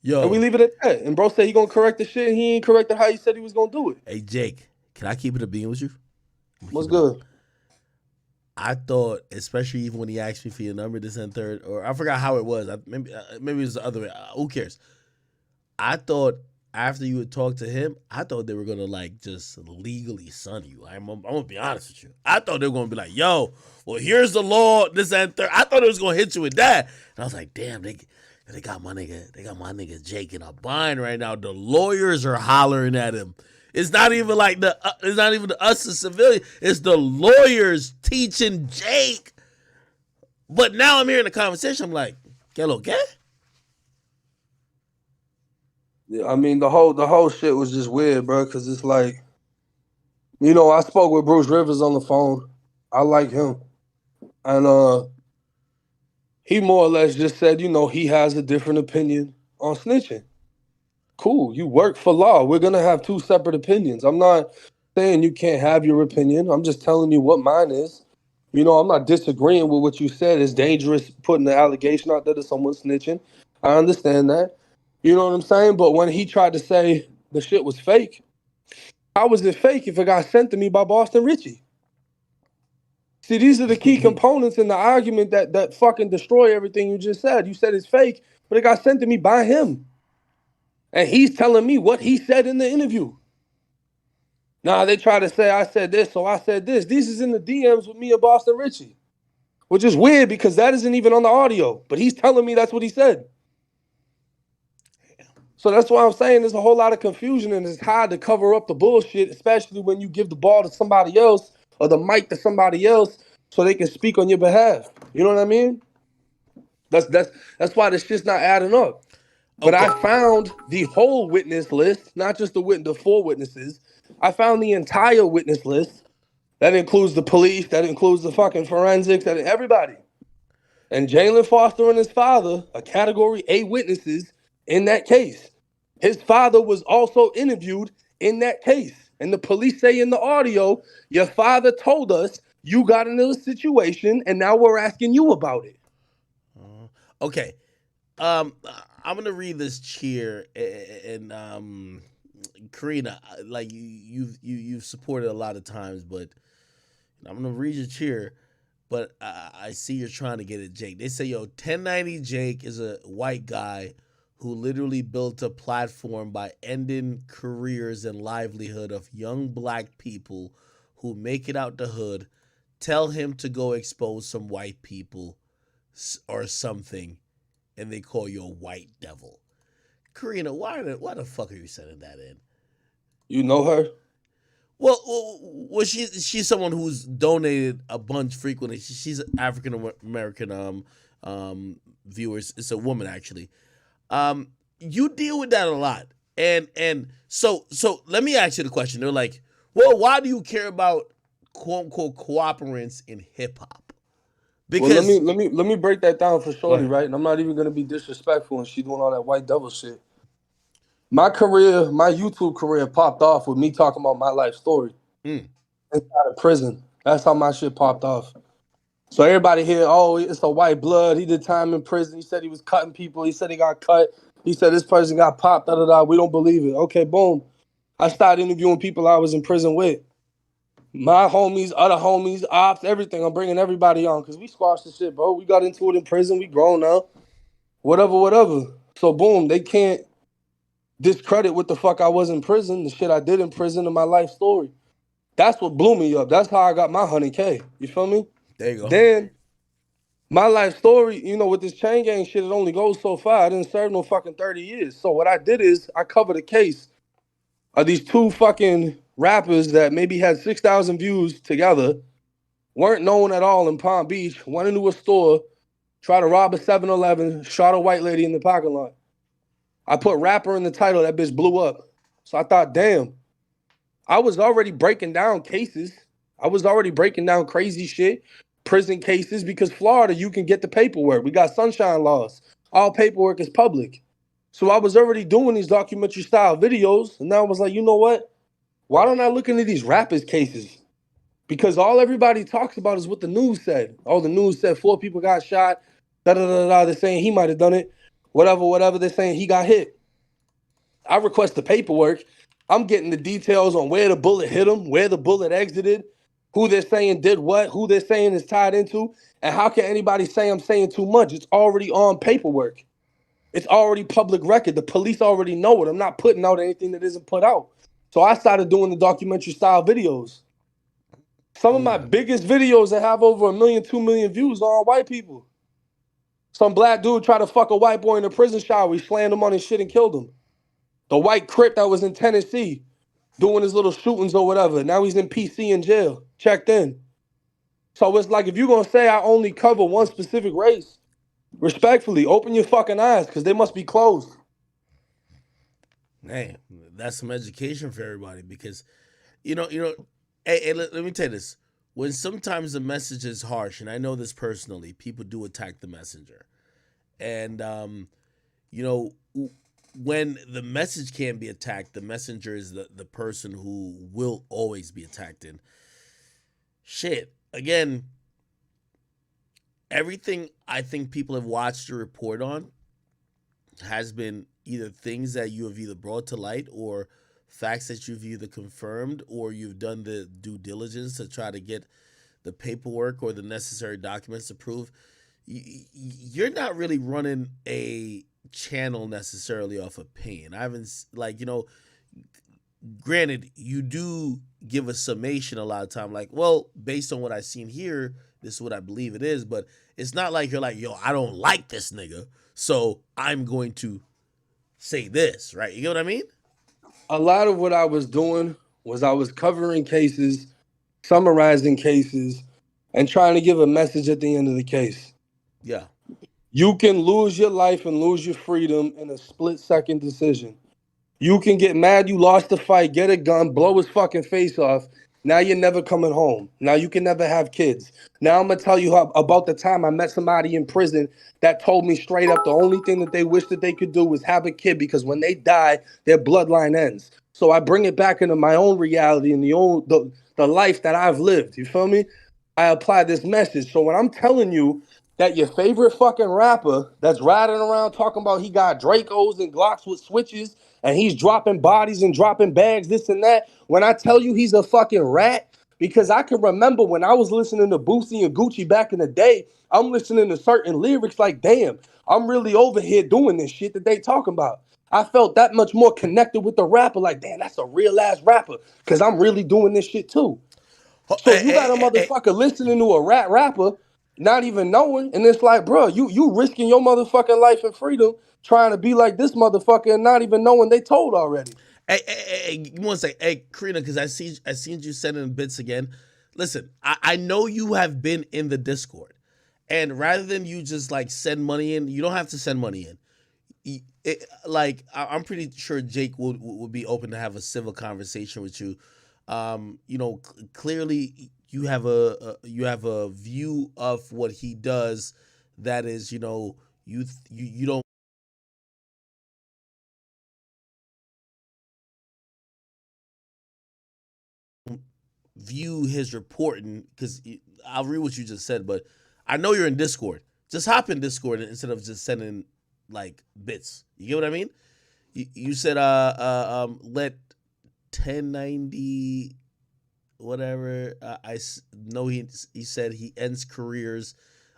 Yo, and we leave it at that. And bro said he gonna correct the shit. And he ain't corrected how he said he was gonna do it. Hey Jake, can I keep it a bean with you? What's good? I thought, especially even when he asked me for your number, this and third, or I forgot how it was. Maybe it was the other way. Who cares? I thought after you had talked to him, I thought they were gonna like just legally son you. I'm gonna be honest with you. I thought they were gonna be like, yo, well, here's the law, this and third. I thought it was gonna hit you with that. And I was like, damn, they got my nigga Jake in a bind right now. The lawyers are hollering at him. It's not even like it's not even us as civilian. It's the lawyers teaching Jake. But now I'm hearing the conversation. I'm like, ¿qué lo que? Yeah, I mean the whole shit was just weird, bro. Because it's like, you know, I spoke with Bruce Rivers on the phone. I like him, and he more or less just said, you know, he has a different opinion on snitching. Cool, you work for law. We're gonna have 2 separate opinions. I'm not saying you can't have your opinion. I'm just telling you what mine is. You know, I'm not disagreeing with what you said. It's dangerous putting the allegation out there that someone's snitching. I understand that. You know what I'm saying? But when he tried to say the shit was fake, how was it fake if it got sent to me by Boston Richey? See, these are the key components in the argument that fucking destroy everything you just said. You said it's fake, but it got sent to me by him. And he's telling me what he said in the interview. Nah, they try to say I said this, so I said this. This is in the DMs with me and Boston Richey, which is weird because that isn't even on the audio. But he's telling me that's what he said. So that's why I'm saying there's a whole lot of confusion and it's hard to cover up the bullshit, especially when you give the ball to somebody else or the mic to somebody else so they can speak on your behalf. You know what I mean? That's why this shit's not adding up. But I found the whole witness list, not just the 4 witnesses. I found the entire witness list. That includes the police, that includes the fucking forensics, that everybody. And Jalen Foster and his father are category A witnesses in that case. His father was also interviewed in that case. And the police say in the audio, your father told us you got into a situation and now we're asking you about it. Okay. I'm gonna read this cheer and Karina, like you've supported a lot of times, but I'm gonna read your cheer. But I see you're trying to get at Jake. They say, yo, 1090 Jake is a white guy who literally built a platform by ending careers and livelihood of young black people who make it out the hood. Tell him to go expose some white people or something, and they call you a white devil. Karina, why the fuck are you sending that in? You know her? Well, she's someone who's donated a bunch frequently. She's an African American viewers. It's a woman actually. You deal with that a lot, and so let me ask you the question. They're like, well, why do you care about quote unquote cooperants in hip hop? Because let me break that down for Shorty, right? And I'm not even gonna be disrespectful, and she doing all that white devil shit. My YouTube career popped off with me talking about my life story inside of prison. That's how my shit popped off. So everybody here, oh, it's a white blood. He did time in prison. He said he was cutting people. He said he got cut. He said this person got popped. Da da da. We don't believe it. Okay, boom. I started interviewing people I was in prison with. My homies, other homies, ops, everything. I'm bringing everybody on because we squashed the shit, bro. We got into it in prison. We grown now. Whatever, whatever. So boom, they can't discredit what the fuck I was in prison, the shit I did in prison, and my life story. That's what blew me up. That's how I got my 100K. You feel me? There you go. Then my life story, you know, with this chain gang shit, it only goes so far. I didn't serve no fucking 30 years. So what I did is I covered a case of these two fucking rappers that maybe had 6,000 views together, weren't known at all in Palm Beach, went into a store, tried to rob a 7-Eleven, shot a white lady in the parking lot. I put rapper in the title, that bitch blew up. So I thought, damn, I was already breaking down cases. I was already breaking down crazy shit, prison cases, because Florida, you can get the paperwork. We got sunshine laws. All paperwork is public. So I was already doing these documentary style videos, and now I was like, you know what? Why don't I look into these rappers' cases? Because all everybody talks about is what the news said. Oh, the news said 4 people got shot. Da da da da. They're saying he might have done it. Whatever, whatever. They're saying he got hit. I request the paperwork. I'm getting the details on where the bullet hit him, where the bullet exited, who they're saying did what, who they're saying is tied into, and how can anybody say I'm saying too much? It's already on paperwork. It's already public record. The police already know it. I'm not putting out anything that isn't put out. So I started doing the documentary style videos. Some of my biggest videos that have over 1 million, 2 million views are on white people. Some black dude tried to fuck a white boy in a prison shower. He slammed him on his shit and killed him. The white Crip that was in Tennessee doing his little shootings or whatever. Now he's in PC in jail, checked in. So it's like, if you're going to say I only cover one specific race, respectfully, open your fucking eyes because they must be closed. Man, that's some education for everybody because, hey, let me tell you this. When sometimes the message is harsh, and I know this personally, people do attack the messenger. And, when the message can't be attacked, the messenger is the person who will always be attacked. And shit, again, everything I think people have watched your report on has been either things that you have either brought to light or facts that you've either confirmed or you've done the due diligence to try to get the paperwork or the necessary documents to prove. You're not really running a channel necessarily off opinion. I haven't, granted, you do give a summation a lot of time, like, well, based on what I've seen here, this is what I believe it is, but it's not like you're like, yo, I don't like this nigga, so I'm going to say this, right? You know what I mean? A lot of what I was doing was I was covering cases, summarizing cases, and trying to give a message at the end of the case. Yeah. You can lose your life and lose your freedom in a split-second decision. You can get mad you lost the fight, get a gun, blow his fucking face off. Now you're never coming home. Now you can never have kids. Now I'm going to tell you about the time I met somebody in prison that told me straight up the only thing that they wish that they could do was have a kid because when they die, their bloodline ends. So I bring it back into my own reality and the life that I've lived. You feel me? I apply this message. So when I'm telling you that your favorite fucking rapper that's riding around talking about he got Dracos and Glocks with switches and he's dropping bodies and dropping bags, this and that, when I tell you he's a fucking rat, because I can remember when I was listening to Boosie and Gucci back in the day, I'm listening to certain lyrics like, damn, I'm really over here doing this shit that they talking about. I felt that much more connected with the rapper, like, damn, that's a real ass rapper, because I'm really doing this shit too. So you got a motherfucker listening to a rapper, not even knowing, and it's like, bro, you risking your motherfucking life and freedom trying to be like this motherfucker and not even knowing they told already. Hey, you want to say, hey, Karina, because I seen you sending bits again. Listen, I know you have been in the Discord, and rather than you just like send money in, you don't have to send money in. I'm pretty sure Jake would be open to have a civil conversation with you. Clearly you have a view of what he does that is, you don't view his reporting, because I'll read what you just said, but I know you're in Discord. Just hop in Discord instead of just sending like bits. You get what I mean? You said let 1090 whatever. I know he said he ends careers.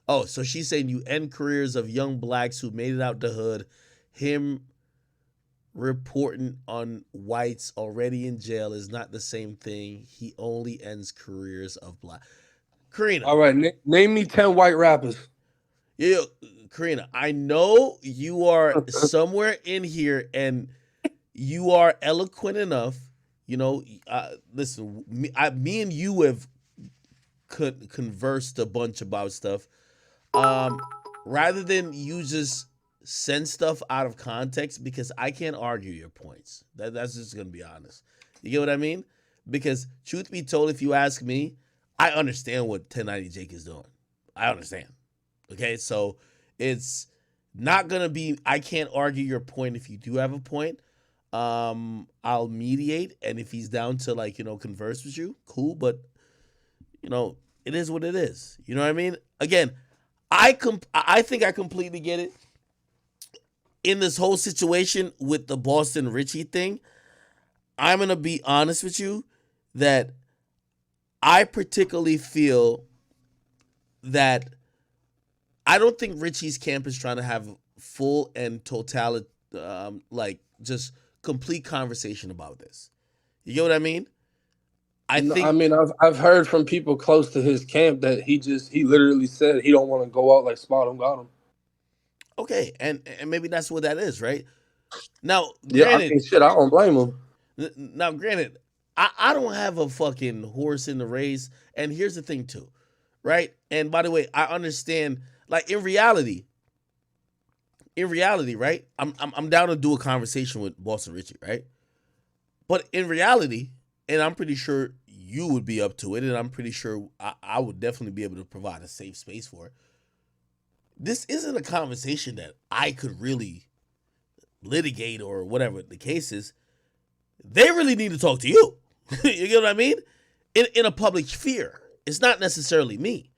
Oh, so she's saying you end careers of young blacks who made it out the hood. Him reporting on whites already in jail is not the same thing. He only ends careers of black. Karina. All right, name me 10 white rappers. Yeah, Karina, I know you are somewhere in here and you are eloquent enough. You know, listen, me and you have conversed a bunch about stuff. Rather than you just send stuff out of context, because I can't argue your points. That's just gonna be honest. You get what I mean? Because truth be told, if you ask me, I understand what 1090 Jake is doing. I understand. Okay, so it's not gonna be. I can't argue your point if you do have a point. I'll mediate, and if he's down to like converse with you, cool. But it is what it is. You know what I mean? Again, I think I completely get it. In this whole situation with the Boston Richey thing, I'm gonna be honest with you that I particularly feel that I don't think Richey's camp is trying to have full and totality, like just complete conversation about this. You get what I mean? I mean, I've heard from people close to his camp that he literally said he don't want to go out like Spot him got him. Okay, and maybe that's what that is, right? Now, yeah, granted, I mean, shit, I don't blame him. Now, granted, I don't have a fucking horse in the race, and here's the thing too, right? And by the way, I understand. Like in reality, right? I'm down to do a conversation with Boston Richey, right? But in reality, and I'm pretty sure you would be up to it, and I'm pretty sure I would definitely be able to provide a safe space for it. This isn't a conversation that I could really litigate or whatever the case is. They really need to talk to you. You get what I mean? In a public sphere. It's not necessarily me.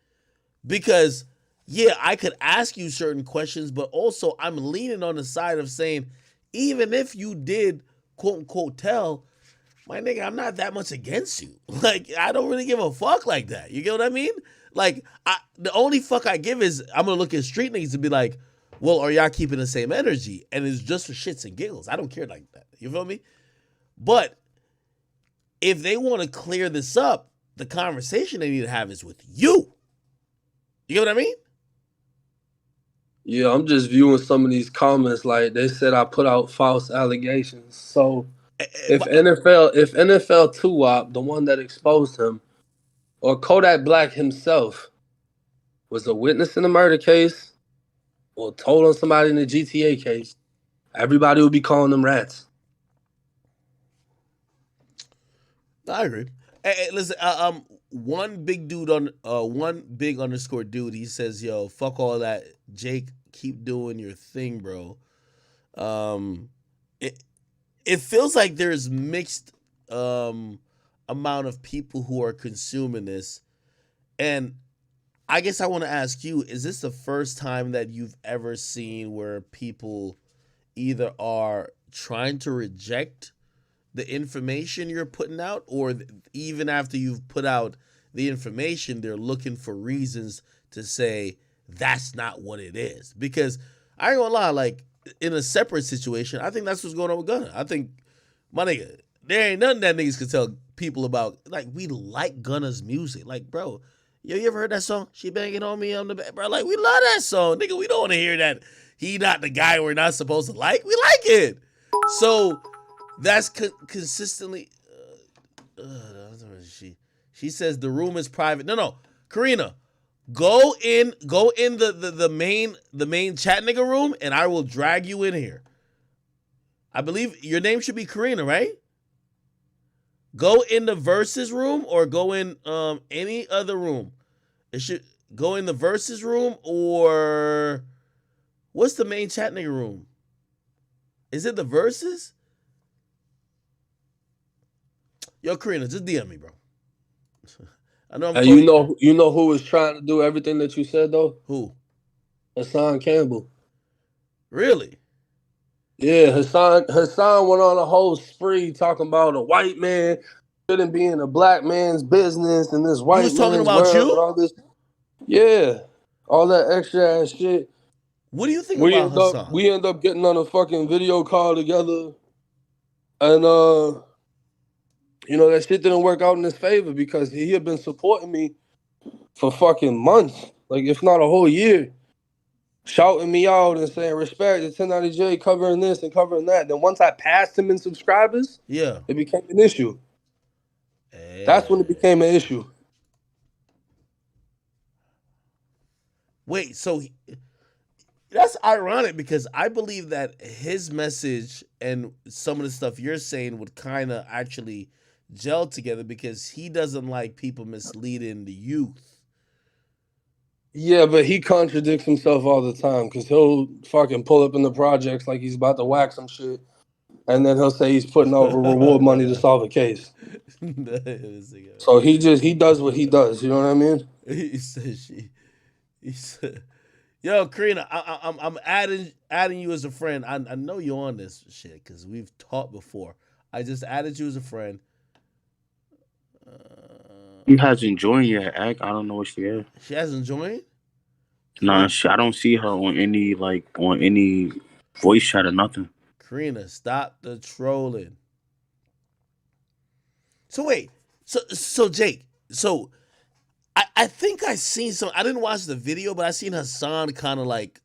Because, yeah, I could ask you certain questions, but also I'm leaning on the side of saying, even if you did, quote unquote, tell, my nigga, I'm not that much against you. Like, I don't really give a fuck like that. You get what I mean? Like, the only fuck I give is I'm going to look at street niggas and be like, well, are y'all keeping the same energy? And it's just for shits and giggles. I don't care like that. You feel me? But if they want to clear this up, the conversation they need to have is with you. You get what I mean? Yeah, I'm just viewing some of these comments like they said I put out false allegations. So if NFL 2-Wop, the one that exposed him, or Kodak Black himself was a witness in the murder case or told on somebody in the GTA case, everybody would be calling them rats. I agree. Hey, listen, one big dude on one big underscore dude, he says, yo, fuck all that. Jake, keep doing your thing, bro. It feels like there's mixed amount of people who are consuming this. And I guess I want to ask you, is this the first time that you've ever seen where people either are trying to reject the information you're putting out, or even after you've put out the information, they're looking for reasons to say that's not what it is? Because I ain't gonna lie, like in a separate situation, I think that's what's going on with Gunna. I think, my nigga, there ain't nothing that niggas can tell people about. Like, we like Gunna's music. Like, bro, yo, you ever heard that song? She banging on me on the back, bro. Like, we love that song, nigga. We don't want to hear that he not the guy we're not supposed to like. We like it. So that's consistently. She says the room is private. No, Karina, go in the main chat nigga room, and I will drag you in here. I believe your name should be Karina, right? Go in the versus room or go in any other room. It should go in the versus room, or what's the main chat nigga room? Is it the versus? Yo, Karina, just DM me, bro. I know I'm And you know who was trying to do everything that you said though? Who? Hassan Campbell. Really? Yeah, Hassan went on a whole spree talking about a white man shouldn't be in a black man's business and this He white was talking man's about world and you? all this. Yeah, all that extra ass shit. What do you think about Hassan? We end up getting on a fucking video call together, and you know, that shit didn't work out in his favor because he had been supporting me for fucking months, like if not a whole year, shouting me out and saying respect to 1090J covering this and covering that. Then once I passed him in subscribers, Yeah, it became an issue. That's when it became an issue. Wait, so that's ironic because I believe that his message and some of the stuff you're saying would kind of actually gel together because he doesn't like people misleading the youth. Yeah, but he contradicts himself all the time because he'll fucking pull up in the projects like he's about to whack some shit, and then he'll say he's putting over reward money to solve a case. So he does what he does. You know what I mean? He said, "Yo, Karina, I'm adding you as a friend. I know you're on this shit because we've talked before. I just added you as a friend." She hasn't joined yet, Act. I don't know what she is. She hasn't joined? Nah, I don't see her on any voice chat or nothing. Karina, stop the trolling. So wait, so Jake, so I think I seen some. I didn't watch the video, but I seen Hassan kind of like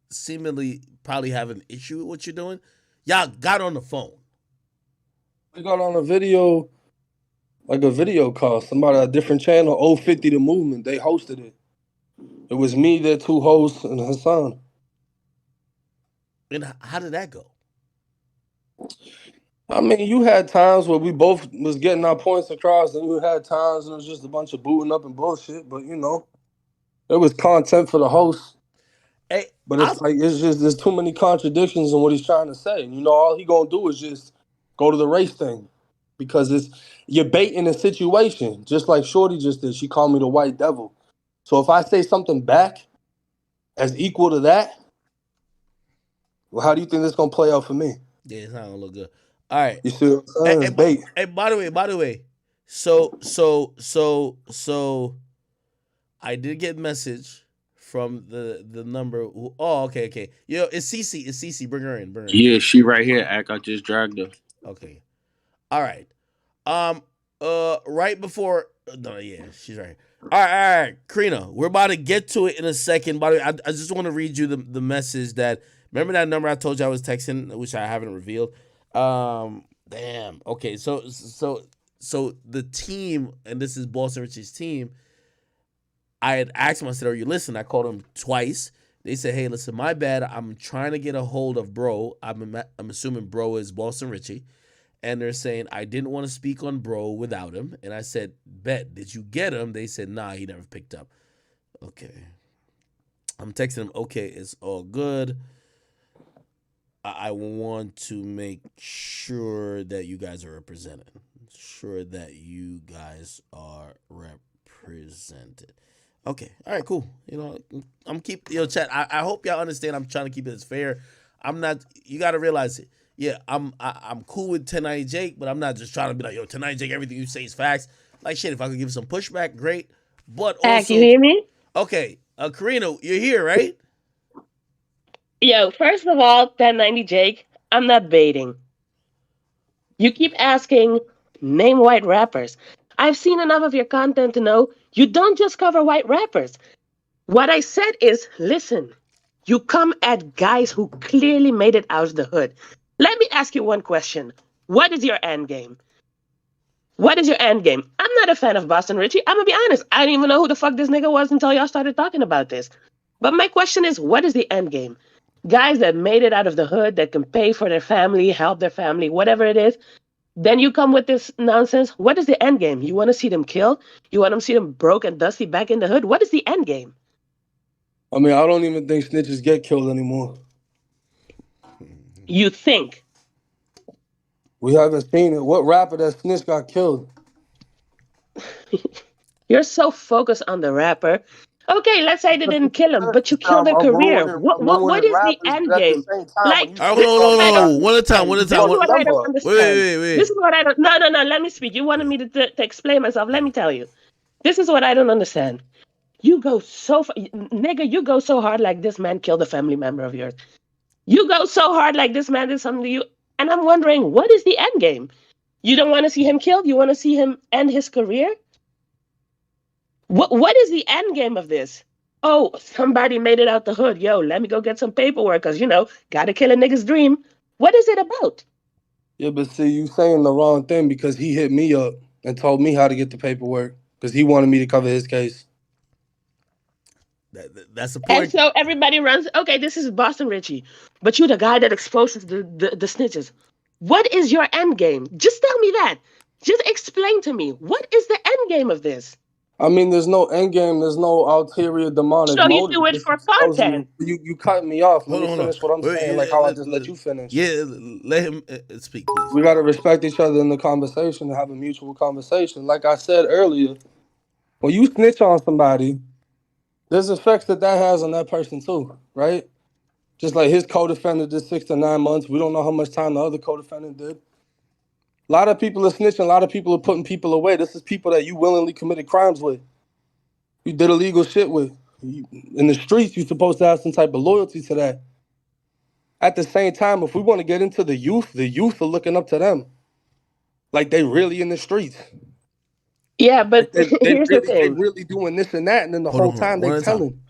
seemingly probably have an issue with what you're doing. Y'all got on the phone. We got on a video, like a video call. Somebody at a different channel, 050 The Movement. They hosted it. It was me, their two hosts, and Hassan. And how did that go? I mean, you had times where we both was getting our points across, and you had times and it was just a bunch of booting up and bullshit. But you know, it was content for the host. Hey, but it's just there's too many contradictions in what he's trying to say. And you know, all he gonna do is just go to the race thing because you're baiting a situation, just like Shorty just did. She called me the white devil. So if I say something back as equal to that, well, how do you think this gonna play out for me? Yeah, it's not gonna look good. All right. You see what I'm saying? Bait. Hey, by the way, so I did get a message from the number. Okay. Yo, it's Cece. Bring her in. Yeah, she right here, Act. I just dragged her. Okay. All right. Right before. No, yeah, she's right here. All right, Karina, we're about to get to it in a second. By the way, I just want to read you the message that. Remember that number I told you I was texting, which I haven't revealed. Damn. Okay, so the team, and this is Boston Richey's team. I had asked them. I said, "Are you listening?" I called them twice. They said, "Hey, listen, my bad. I'm trying to get a hold of Bro. I'm assuming Bro is Boston Richey." And they're saying, I didn't want to speak on Bro without him. And I said, bet, did you get him? They said, nah, he never picked up. Okay. I'm texting him, okay, it's all good. I want to make sure that you guys are represented. Okay. All right, cool. You know, chat. I hope y'all understand I'm trying to keep it as fair. I'm not, you got to realize it. Yeah, I'm cool with 1090 Jake, but I'm not just trying to be like, yo, 1090 Jake, everything you say is facts. Like, shit, if I could give some pushback, great. But also... you hear me? Okay, Karina, you're here, right? Yo, first of all, 1090 Jake, I'm not baiting. You keep asking, name white rappers. I've seen enough of your content to know you don't just cover white rappers. What I said is, listen, you come at guys who clearly made it out of the hood. Let me ask you one question. What is your end game? What is your end game? I'm not a fan of Boston Richey. I'm going to be honest. I didn't even know who the fuck this nigga was until y'all started talking about this. But my question is, what is the end game? Guys that made it out of the hood, that can pay for their family, help their family, whatever it is. Then you come with this nonsense. What is the end game? You want to see them killed? You want to see them broke and dusty back in the hood? What is the end game? I mean, I don't even think snitches get killed anymore. You think? We haven't seen it. What rapper that snitch got killed? You're so focused on the rapper. Okay, let's say they But didn't kill him, but you killed their I'm career. ruining What is the rappers, end but at the game? same time, Like, when you All right, this snitch is on what I don't somebody, one at a time, understand. one at a This time. is fuck what I them don't up. understand. Wait. This is what I don't. No. Let me speak. You wanted me to explain myself. Let me tell you. This is what I don't understand. You go so nigga. You go so hard like this man killed a family member of yours. You go so hard like this man did something to you, and I'm wondering what is the end game. You don't want to see him killed. You want to see him end his career. What is the end game of this? Oh, somebody made it out the hood. Yo, let me go get some paperwork because, gotta kill a nigga's dream. What is it about? Yeah, but see, you saying the wrong thing because he hit me up and told me how to get the paperwork because he wanted me to cover his case. That's the And point. so everybody runs, okay, this is Boston Richey, but you're the guy that exposes the snitches. What is your end game? Just tell me that. Just explain to me. What is the end game of this? I mean, there's no end game. There's no ulterior demonic So you motive. do it Just for exposing content. you cut me off. Let Hold me on. finish what I'm saying, like how I just let you finish. Yeah, let him speak, please. We got to respect each other in the conversation and have a mutual conversation. Like I said earlier, when you snitch on somebody, there's effects that has on that person too, right? Just like his co-defendant did 6 to 9 months. We don't know how much time the other co-defendant did. A lot of people are snitching. A lot of people are putting people away. This is people that you willingly committed crimes with. You did illegal shit with. In the streets, you're supposed to have some type of loyalty to that. At the same time, if we want to get into the youth are looking up to them. Like they really in the streets. Yeah, but Like here's the they thing. really doing this and that, and then the Hold whole on, time one they at a time. telling.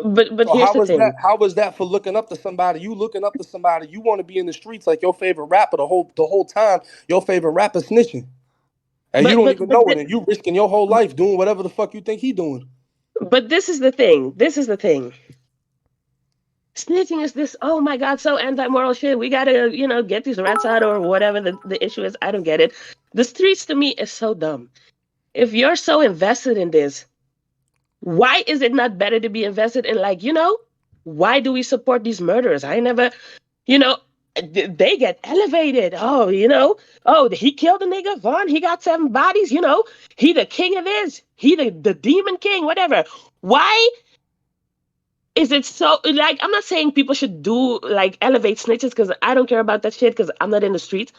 But So here's the thing. How was that for looking up to somebody? You looking up to somebody, you want to be in the streets like your favorite rapper the whole time. Your favorite rapper snitching, and you don't even know it, and you risking your whole life doing whatever the fuck you think he doing. But this is the thing. Snitching is this, oh my God, so anti-moral shit. We gotta, get these rats out or whatever the issue is. I don't get it. The streets to me is so dumb. If you're so invested in this, why is it not better to be invested in, like, why do we support these murderers? I never, they get elevated. Oh, he killed a nigga, Vaughn, he got 7 bodies, he the king of this, he the demon king, whatever. Why is it so, like, I'm not saying people should do, like, elevate snitches, because I don't care about that shit, because I'm not in the streets.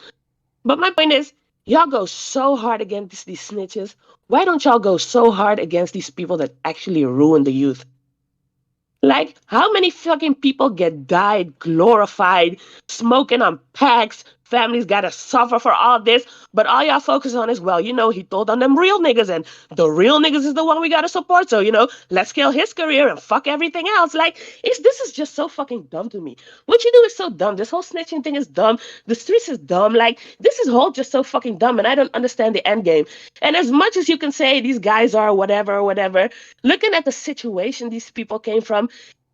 But my point is, y'all go so hard against these snitches. Why don't y'all go so hard against these people that actually ruin the youth? Like, how many fucking people get died, glorified, smoking on packs? Families gotta suffer for all this, but all y'all focus on is, well, he told on them real niggas, and the real niggas is the one we gotta support. So, let's kill his career and fuck everything else. Like, this is just so fucking dumb to me. What you do is so dumb. This whole snitching thing is dumb. The streets is dumb. Like, this is whole just so fucking dumb, and I don't understand the end game. And as much as you can say these guys are whatever, looking at the situation these people came from,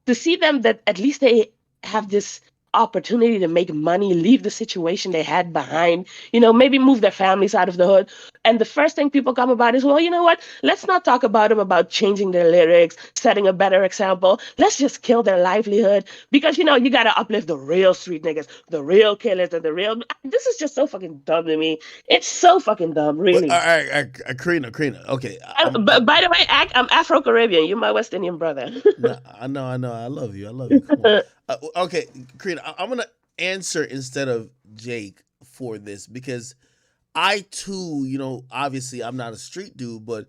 to see them that at least they have this opportunity to make money, leave the situation they had behind, maybe move their families out of the hood. And the first thing people come about is, well, you know what? Let's not talk about them about changing their lyrics, setting a better example. Let's just kill their livelihood because, you got to uplift the real street niggas, the real killers, and the real. This is just so fucking dumb to me. It's so fucking dumb, really. All right, Karina. Okay. But by the way, I'm Afro-Caribbean. You're my West Indian brother. No, I know. I love you. Come on. Okay, Karina, I'm gonna answer instead of Jake for this because I too, obviously I'm not a street dude, but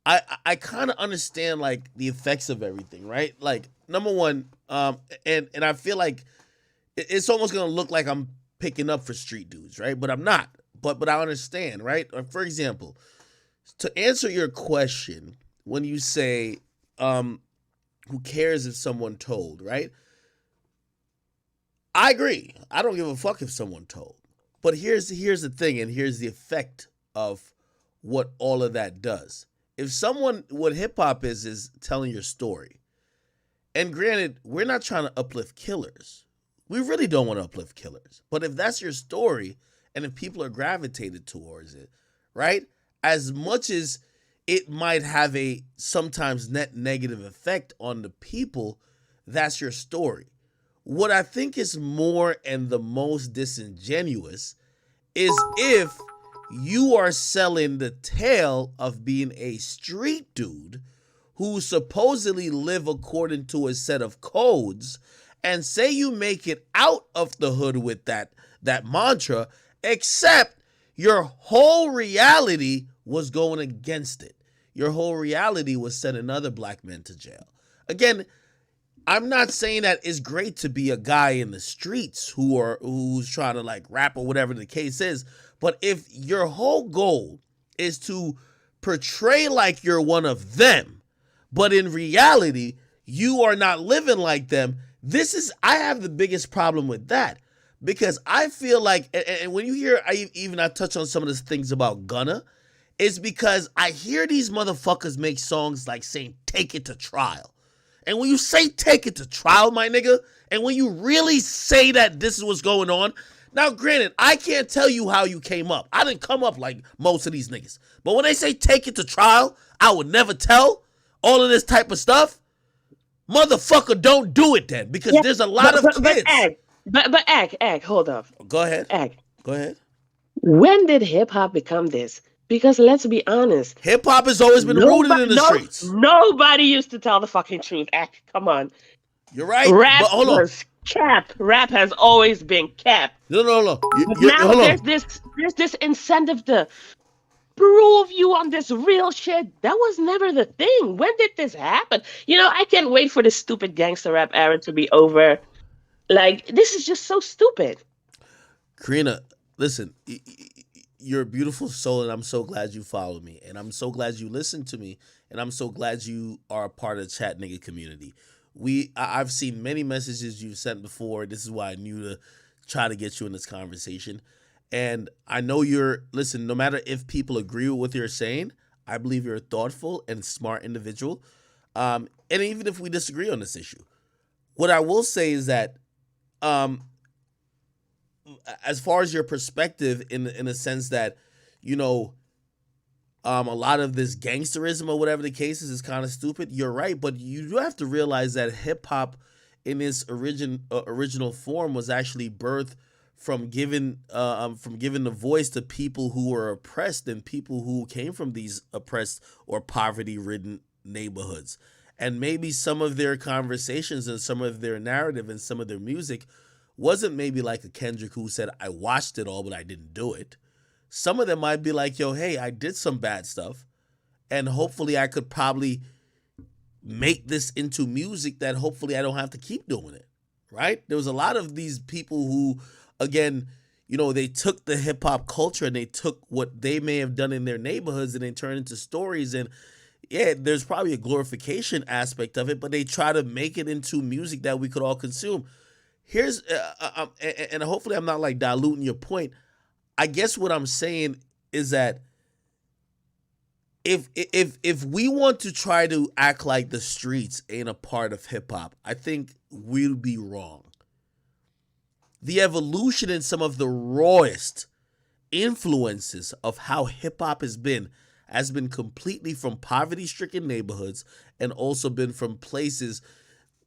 I kind of understand like the effects of everything, right? Like number one, and I feel like it's almost gonna look like I'm picking up for street dudes, right? But I'm not. But I understand, right? For example, to answer your question, when you say, who cares if someone told, right? I agree. I don't give a fuck if someone told. But here's the thing, and here's the effect of what all of that does. If someone, what hip hop is telling your story. And granted, we're not trying to uplift killers. We really don't want to uplift killers. But if that's your story, and if people are gravitated towards it, right? As much as it might have a sometimes net negative effect on the people, that's your story. What I think is more and the most disingenuous is if you are selling the tale of being a street dude who supposedly live according to a set of codes, and say you make it out of the hood with that mantra, except your whole reality was going against it. Your whole reality was sending other black men to jail. Again, I'm not saying that it's great to be a guy in the streets who's trying to like rap or whatever the case is, but if your whole goal is to portray like you're one of them, but in reality you are not living like them, I have the biggest problem with that, because I feel like, and when you hear I touch on some of the things about Gunna, it's because I hear these motherfuckers make songs like saying take it to trial. And when you say take it to trial, my nigga, and when you really say that this is what's going on, now granted, I can't tell you how you came up. I didn't come up like most of these niggas. But when they say take it to trial, I would never tell all of this type of stuff. Motherfucker, don't do it then, because there's a lot of kids. But Ag, hold up. Go ahead. Ag. Go ahead. When did hip-hop become this? Because let's be honest. Hip-hop has always been rooted in the streets. Nobody used to tell the fucking truth. Come on. You're right. Rap but hold on. was cap. Rap has always been cap. No. Now there's this incentive to prove you on this real shit. That was never the thing. When did this happen? I can't wait for this stupid gangster rap era to be over. Like, this is just so stupid. Karina, listen, you're a beautiful soul, and I'm so glad you follow me, and I'm so glad you listen to me, and I'm so glad you are a part of the Chat Nigga community. I've seen many messages you've sent before. This is why I knew to try to get you in this conversation. And I know listen, no matter if people agree with what you're saying, I believe you're a thoughtful and smart individual. And even if we disagree on this issue, what I will say is that as far as your perspective in the sense that, a lot of this gangsterism or whatever the case is kind of stupid, you're right. But you do have to realize that hip hop in its original form was actually birthed from giving the voice to people who were oppressed and people who came from these oppressed or poverty-ridden neighborhoods. And maybe some of their conversations and some of their narrative and some of their music wasn't maybe like a Kendrick who said, I watched it all, but I didn't do it. Some of them might be like, yo, hey, I did some bad stuff, and hopefully I could probably make this into music that hopefully I don't have to keep doing it, right? There was a lot of these people who, again, they took the hip-hop culture and they took what they may have done in their neighborhoods and they turned into stories. And yeah, there's probably a glorification aspect of it, but they try to make it into music that we could all consume. Here's, and hopefully I'm not like diluting your point. I guess what I'm saying is that if we want to try to act like the streets ain't a part of hip hop, I think we'll be wrong. The evolution in some of the rawest influences of how hip hop has been completely from poverty-stricken neighborhoods and also been from places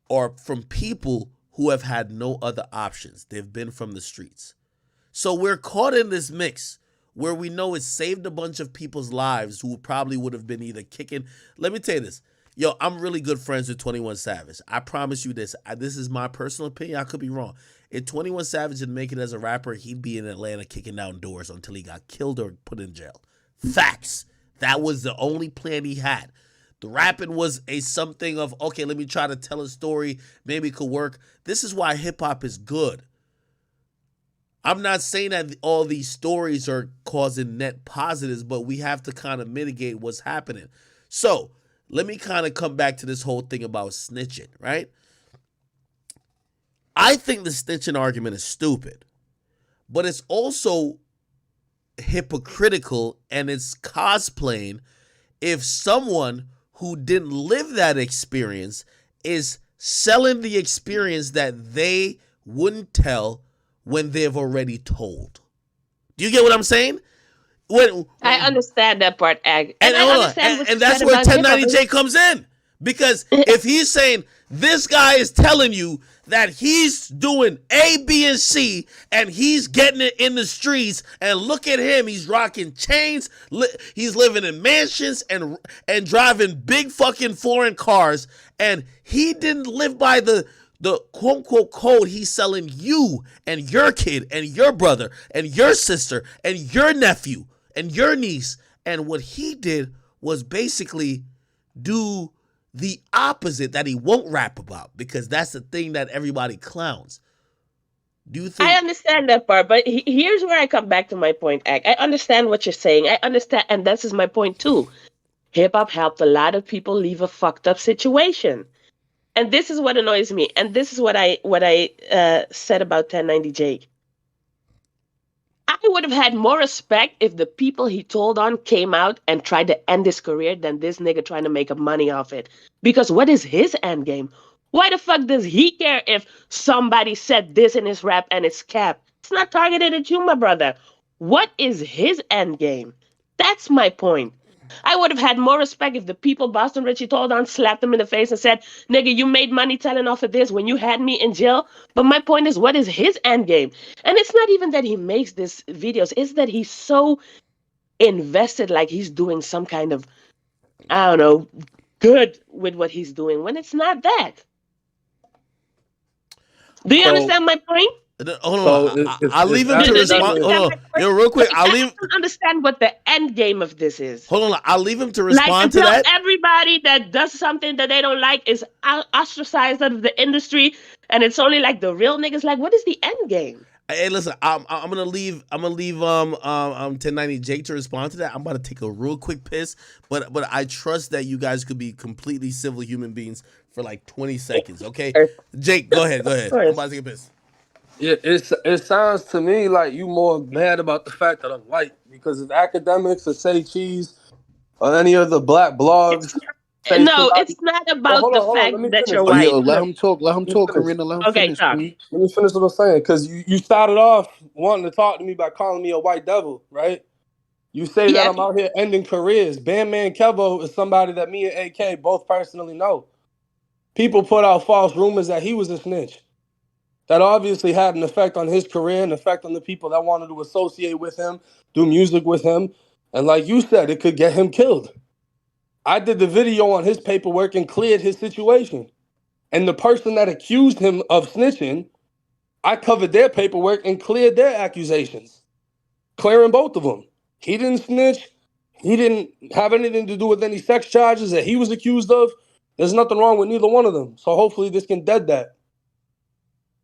or from people who have had no other options. They've been from the streets. So we're caught in this mix where we know it saved a bunch of people's lives who probably would have been either kicking. Let me tell you this. Yo, I'm really good friends with 21 Savage. I promise you this. This is my personal opinion. I could be wrong. If 21 Savage didn't make it as a rapper, he'd be in Atlanta kicking down doors until he got killed or put in jail. Facts. That was the only plan he had. The rapping was something of, okay, let me try to tell a story. Maybe it could work. This is why hip-hop is good. I'm not saying that all these stories are causing net positives, but we have to kind of mitigate what's happening. So let me kind of come back to this whole thing about snitching, right? I think the snitching argument is stupid, but it's also hypocritical and it's cosplaying if someone who didn't live that experience is selling the experience that they wouldn't tell when they've already told. Do you get what I'm saying? I understand that part, Ag. And that's where 1090J comes in. Because if he's saying, this guy is telling you that he's doing A, B, and C, and he's getting it in the streets. And look at him, he's rocking chains. He's living in mansions and driving big fucking foreign cars. And he didn't live by the quote unquote code. He's selling you and your kid and your brother and your sister and your nephew and your niece. And what he did was basically do the opposite that he won't rap about, because that's the thing that everybody clowns. Do you think? I understand that part, but here's where I come back to my point, Ak. I understand what you're saying. I understand, and this is my point too. Hip hop helped a lot of people leave a fucked up situation. And this is what annoys me. And this is what I said about 1090 Jake. I would have had more respect if the people he told on came out and tried to end his career than this nigga trying to make money off it. Because what is his end game? Why the fuck does he care if somebody said this in his rap and it's cap? It's not targeted at you, my brother. What is his end game? That's my point. I would have had more respect if the people Boston Richey told on slapped him in the face and said, nigga, you made money telling off of this when you had me in jail. But my point is, what is his end game? And it's not even that he makes these videos. It's that he's so invested, like he's doing some kind of, I don't know, good with what he's doing, when it's not that. Do you understand my point? Hold on, I'll leave him to respond. Hold on, real quick. I don't understand what the end game of this is. Hold on, I'll leave him to respond to that. Everybody that does something that they don't like is ostracized out of the industry, and it's only like the real niggas. Like, what is the end game? Hey, listen, I'm gonna leave 1090 Jake to respond to that. I'm about to take a real quick piss, but I trust that you guys could be completely civil human beings for like 20 seconds. Okay, Jake, go ahead. I'm about to take a piss. Yeah, it sounds to me like you more mad about the fact that I'm white, because if Akademiks or Say Cheese or any of the black blogs. It's not about the fact that you're white. Yo, let him talk, Karina. Let him finish. Talk. Please. Let me finish what I'm saying, because you started off wanting to talk to me by calling me a white devil, right? You say that I'm out here ending careers. Bandman Kevo is somebody that me and AK both personally know. People put out false rumors that he was a snitch. That obviously had an effect on his career, an effect on the people that wanted to associate with him, do music with him. And like you said, it could get him killed. I did the video on his paperwork and cleared his situation. And the person that accused him of snitching, I covered their paperwork and cleared their accusations, clearing both of them. He didn't snitch. He didn't have anything to do with any sex charges that he was accused of. There's nothing wrong with neither one of them. So hopefully this can dead that.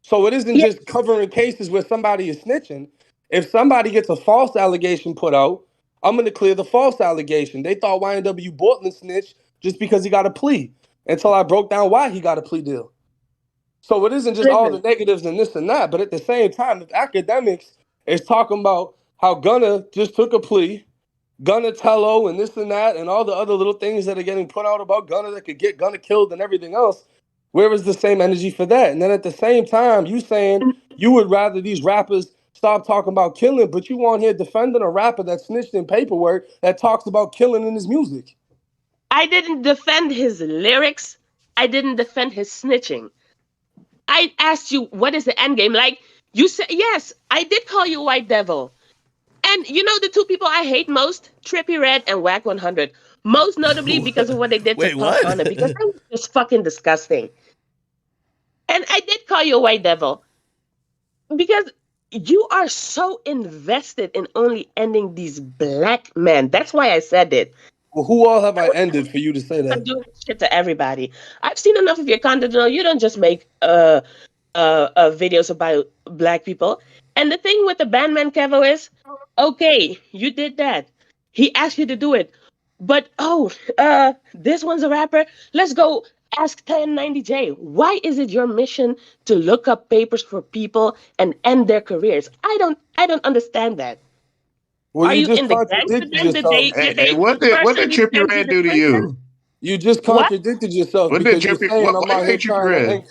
So it isn't just covering cases where somebody is snitching. If somebody gets a false allegation put out, I'm going to clear the false allegation. They thought YNW Bortman snitched just because he got a plea, until I broke down why he got a plea deal. So it isn't just all the negatives and this and that, but at the same time, if Akademiks is talking about how Gunna just took a plea, Gunna Tello and this and that, and all the other little things that are getting put out about Gunna that could get Gunna killed and everything else, where is the same energy for that? And then at the same time, you saying you would rather these rappers stop talking about killing, but you on here defending a rapper that snitched in paperwork that talks about killing in his music. I didn't defend his lyrics. I didn't defend his snitching. I asked you, what is the end game? Like, you said, yes, I did call you white devil. And you know the two people I hate most? Trippie Redd and Wack 100. Most notably because of what they did to Pop Gunna, because that was just fucking disgusting. And I did call you a white devil because you are so invested in only ending these black men. That's why I said it. Well, who all have I ended for you to say that? I'm doing shit to everybody. I've seen enough of your content to know you don't just make videos about black people. And the thing with the Bandman Kevo is, okay, you did that. He asked you to do it. But, this one's a rapper. Let's go ask 1090J. Why is it your mission to look up papers for people and end their careers? I don't understand that. Well, are you just in the contradicted yourself. What did Trippie Redd do to you? You just contradicted yourself. What did Trippie Redd?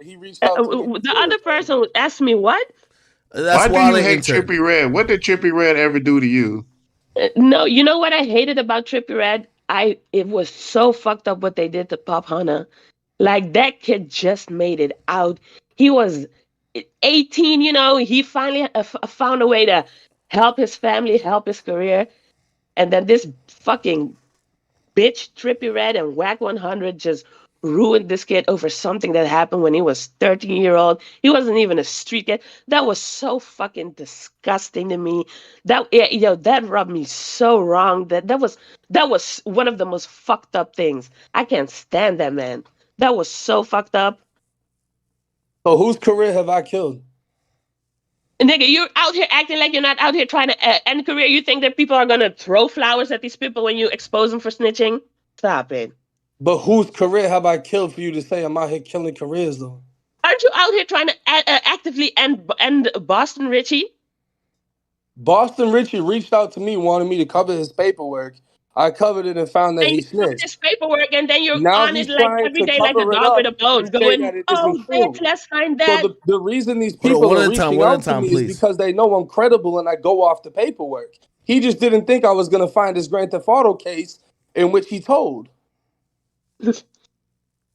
He reached out to the other person asked me what? Why do you hate Trippie Redd? What did Trippie Redd ever do to you? No, you know what I hated about Trippie Redd? It was so fucked up what they did to Pop Gunna. Like, that kid just made it out. He was 18, he finally found a way to help his family, help his career. And then this fucking bitch, Trippie Redd and Whack 100 just ruined this kid over something that happened when he was 13-year-old. He wasn't even a street kid. That was so fucking disgusting to me. That rubbed me so wrong. That was one of the most fucked up things. I can't stand that, man. That was so fucked up. So whose career have I killed? Nigga, you're out here acting like you're not out here trying to end career. You think that people are gonna throw flowers at these people when you expose them for snitching? Stop it. But whose career have I killed for you to say I'm out here killing careers, though? Aren't you out here trying to actively end Boston Richey? Boston Richey reached out to me, wanted me to cover his paperwork. I covered it and found that he snitched. His paperwork, and then you're Now on he's it like trying every to day like a cover it dog with a up bone, and say going, that it "Oh, isn't true." bitch, let's find that. So the reason these Hold on, people one are at a time, reaching one at out a time, to me please. is because they know I'm credible and I go off the paperwork. He just didn't think I was going to find his Grand Theft Auto case in which he told.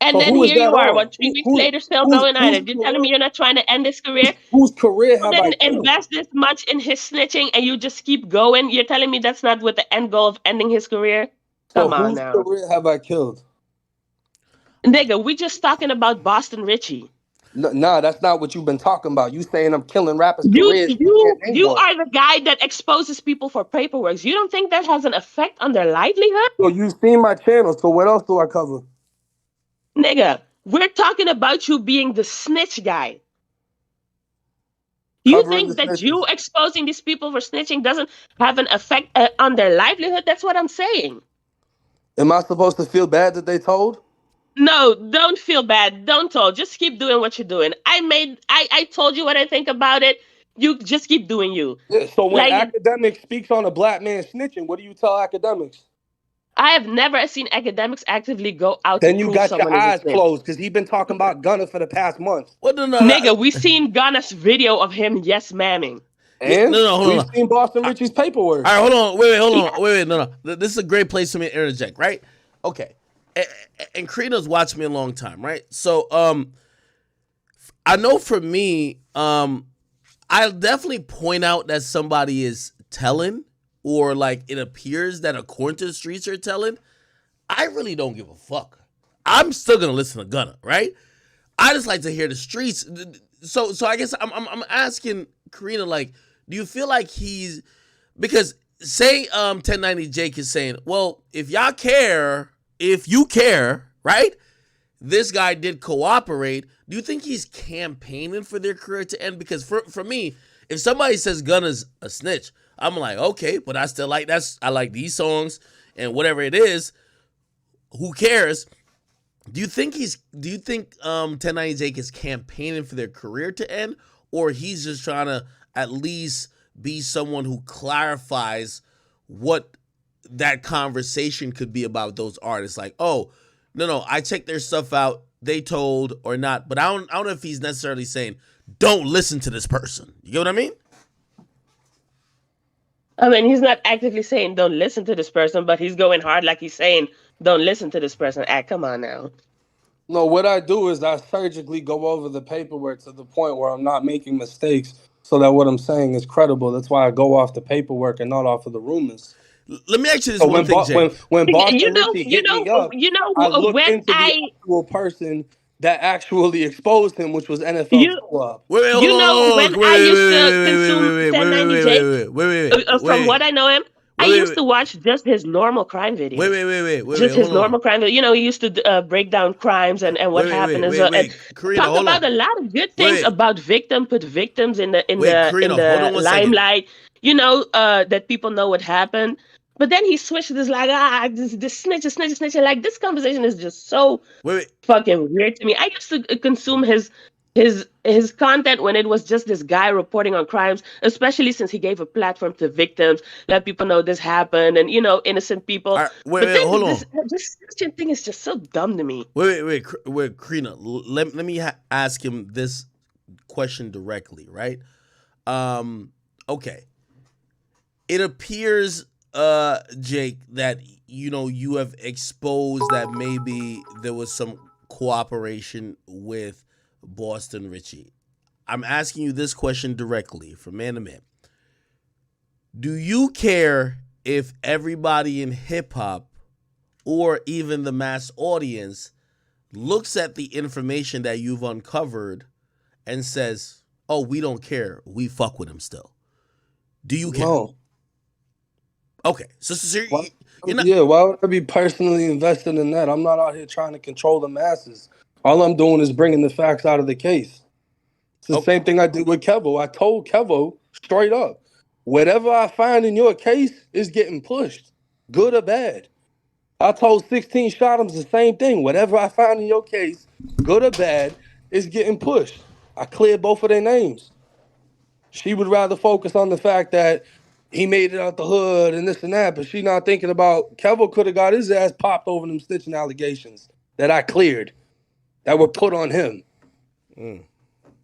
And So then who is here that you are, on? 3 weeks later, still going at it. You're telling me you're not trying to end his career? Whose career You have I didn't killed? invest this much in his snitching, and you just keep going. You're telling me that's not with the end goal of ending his career? So Come on whose now. career have I killed? Nigga, we just talking about Boston Richey. Nah, that's not what you've been talking about. You saying I'm killing rappers' You careers. you are the guy that exposes people for paperwork. You don't think that has an effect on their livelihood? So you've seen my channel, so what else do I cover? Nigga, we're talking about you being the snitch guy. You Covering think the that you snitches. exposing these people for snitching doesn't have an effect on their livelihood? That's what I'm saying. Am I supposed to feel bad that they told? No, don't feel bad. Don't talk. Just keep doing what you're doing. I told you what I think about it. You just keep doing you. Yeah, so when Like, Akademiks speaks on a black man snitching, what do you tell Akademiks? I have never seen Akademiks actively go out Then to you prove got your someone is a eyes snitch. closed because he been talking about Gunna for the past month. What the Nigga, we seen Gunna's video of him yes mamming. And hold we've on. seen Boston Richey's paperwork. All right, hold on. Wait, no. This is a great place for me to interject, right? Okay. And Karina's watched me a long time, right? So, I know for me, I'll definitely point out that somebody is telling, or like it appears that according to the streets are telling. I really don't give a fuck. I'm still gonna listen to Gunna, right? I just like to hear the streets. So I guess I'm asking Karina, like, do you feel like he's, because say 1090 Jake is saying, well, if you care, right? This guy did cooperate. Do you think he's campaigning for their career to end? Because for me, if somebody says Gunna's a snitch, I'm like, okay, but I still like I like these songs and whatever it is. Who cares? Do you think 1090 Jake is campaigning for their career to end, or he's just trying to at least be someone who clarifies what that conversation could be about those artists? Like, oh, no, I checked their stuff out, they told or not, but I don't know if he's necessarily saying don't listen to this person. You get what I mean? I mean, he's not actively saying don't listen to this person, but he's going hard like he's saying don't listen to this person. Come on now. No, what I do is I surgically go over the paperwork to the point where I'm not making mistakes so that what I'm saying is credible. That's why I go off the paperwork and not off of the rumors. Let me ask you this one thing, Jay. When Boston Richey hit me up, I looked into the actual person that actually exposed him, which was NFL Co-op. When I used to consume 1090 Jake, from what I know him, I used to watch just his normal crime videos. Just his normal crime videos. He used to break down crimes and what happened as well. And talk about a lot of good things about put victims in the limelight. That people know what happened. But then he switched to this like, this snitch. Like, this conversation is just so fucking weird to me. I used to consume his content when it was just this guy reporting on crimes, especially since he gave a platform to victims, let people know this happened, and innocent people. Hold on. This snitching thing is just so dumb to me. Wait, Karina. Let me ask him this question directly, right? Okay. It appears, Jake, that you have exposed that maybe there was some cooperation with Boston Richey. I'm asking you this question directly from man to man. Do you care if everybody in hip hop or even the mass audience looks at the information that you've uncovered and says, oh, we don't care, we fuck with him still? Do you care? No. Okay. So why would I be personally invested in that? I'm not out here trying to control the masses. All I'm doing is bringing the facts out of the case. It's the same thing I did with Kevo. I told Kevo straight up, whatever I find in your case is getting pushed, good or bad. I told 16 Shot'ems the same thing. Whatever I find in your case, good or bad, is getting pushed. I cleared both of their names. She would rather focus on the fact that he made it out the hood and this and that, but she not thinking about Kevo could have got his ass popped over them snitching allegations that I cleared, that were put on him.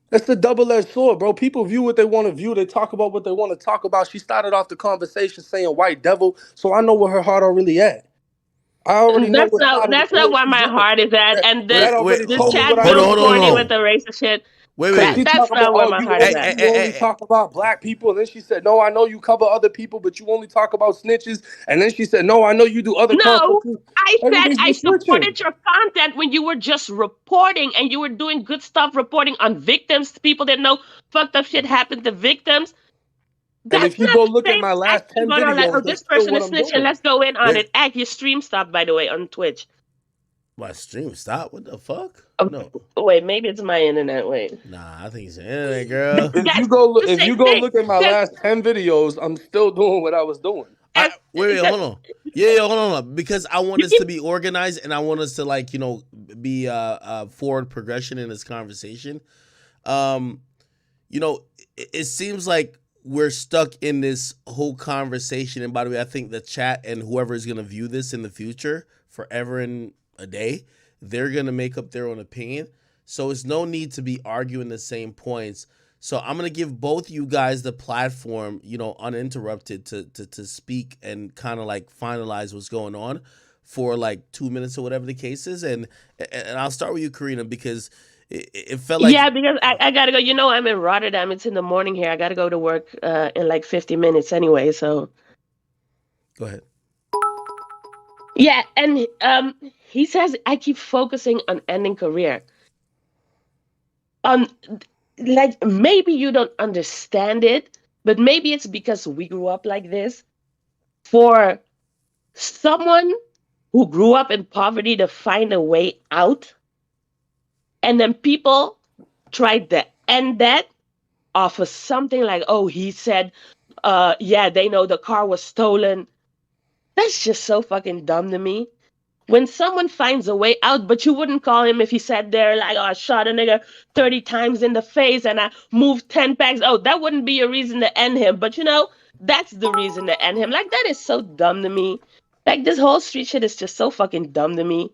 That's the double-edged sword, bro. People view what they want to view. They talk about what they want to talk about. She started off the conversation saying white devil, so I know where her heart already at. I already know that's not where my heart is at. And this chat hold on. with the racist shit. Wait. That's not where my heart is at. You only talk about black people. And then she said, no, I know you cover other people, but you only talk about snitches. And then she said, no, I know you do other No, content. I said I supported your content when you were just reporting and you were doing good stuff reporting on victims. People that know fucked up shit happened to victims. And if you go look at my last 10 videos, like, oh, this person is snitching, let's go in on it. Your stream stopped, by the way, on Twitch. My stream stopped? What the fuck? No. Wait, maybe it's my internet. Wait. Nah, I think it's the internet, girl. If you go look at my last 10 videos, I'm still doing what I was doing. Wait, hold on. Yeah, hold on. Because I want us to be organized and I want us to be forward progression in this conversation. It seems like we're stuck in this whole conversation. And by the way, I think the chat and whoever is going to view this in the future, forever and a day, they're going to make up their own opinion. So it's no need to be arguing the same points. So I'm going to give both you guys the platform, uninterrupted to speak and kind of finalize what's going on for 2 minutes or whatever the case is. And I'll start with you, Karina, because it felt like... Yeah, because I got to go. I'm in Rotterdam. It's in the morning here. I got to go to work in 50 minutes anyway, so... Go ahead. Yeah, and he says, I keep focusing on ending career. Maybe you don't understand it, but maybe it's because we grew up like this. For someone who grew up in poverty to find a way out, and then people tried to end that off of something like, oh, he said, they know the car was stolen. That's just so fucking dumb to me. When someone finds a way out, but you wouldn't call him if he said there, I shot a nigga 30 times in the face and I moved 10 packs. Oh, that wouldn't be a reason to end him. But that's the reason to end him. That is so dumb to me. This whole street shit is just so fucking dumb to me.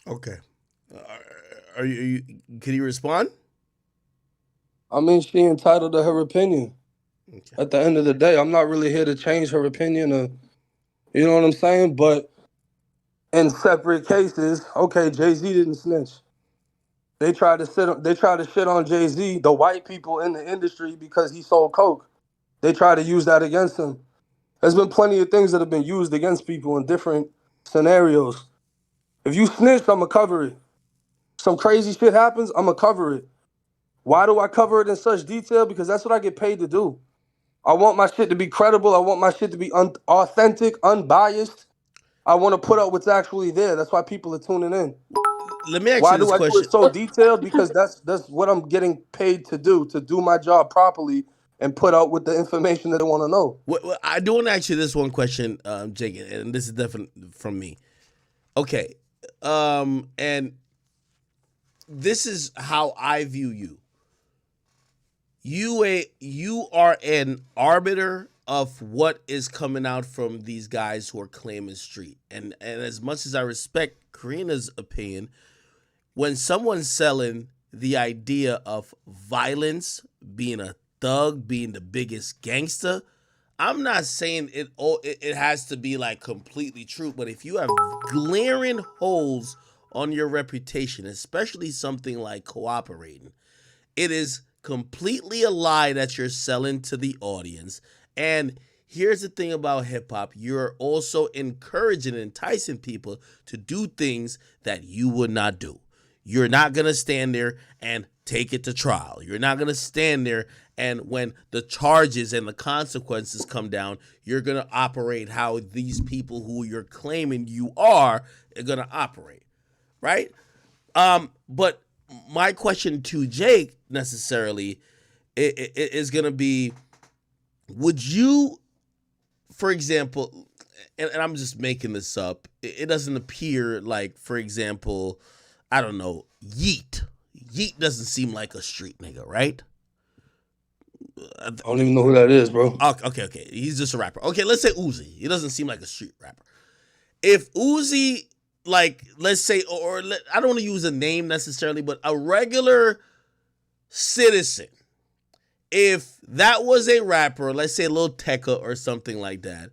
Okay. Are you? Can you respond? I mean, she entitled to her opinion. Okay. At the end of the day, I'm not really here to change her opinion. You know what I'm saying? But in separate cases, okay, Jay-Z didn't snitch. They tried to shit on Jay-Z, the white people in the industry, because he sold coke. They try to use that against him. There's been plenty of things that have been used against people in different scenarios. If you snitch, I'ma cover it. Some crazy shit happens, I'ma cover it. Why do I cover it in such detail? Because that's what I get paid to do. I want my shit to be credible. I want my shit to be authentic, unbiased. I want to put out what's actually there. That's why people are tuning in. Let me ask you this question. Why do I do it so detailed? Because that's what I'm getting paid to do my job properly and put out with the information that I want to know. Well, I do want to ask you this one question, Jake, and this is definitely from me. Okay, and this is how I view you. You are an arbiter of what is coming out from these guys who are claiming street. And as much as I respect Karina's opinion, when someone's selling the idea of violence, being a thug, being the biggest gangster, I'm not saying it has to be completely true, but if you have glaring holes on your reputation, especially something like cooperating. It is completely a lie that you're selling to the audience. And here's the thing about hip hop, you're also encouraging and enticing people to do things that you would not do. You're not going to stand there and take it to trial. You're not going to stand there and when the charges and the consequences come down, you're going to operate how these people who you're claiming you are going to operate, right? But my question to Jake necessarily is going to be, would you, for example, and I'm just making this up, it doesn't appear like, for example, I don't know, Yeet. Yeet doesn't seem like a street nigga, right? I don't even know who that is, bro. Okay. He's just a rapper. Okay, let's say Uzi. He doesn't seem like a street rapper. If Uzi, like, let's say, I don't want to use a name necessarily, but a regular citizen, if that was a rapper, let's say Lil Tecca or something like that,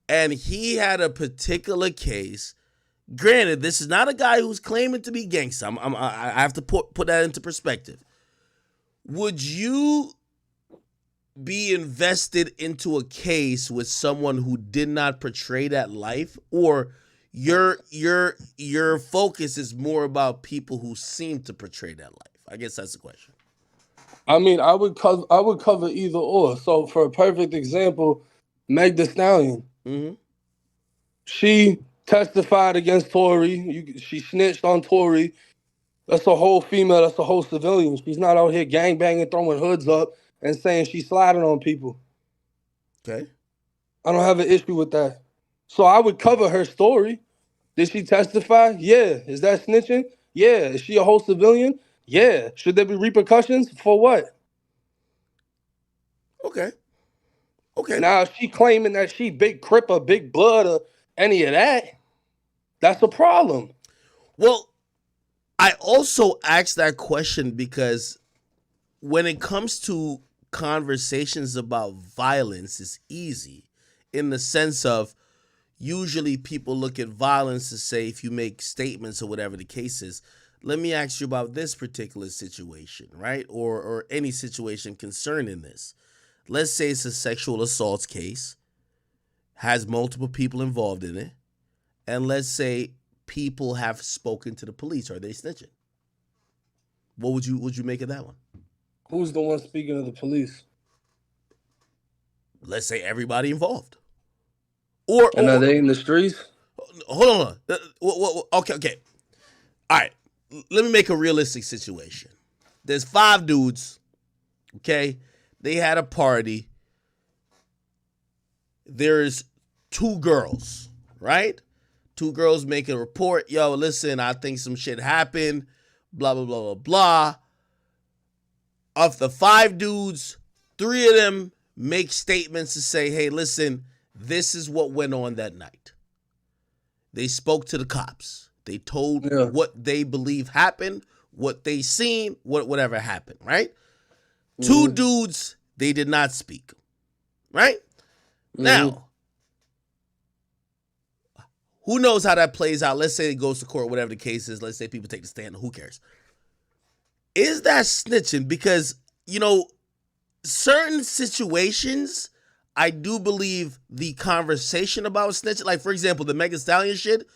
and he had a particular case, granted, this is not a guy who's claiming to be gangsta. I have to put that into perspective. Would you be invested into a case with someone who did not portray that life, or your focus is more about people who seem to portray that life? I guess that's the question. I mean, I would cover either or. So for a perfect example, Meg Thee Stallion. Mm-hmm. She testified against Tory. She snitched on Tory. That's a whole female. That's a whole civilian. She's not out here gangbanging, throwing hoods up, and saying she's sliding on people. Okay. I don't have an issue with that. So I would cover her story. Did she testify? Yeah. Is that snitching? Yeah. Is she a whole civilian? Yeah. Should there be repercussions? For what? Okay. Now, if she claiming that she big Crip or big blood or any of that, that's a problem. Well, I also asked that question because when it comes to conversations about violence, it's easy in the sense of usually people look at violence to say, if you make statements or whatever the case is, let me ask you about this particular situation, right? Or any situation concerning this. Let's say it's a sexual assault case, has multiple people involved in it, and let's say people have spoken to the police. Are they snitching? What would you make of that one? Who's the one speaking of the police? Let's say everybody involved. Are they in the streets? Hold on. Okay. All right. Let me make a realistic situation. There's 5 dudes, okay? They had a party. There's 2 girls, right? 2 girls make a report. Yo, listen, I think some shit happened. Blah, blah, blah, blah, blah. Of the 5 dudes, 3 of them make statements to say, hey, listen, this is what went on that night. They spoke to the cops. They told what they believe happened, what they seen, whatever happened, right? 2 dudes, they did not speak, right? Now, who knows how that plays out? Let's say it goes to court, whatever the case is. Let's say people take the stand. Who cares? Is that snitching? Because, certain situations, I do believe the conversation about snitching, like, for example, the Meg Thee Stallion shit,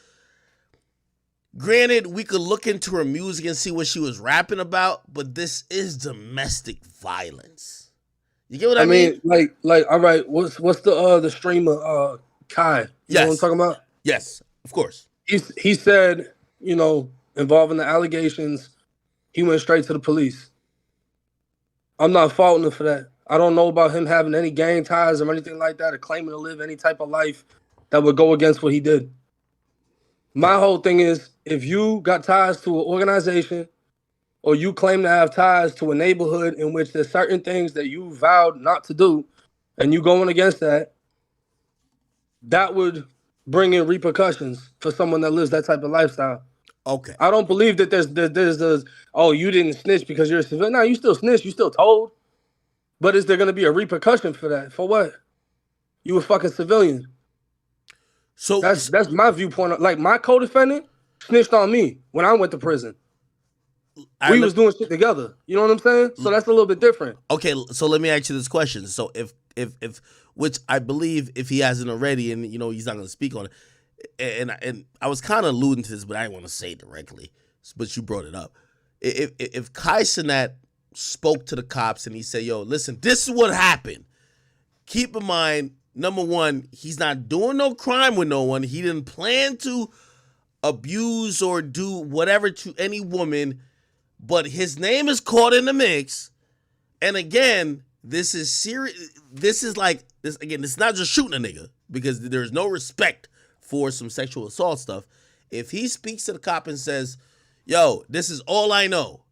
granted, we could look into her music and see what she was rapping about, but this is domestic violence. You get what I mean? Like, all right, what's the streamer, Kai? You know what I'm talking about? Yes, of course. He said, involving the allegations, he went straight to the police. I'm not faulting him for that. I don't know about him having any gang ties or anything like that, or claiming to live any type of life that would go against what he did. My whole thing is, if you got ties to an organization or you claim to have ties to a neighborhood in which there's certain things that you vowed not to do, and you going against that, that would bring in repercussions for someone that lives that type of lifestyle. Okay. I don't believe that there's you didn't snitch because you're a civilian. No, you still snitched. You still told. But is there going to be a repercussion for that? For what? You a fucking civilian. So that's my viewpoint. Like, my co-defendant, snitched on me when I went to prison. We was doing shit together. You know what I'm saying? So that's a little bit different. Okay, so let me ask you this question. So if which I believe if he hasn't already, and he's not going to speak on it, and I was kind of alluding to this, but I didn't want to say it directly. But you brought it up. If Kai Cenat spoke to the cops and he said, "Yo, listen, this is what happened. Keep in mind, number one, he's not doing no crime with no one. He didn't plan to abuse or do whatever to any woman, but his name is caught in the mix. And again, this is serious. This is like this again. It's not just shooting a nigga because there's no respect for some sexual assault stuff. If he speaks to the cop and says, "Yo, this is all I know,"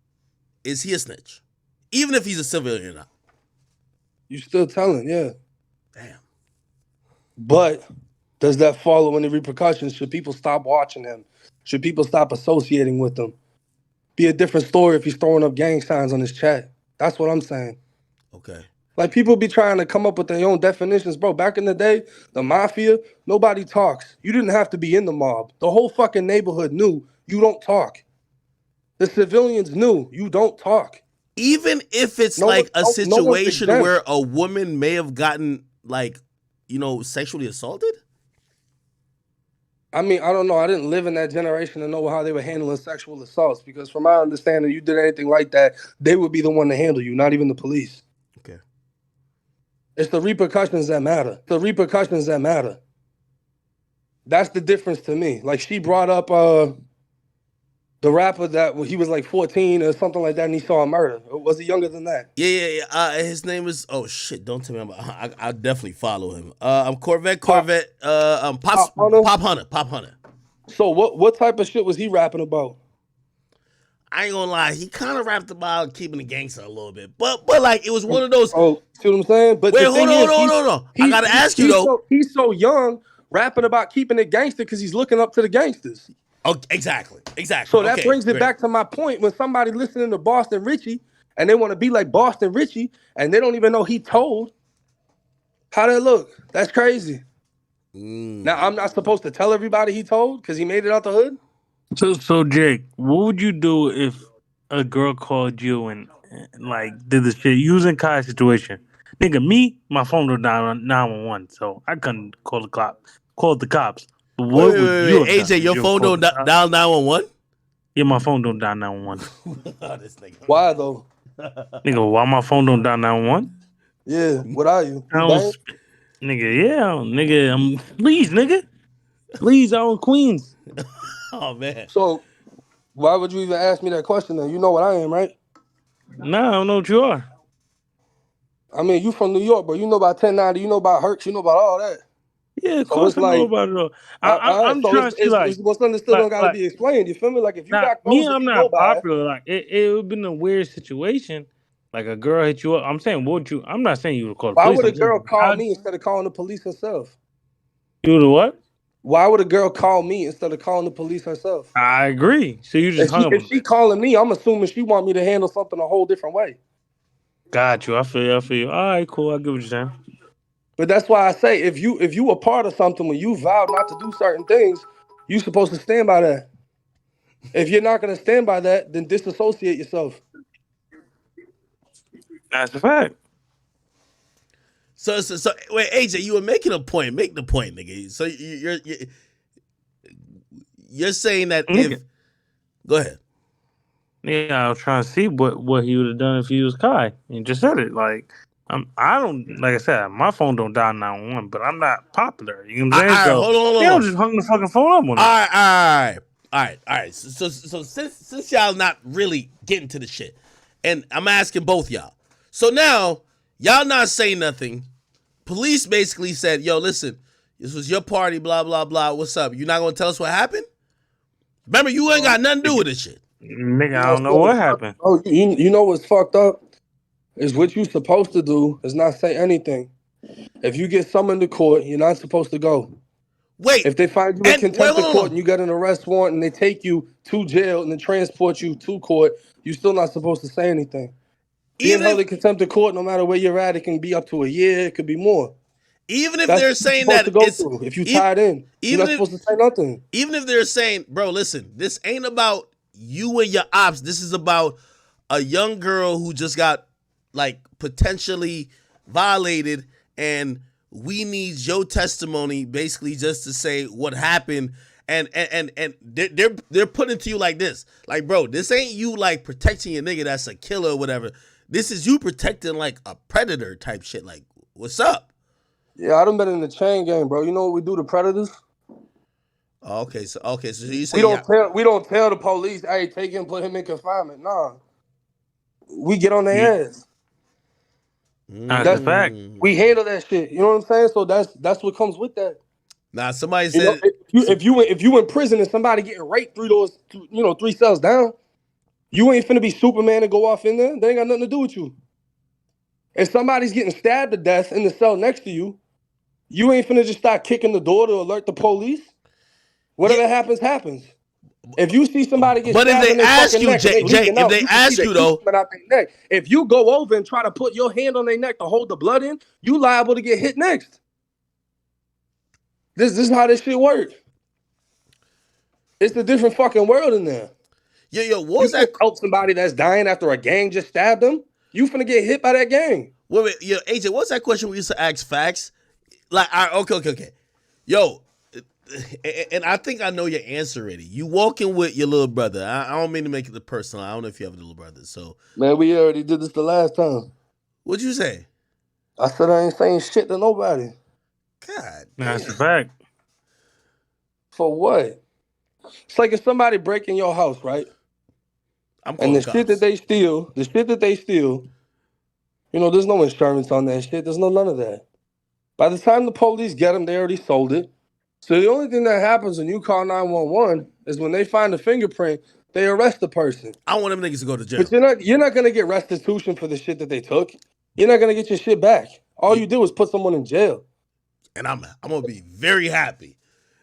is he a snitch? Even if he's a civilian or not. You still telling, yeah. Damn. But does that follow any repercussions? Should people stop watching him? Should people stop associating with him? Be a different story if he's throwing up gang signs on his chat. That's what I'm saying. Okay. Like, people be trying to come up with their own definitions. Bro, back in the day, the mafia, nobody talks. You didn't have to be in the mob. The whole fucking neighborhood knew you don't talk. The civilians knew you don't talk. Even if it's a situation where a woman may have gotten, sexually assaulted? I mean, I don't know. I didn't live in that generation to know how they were handling sexual assaults because from my understanding, you did anything like that, they would be the one to handle you, not even the police. Okay. It's the repercussions that matter. The repercussions that matter. That's the difference to me. Like, she brought up the rapper that he was like 14 or something like that, and he saw a murder. Was he younger than that? Yeah. His name is don't tell me about. I'll definitely follow him. I'm Corvette. Pop Hunter. So what type of shit was he rapping about? I ain't gonna lie, he kind of rapped about keeping the gangster a little bit, but like it was one of those. Oh, see what I'm saying? But wait, hold on. I gotta ask you though. He's so young, rapping about keeping it gangster because he's looking up to the gangsters. Oh, exactly. So that brings it back to my point. When somebody listening to Boston Richey and they want to be like Boston Richey and they don't even know he told, how that look? That's crazy. Now, I'm not supposed to tell everybody he told because he made it out the hood? So Jake, what would you do if a girl called you and did this shit using Kai's situation? Nigga, my phone was down on 911, so I couldn't call the cops. What would you have AJ, your phone don't dial 911? Yeah, my phone don't dial 911. This nigga. Why though? Nigga, why my phone don't dial 911? Yeah, what are you? Please, I own Queens. Oh man. So why would you even ask me that question then? You know what I am, right? Nah, I don't know what you are. I mean, you from New York, but you know about 1090, you know about Hertz, you know about all that. Yeah, of course I know about it all. I'm trying to see what's understood don't gotta be explained. You feel me? Like if you got I'm not popular. Like it would have been a weird situation. Like a girl hit you up. I'm saying, I'm not saying you would call the police. Why would a girl call me instead of calling the police herself? You would what? Why would a girl call me instead of calling the police herself? I agree. So you just if she calling me, I'm assuming she want me to handle something a whole different way. Got you. I feel you. All right, cool. I get what you're saying. But that's why I say if you a part of something when you vowed not to do certain things, you supposed to stand by that. If you're not gonna stand by that, then disassociate yourself. That's a fact. So wait, AJ, you were making a point. Make the point, nigga. So you're saying that if go ahead. Yeah, I was trying to see what he would have done if he was Kai. And just said it. Like I don't, like I said, my phone don't dial 911, but I'm not popular. You know what I'm saying? All right, hold on. They don't just hung the fucking phone up on it. All right. So since y'all not really getting to the shit, and I'm asking both y'all. So now y'all not saying nothing. Police basically said, "Yo, listen, this was your party, blah blah blah. What's up? You're not gonna tell us what happened? Remember, you ain't got nothing to do with this shit." Nigga, I don't know what happened. Oh, you know what's fucked up? Is what you're supposed to do is not say anything. If you get summoned to court, you're not supposed to go. Wait. If they find you in contempt of court and you get an arrest warrant and they take you to jail and then transport you to court, you're still not supposed to say anything. Being held in contempt of court, no matter where you're at, it can be up to a year, it could be more. Even if That's they're what you're saying supposed that to go it's through. If you tied in, you're even not if supposed to say nothing. even if they're saying, bro, listen, this ain't about you and your ops. This is about a young girl who just got like potentially violated, and we need your testimony basically just to say what happened. And they're putting it to you like this, like, bro, this ain't you like protecting your nigga that's a killer or whatever. This is you protecting like a predator type shit. Like, what's up? Yeah, I done been in the chain game, bro. You know what we do to predators? Okay, so you say We don't tell the police, hey, take him, put him in confinement. Nah. We get on their ass. That's a fact. We handle that shit. You know what I'm saying? So that's what comes with that. Nah, somebody You know, said if you in prison and somebody getting raped three cells down, you ain't finna be Superman and go off in there. They ain't got nothing to do with you. If somebody's getting stabbed to death in the cell next to you, you ain't finna just start kicking the door to alert the police. Whatever happens, happens. If you see somebody get But if stabbed they in their ask fucking you, neck, and they Jake, leaking if out, they you can see ask the you heat though, coming out their neck. If you go over and try to put your hand on their neck to hold the blood in, you liable to get hit next. This is how this shit works. It's a different fucking world in there. Yo, what was that? Help somebody that's dying after a gang just stabbed them. You finna get hit by that gang. Wait, yo, AJ, what's that question we used to ask facts? Like, okay. Yo, and I think I know your answer already. You walking with your little brother. I don't mean to make it personal. I don't know if you have a little brother. So, man, we already did this the last time. What'd you say? I said I ain't saying shit to nobody. God, that's a fact. For what? It's like if somebody break in your house, right? And the shit that they steal, you know, there's no insurance on that shit. There's none of that. By the time the police get them, they already sold it. So the only thing that happens when you call 911 is when they find a fingerprint, they arrest the person. I want them niggas to go to jail. But you're not gonna get restitution for the shit that they took. You're not gonna get your shit back. All you do is put someone in jail. And I'm gonna be very happy.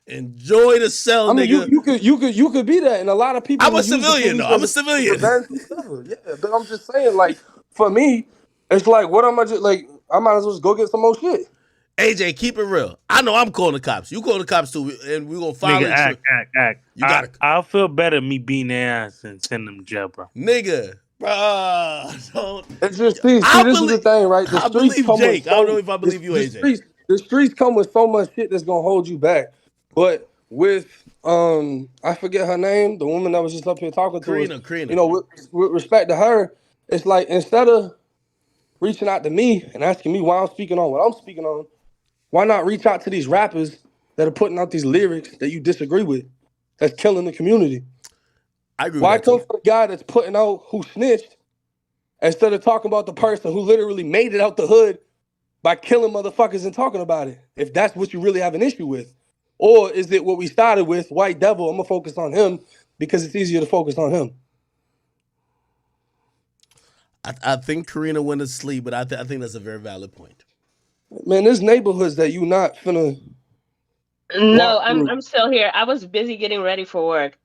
Enjoy the cell, nigga. You could be that, and a lot of people. I'm a civilian, though. I'm a civilian. Yeah, but I'm just saying, like, for me, it's like, what am I just like? I might as well just go get some more shit. AJ, keep it real. I know I'm calling the cops. You call the cops too, and we're gonna file Nigga, act. You gotta. I'll feel better me beating their ass and send them to jail, bro. Nigga, bro, don't. It's just this is the thing, right? I believe Jake. I don't know if I believe you, AJ. The streets come with so much shit that's gonna hold you back. But with I forget her name, the woman that was just up here talking to us. Karina. You know, with respect to her, it's like instead of reaching out to me and asking me why I'm speaking on what I'm speaking on, why not reach out to these rappers that are putting out these lyrics that you disagree with, that's killing the community? I agree. Why come for the guy that's putting out who snitched instead of talking about the person who literally made it out the hood by killing motherfuckers and talking about it? If that's what you really have an issue with. Or is it what we started with, White Devil, I'm going to focus on him because it's easier to focus on him? I think Karina went to sleep, but I think that's a very valid point. Man, there's neighborhoods that you not finna... No, I'm still here. I was busy getting ready for work.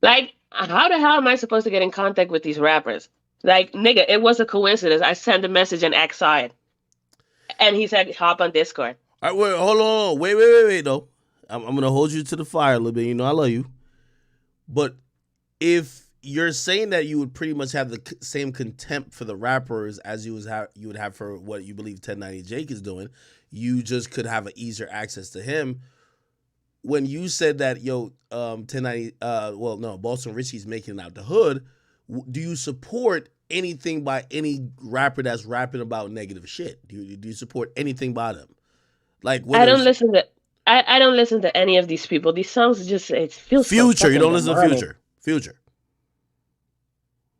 Like, how the hell am I supposed to get in contact with these rappers? Like, nigga, it was a coincidence. I sent a message and X saw it. And he said, hop on Discord. All right, wait, hold on. Wait, though. I'm going to hold you to the fire a little bit. You know I love you. But if you're saying that you would pretty much have the same contempt for the rappers as you would have for what you believe 1090 Jake is doing, you just could have an easier access to him. When you said that, 1090, Boston Richey's making it out the hood, do you support anything by any rapper that's rapping about negative shit? Do you support anything by them? Like, I don't listen to any of these people. These songs just, it feels Future. So you don't listen demonic. to Future.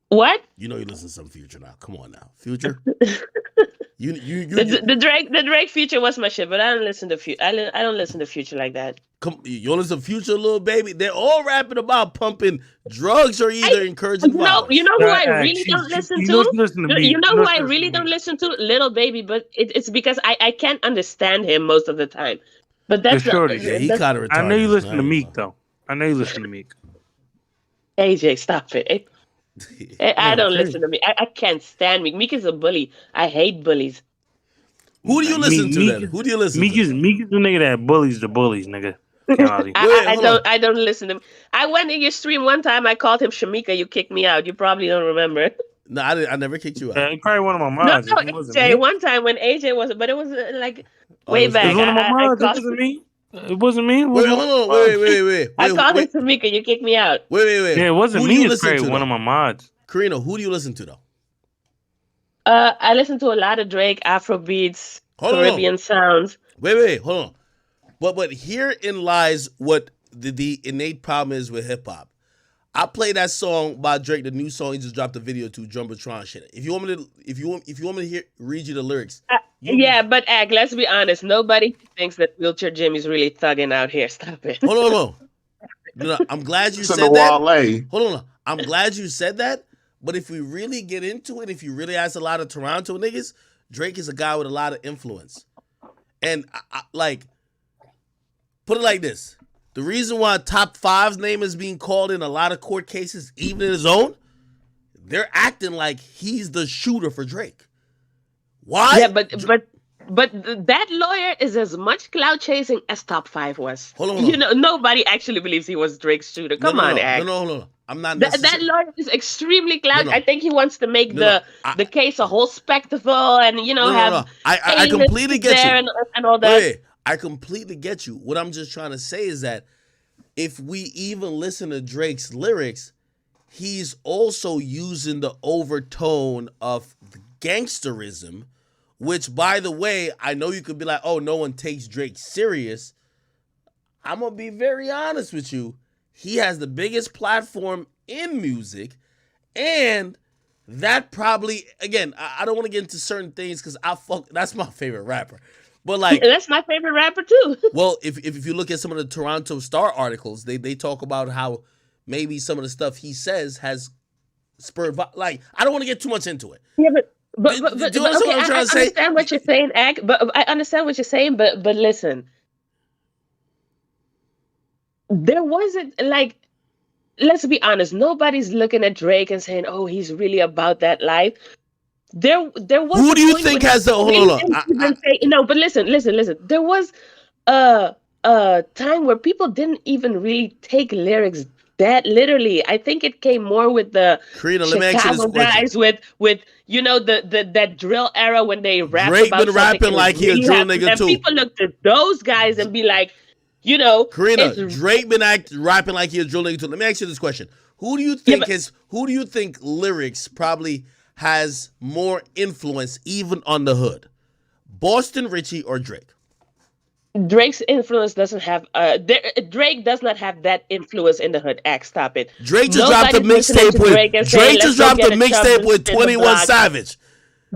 What? You know you listen to some Future now. Come on now, Future. The Drake Future was my shit, but I don't listen to Future. I don't listen to Future like that. Come, you don't listen to Future, little baby. They're all rapping about pumping drugs or either encouraging violence. You know who I really don't listen to? You know who I really don't listen to? Little Baby, but it's because I can't understand him most of the time. But that's he kind of retarded. I know you listen to Meek though. I know you listen to Meek. AJ, stop it. I don't listen to Meek. I can't stand Meek. Meek is a bully. I hate bullies. Who do you listen to then? Who do you listen to? Meek is the nigga that bullies the bullies, nigga. I don't listen to him. I went in your stream one time. I called him Shamika. You kicked me out. You probably don't remember. No, I never kicked you out. Probably one of my mods. No, AJ. One time when AJ was, but it was like way back. It was one of my mods. It wasn't me. It wasn't me. Wait, hold on. Wait. I called him Shamika. You kicked me out. Wait. Yeah, it wasn't me. It's probably one of my mods. Karina, who do you listen to though? I listen to a lot of Drake, Afro beats, Caribbean sounds. Wait, hold on. But herein lies what the innate problem is with hip hop. I play that song by Drake, the new song he just dropped a video to, Jumbotron shit. If you want me to read you the lyrics. But Ag, let's be honest. Nobody thinks that Wheelchair Jimmy's really thugging out here. Stop it. Hold on. No, I'm glad you said that. Hold on. I'm glad you said that. But if we really get into it, if you really ask a lot of Toronto niggas, Drake is a guy with a lot of influence. And I put it like this. The reason why Top 5's name is being called in a lot of court cases, even in his own, they're acting like he's the shooter for Drake. Why? Yeah, but that lawyer is as much clout chasing as Top 5 was. Hold on. Nobody actually believes he was Drake's shooter. Come on, Ag. No. I'm not that lawyer is extremely clout. I think he wants to make the case a whole spectacle and have I completely get you and all that. Wait, I completely get you. What I'm just trying to say is that if we even listen to Drake's lyrics, he's also using the overtone of gangsterism, which, by the way, I know you could be like, oh, no one takes Drake serious. I'm going to be very honest with you. He has the biggest platform in music, and that probably, again, I don't want to get into certain things because that's my favorite rapper. But that's my favorite rapper too. Well, if you look at some of the Toronto Star articles, they talk about how maybe some of the stuff he says has spurred. I don't want to get too much into it. Yeah, but do you understand what I'm trying to say? I understand what you're saying, I understand what you're saying, but listen, there wasn't let's be honest. Nobody's looking at Drake and saying, "Oh, he's really about that life." There was. Who do you think has the? Hold on. No, but listen. There was a time where people didn't even really take lyrics that literally. I think it came more with the Chicago guys with that drill era when they rapped Drake about been rapping like he a drill nigga and too. People looked at those guys and be like, Karina, Drake been rapping like he a drill nigga too. Let me ask you this question: Who do you think lyrics probably has more influence even on the hood? Boston Richey or Drake? Drake's influence doesn't have Drake does not have that influence in the hood. Stop it. Drake just dropped a mixtape with 21 Savage.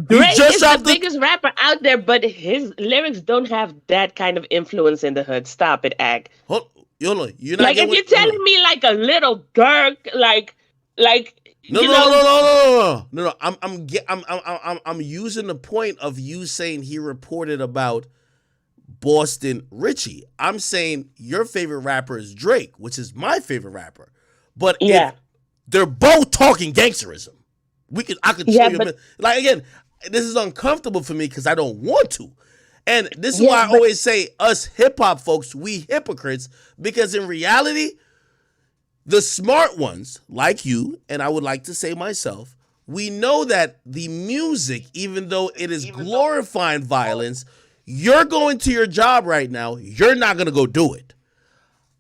Drake is the biggest rapper out there, but his lyrics don't have that kind of influence in the hood. Stop it, Ag. You're not if you're telling me like a little Dirk, No. I'm using the point of you saying he reported about Boston Richey. I'm saying your favorite rapper is Drake, which is my favorite rapper. But if they're both talking gangsterism, I could show you. Again, this is uncomfortable for me because I don't want to. And this is why I always say us hip hop folks, we hypocrites, because in reality, the smart ones, like you, and I would like to say myself, we know that the music, even though it is glorifying violence, you're going to your job right now, you're not going to go do it.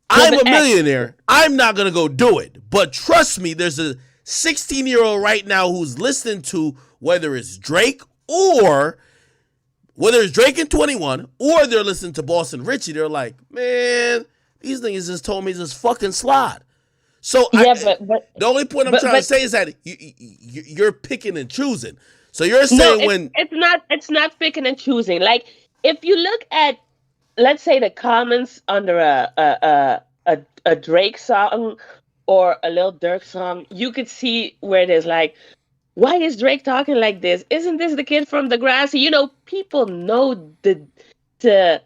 I'm a millionaire. I'm not going to go do it. But trust me, there's a 16-year-old right now who's listening to whether it's Drake and 21, or they're listening to Boston Richey. They're like, man, these niggas just told me just fucking slide. So the only point I'm trying to say is that you're picking and choosing. So you're saying it's not picking and choosing. Like if you look at, let's say, the comments under a Drake song or a Lil Durk song, you could see where there's like, why is Drake talking like this? Isn't this the kid from Degrassi? People know to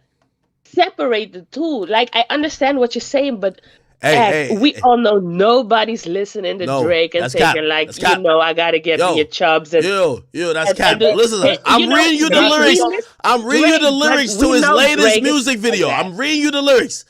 separate the two. Like I understand what you're saying, but We all know nobody's listening to Drake and thinking like, I gotta get me a Chubbs. And, that's cap. Listen, I'm reading you the lyrics. I'm reading you the lyrics to his latest music video. I'm reading you the lyrics.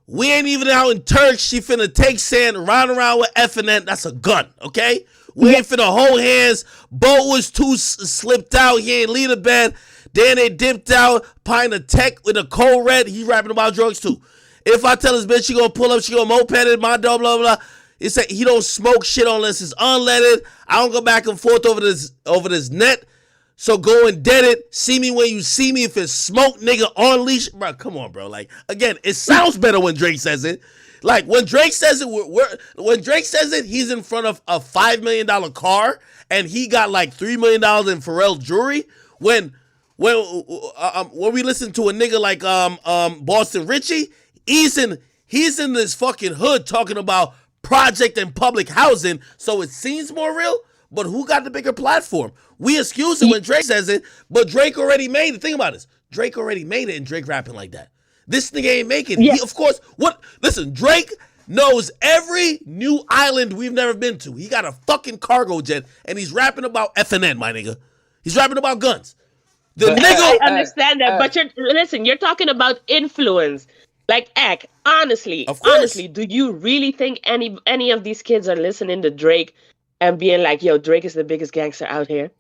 We ain't even out in Turks. She finna take sand, ride around with FNN. That's a gun, okay? We ain't finna hold hands. Boat was too slipped out. He ain't leave the bed. Then they dipped out. Pint of tech with a cold red. He rapping about drugs too. If I tell this bitch she gonna pull up, she gonna moped it, my dog, blah, blah, blah. He said he don't smoke shit unless it's unleaded. I don't go back and forth over this net. So go and dead it. See me when you see me. If it's smoke, nigga, on leash. Bro, come on, bro. Like, again, it sounds better when Drake says it. Like, when Drake says it, he's in front of a $5 million car and he got like $3 million in Pharrell jewelry. When we listen to a nigga like Boston Richey, he's in this fucking hood talking about project and public housing, so it seems more real. But who got the bigger platform? We excuse it when Drake says it, but Drake already made it. Think about this. Drake already made it and Drake rapping like that. This nigga ain't making it. Of course, listen, Drake knows every new island we've never been to. He got a fucking cargo jet and he's rapping about FNN, my nigga. He's rapping about guns. I understand that, but you're talking about influence. Like, honestly, do you really think any of these kids are listening to Drake and being like, yo, Drake is the biggest gangster out here?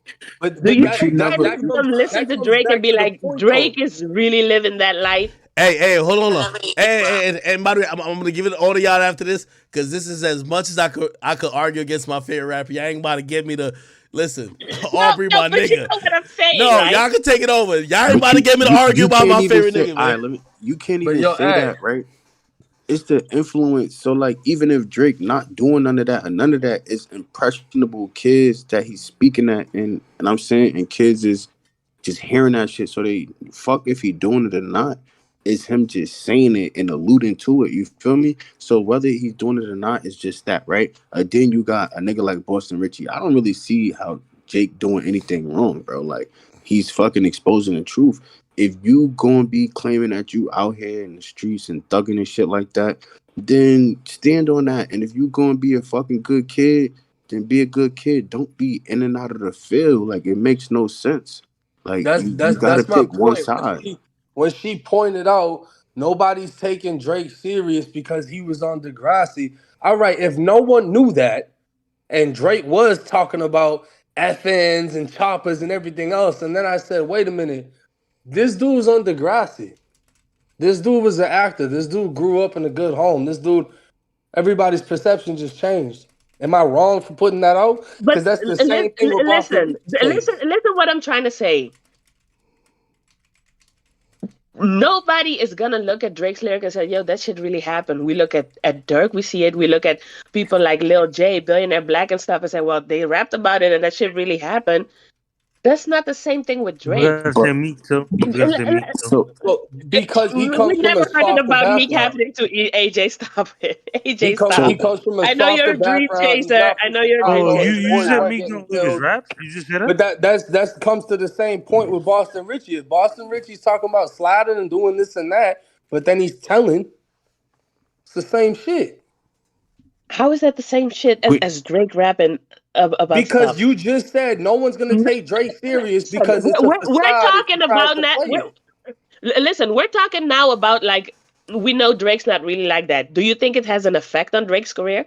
But do you think them listen to Drake and be like, Drake is really living that life? Hey, hold on. And by the way, I'm gonna give it all to y'all after this, because this is as much as I could argue against my favorite rapper. Y'all ain't about to get me to listen. Aubrey, my nigga. You know what I'm saying, right? Y'all can take it over. Y'all ain't about to get me to argue about my favorite nigga, man. You can't even say that, right? It's the influence. So, like, even if Drake not doing none of that, it's impressionable kids that he's speaking at, and I'm saying, and kids is just hearing that shit. So they fuck if he doing it or not. It's him just saying it and alluding to it. You feel me? So whether he's doing it or not, it's just that, right? Then you got a nigga like Boston Richey. I don't really see how Jake doing anything wrong, bro. Like, he's fucking exposing the truth. If you gonna be claiming that you out here in the streets and thugging and shit like that, then stand on that. And if you gonna be a fucking good kid, then be a good kid. Don't be in and out of the field. Like, it makes no sense. Like, you gotta pick one side. When she pointed out nobody's taking Drake serious because he was on Degrassi. All right, if no one knew that, and Drake was talking about FNs and choppers and everything else, and then I said, wait a minute, this dude's on Degrassi. This dude was an actor. This dude grew up in a good home. This dude, everybody's perception just changed. Am I wrong for putting that out? Because that's the same thing with listen what I'm trying to say. Nobody is gonna look at Drake's lyric and say, yo, that shit really happened. We look at Dirk, we see it. We look at people like Lil J, Billionaire Black and stuff, and say, well, they rapped about it and that shit really happened. That's not the same thing with Drake. Me too. Because he comes from never heard about Meek happening to AJ. Stop it. AJ, stop. He comes from a I know you're a dream chaser. I know you're a dream chaser. You said Meek don't do his raps? You just said that? But that comes to the same point with Boston Richey. If Boston Richey's talking about sliding and doing this and that, but then he's telling, it's the same shit. How is that the same shit as Drake rapping about because stuff? You just said no one's going to take Drake serious because we're talking about that. Listen, we're talking now about, like, we know Drake's not really like that. Do you think it has an effect on Drake's career?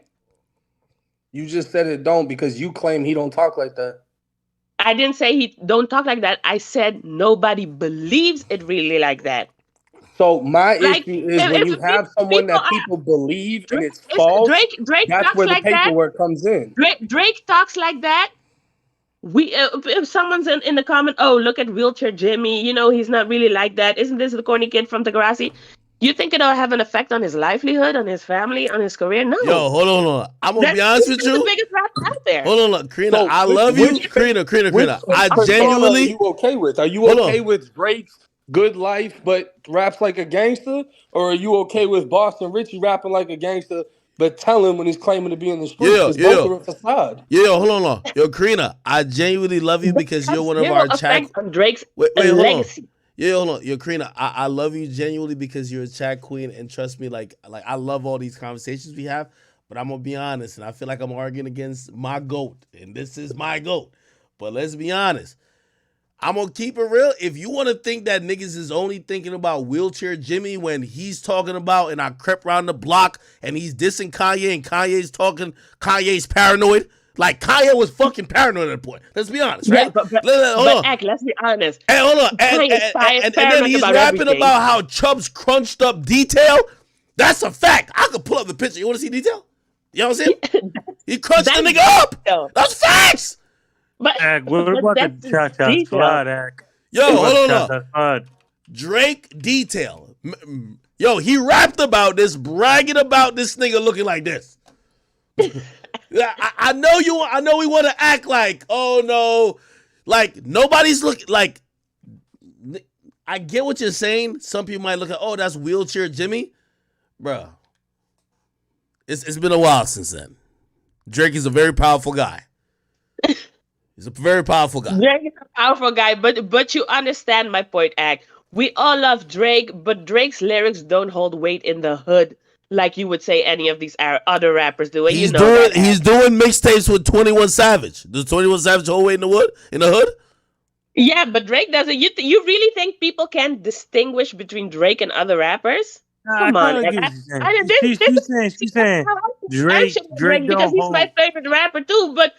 You just said it don't because you claim he don't talk like that. I didn't say he don't talk like that. I said nobody believes it really like that. So my issue is when you have someone that people believe and it's false, Drake that's talks where the like paperwork comes in. Drake talks like that. If someone's in the comment, oh, look at Wheelchair Jimmy, he's not really like that. Isn't this the corny kid from Degrassi? You think it'll have an effect on his livelihood, on his family, on his career? No. Yo, hold on. I'm going to be honest with you. The biggest rapper out there. Hold on, Karina. I love you. Karina. I genuinely. Are you okay with? Are you okay with Drake's Good Life, but raps like a gangster? Or are you okay with Boston Richey rapping like a gangster, but tell him when he's claiming to be in the streets? Both are a facade. Hold on. Yo, Karina, I genuinely love you because you're one of our effect on Drake's legacy. Yeah, hold on. Yo, Karina, I love you genuinely because you're a chat queen, and trust me, like I love all these conversations we have. But I'm gonna be honest, and I feel like I'm arguing against my goat, and this is my goat. But let's be honest. I'm gonna keep it real. If you want to think that niggas is only thinking about wheelchair Jimmy when he's talking about, and I crept around the block and he's dissing Kanye and Kanye's paranoid. Like Kanye was fucking paranoid at a point. Let's be honest, right? Yeah, but let's be honest. And hold on. And then he's rapping about how Chubbs crunched up detail. That's a fact. I could pull up the picture. You want to see detail? You know what I'm saying? He crunched the nigga up. That's facts. But what about the cha-cha squad act? Yo, hold on. Drake detail. Yo, he rapped about this, bragging about this nigga looking like this. I know we want to act like, oh no, like nobody's looking like. I get what you're saying. Some people might look at, oh, that's wheelchair Jimmy, bro. It's been a while since then. Drake is a very powerful guy. He's a very powerful guy. Drake is a powerful guy, but you understand my point, Act. We all love Drake, but Drake's lyrics don't hold weight in the hood like you would say any of these other rappers do. And he's doing mixtapes with 21 Savage. Does 21 Savage hold weight in the hood? Yeah, but Drake doesn't. You really think people can distinguish between Drake and other rappers? Come on. She's saying Drake because he's my favorite rapper too, but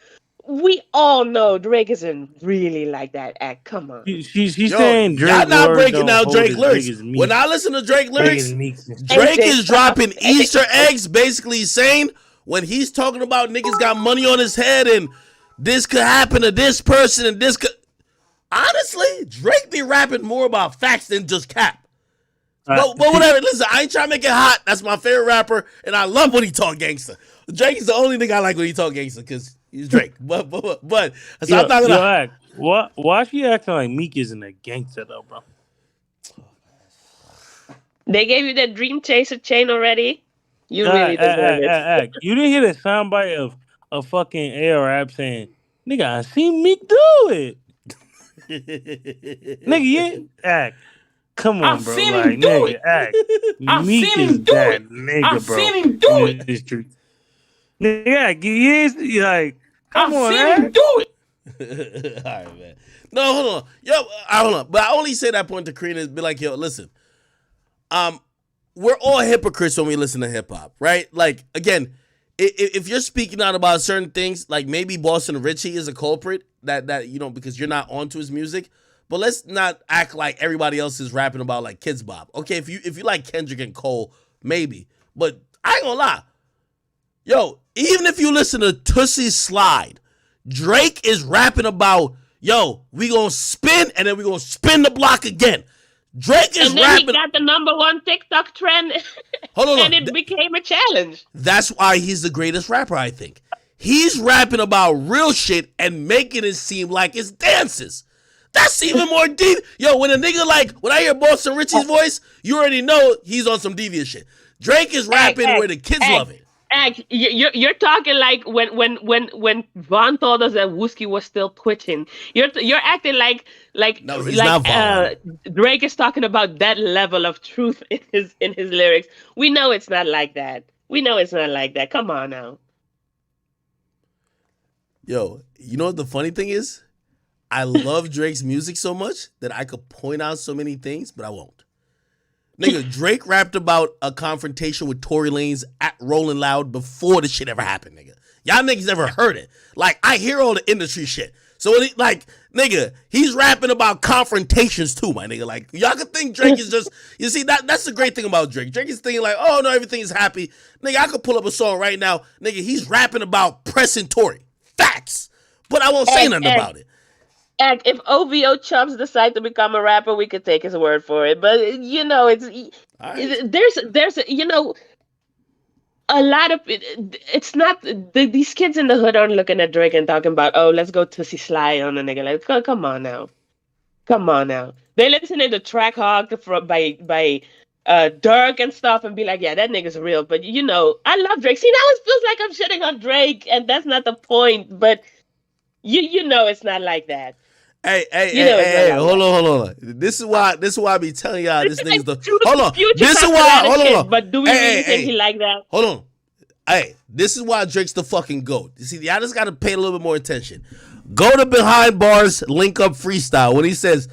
we all know Drake isn't really like that. Act, come on. She's saying Drake. Y'all not breaking down Drake lyrics. When I listen to Drake lyrics, Drake is dropping Easter eggs, basically saying when he's talking about niggas got money on his head and this could happen to this person and this could. Honestly, Drake be rapping more about facts than just cap. But whatever. Listen, I ain't trying to make it hot. That's my favorite rapper, and I love when he talk gangster. Drake is the only nigga I like when he talk gangster because he's Drake. But so I'm not gonna. Why she acting like Meek isn't a gangster though, bro? They gave you that Dream Chaser chain already. You really deserve it. You didn't hear the soundbite of a fucking A-Rap saying, "Nigga, I seen Meek do it." Nigga, you act. Come on, bro. Seen him do it. Act. I've Meek seen him do it. Nigga, I've bro. seen him do it. Nigga, he is like, come on, I've seen him do it. All right, man. No, hold on. Yo, hold on. But I only say that point to Karina is be like, yo, listen. We're all hypocrites when we listen to hip hop, right? Like, again, if you're speaking out about certain things, like maybe Boston Richey is a culprit that you know because you're not onto his music. But let's not act like everybody else is rapping about like Kids Bop. Okay, if you like Kendrick and Cole, maybe. But I ain't gonna lie. Yo, even if you listen to Tootsie Slide, Drake is rapping about, yo, we gonna spin and then we gonna spin the block again. Drake is and then rapping. He got the #1 TikTok trend. Hold on, and it became a challenge. That's why he's the greatest rapper, I think. He's rapping about real shit and making it seem like it's dances. That's even more deep. Yo, when a nigga when I hear Boston Richey's voice, you already know he's on some devious shit. Drake is rapping where the kids love it. You're talking like when Vaughn told us that Wooski was still twitching. You're acting like no, he's not Vaughn. Drake is talking about that level of truth in his lyrics. We know it's not like that. Come on now. Yo, you know what the funny thing is? I love Drake's music so much that I could point out so many things, but I won't. Nigga, Drake rapped about a confrontation with Tory Lanez at Rolling Loud before the shit ever happened, nigga. Y'all niggas never heard it. Like, I hear all the industry shit. So, nigga, he's rapping about confrontations too, my nigga. Like, y'all could think Drake is just, you see, that's the great thing about Drake. Drake is thinking like, oh, no, everything is happy. Nigga, I could pull up a song right now. Nigga, he's rapping about pressing Tory. Facts. But I won't say nothing about it. If OVO chumps decide to become a rapper, we could take his word for it. But you know, there's a lot of it's not these kids in the hood aren't looking at Drake and talking about, oh, let's go Tootsie Slide on a nigga. Like, come on now. They listening to Track Hog by Dirk and stuff and be like, yeah, that nigga's real. But you know, I love Drake. See, now it feels like I'm shitting on Drake, and that's not the point. But you know, it's not like that. Hey, hold on. This is why I be telling y'all this nigga's the hold on. This is why hold on. But do we really think he like that? Hold on. Hey, this is why Drake's the fucking GOAT. You see, y'all just gotta pay a little bit more attention. Go to Behind Bars Link Up Freestyle when he says,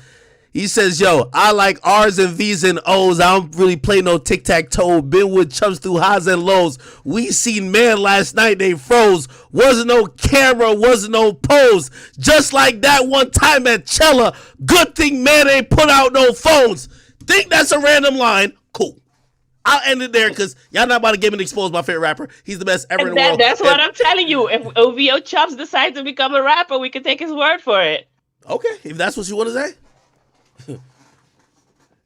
yo, I like R's and V's and O's. I don't really play no tic-tac-toe. Been with chumps through highs and lows. We seen man last night, they froze. Wasn't no camera, wasn't no pose. Just like that one time at Cella. Good thing man ain't put out no phones. Think that's a random line? Cool. I'll end it there because y'all not about to get me exposed my favorite rapper. He's the best ever in the world. That's what I'm telling you. If OVO Chops decides to become a rapper, we can take his word for it. Okay, if that's what you want to say.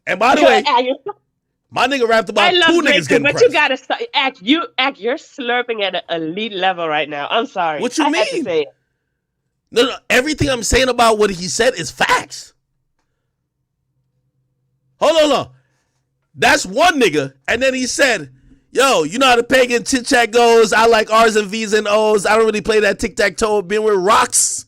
And by the way, my nigga rapped about two niggas getting pressed. But you gotta act. You're slurping at an elite level right now. I'm sorry. What you mean? Had to say it. No. Everything I'm saying about what he said is facts. Hold on. That's one nigga. And then he said, yo, you know how the pagan chit-chat goes. I like R's and V's and O's. I don't really play that tic-tac-toe. Been with rocks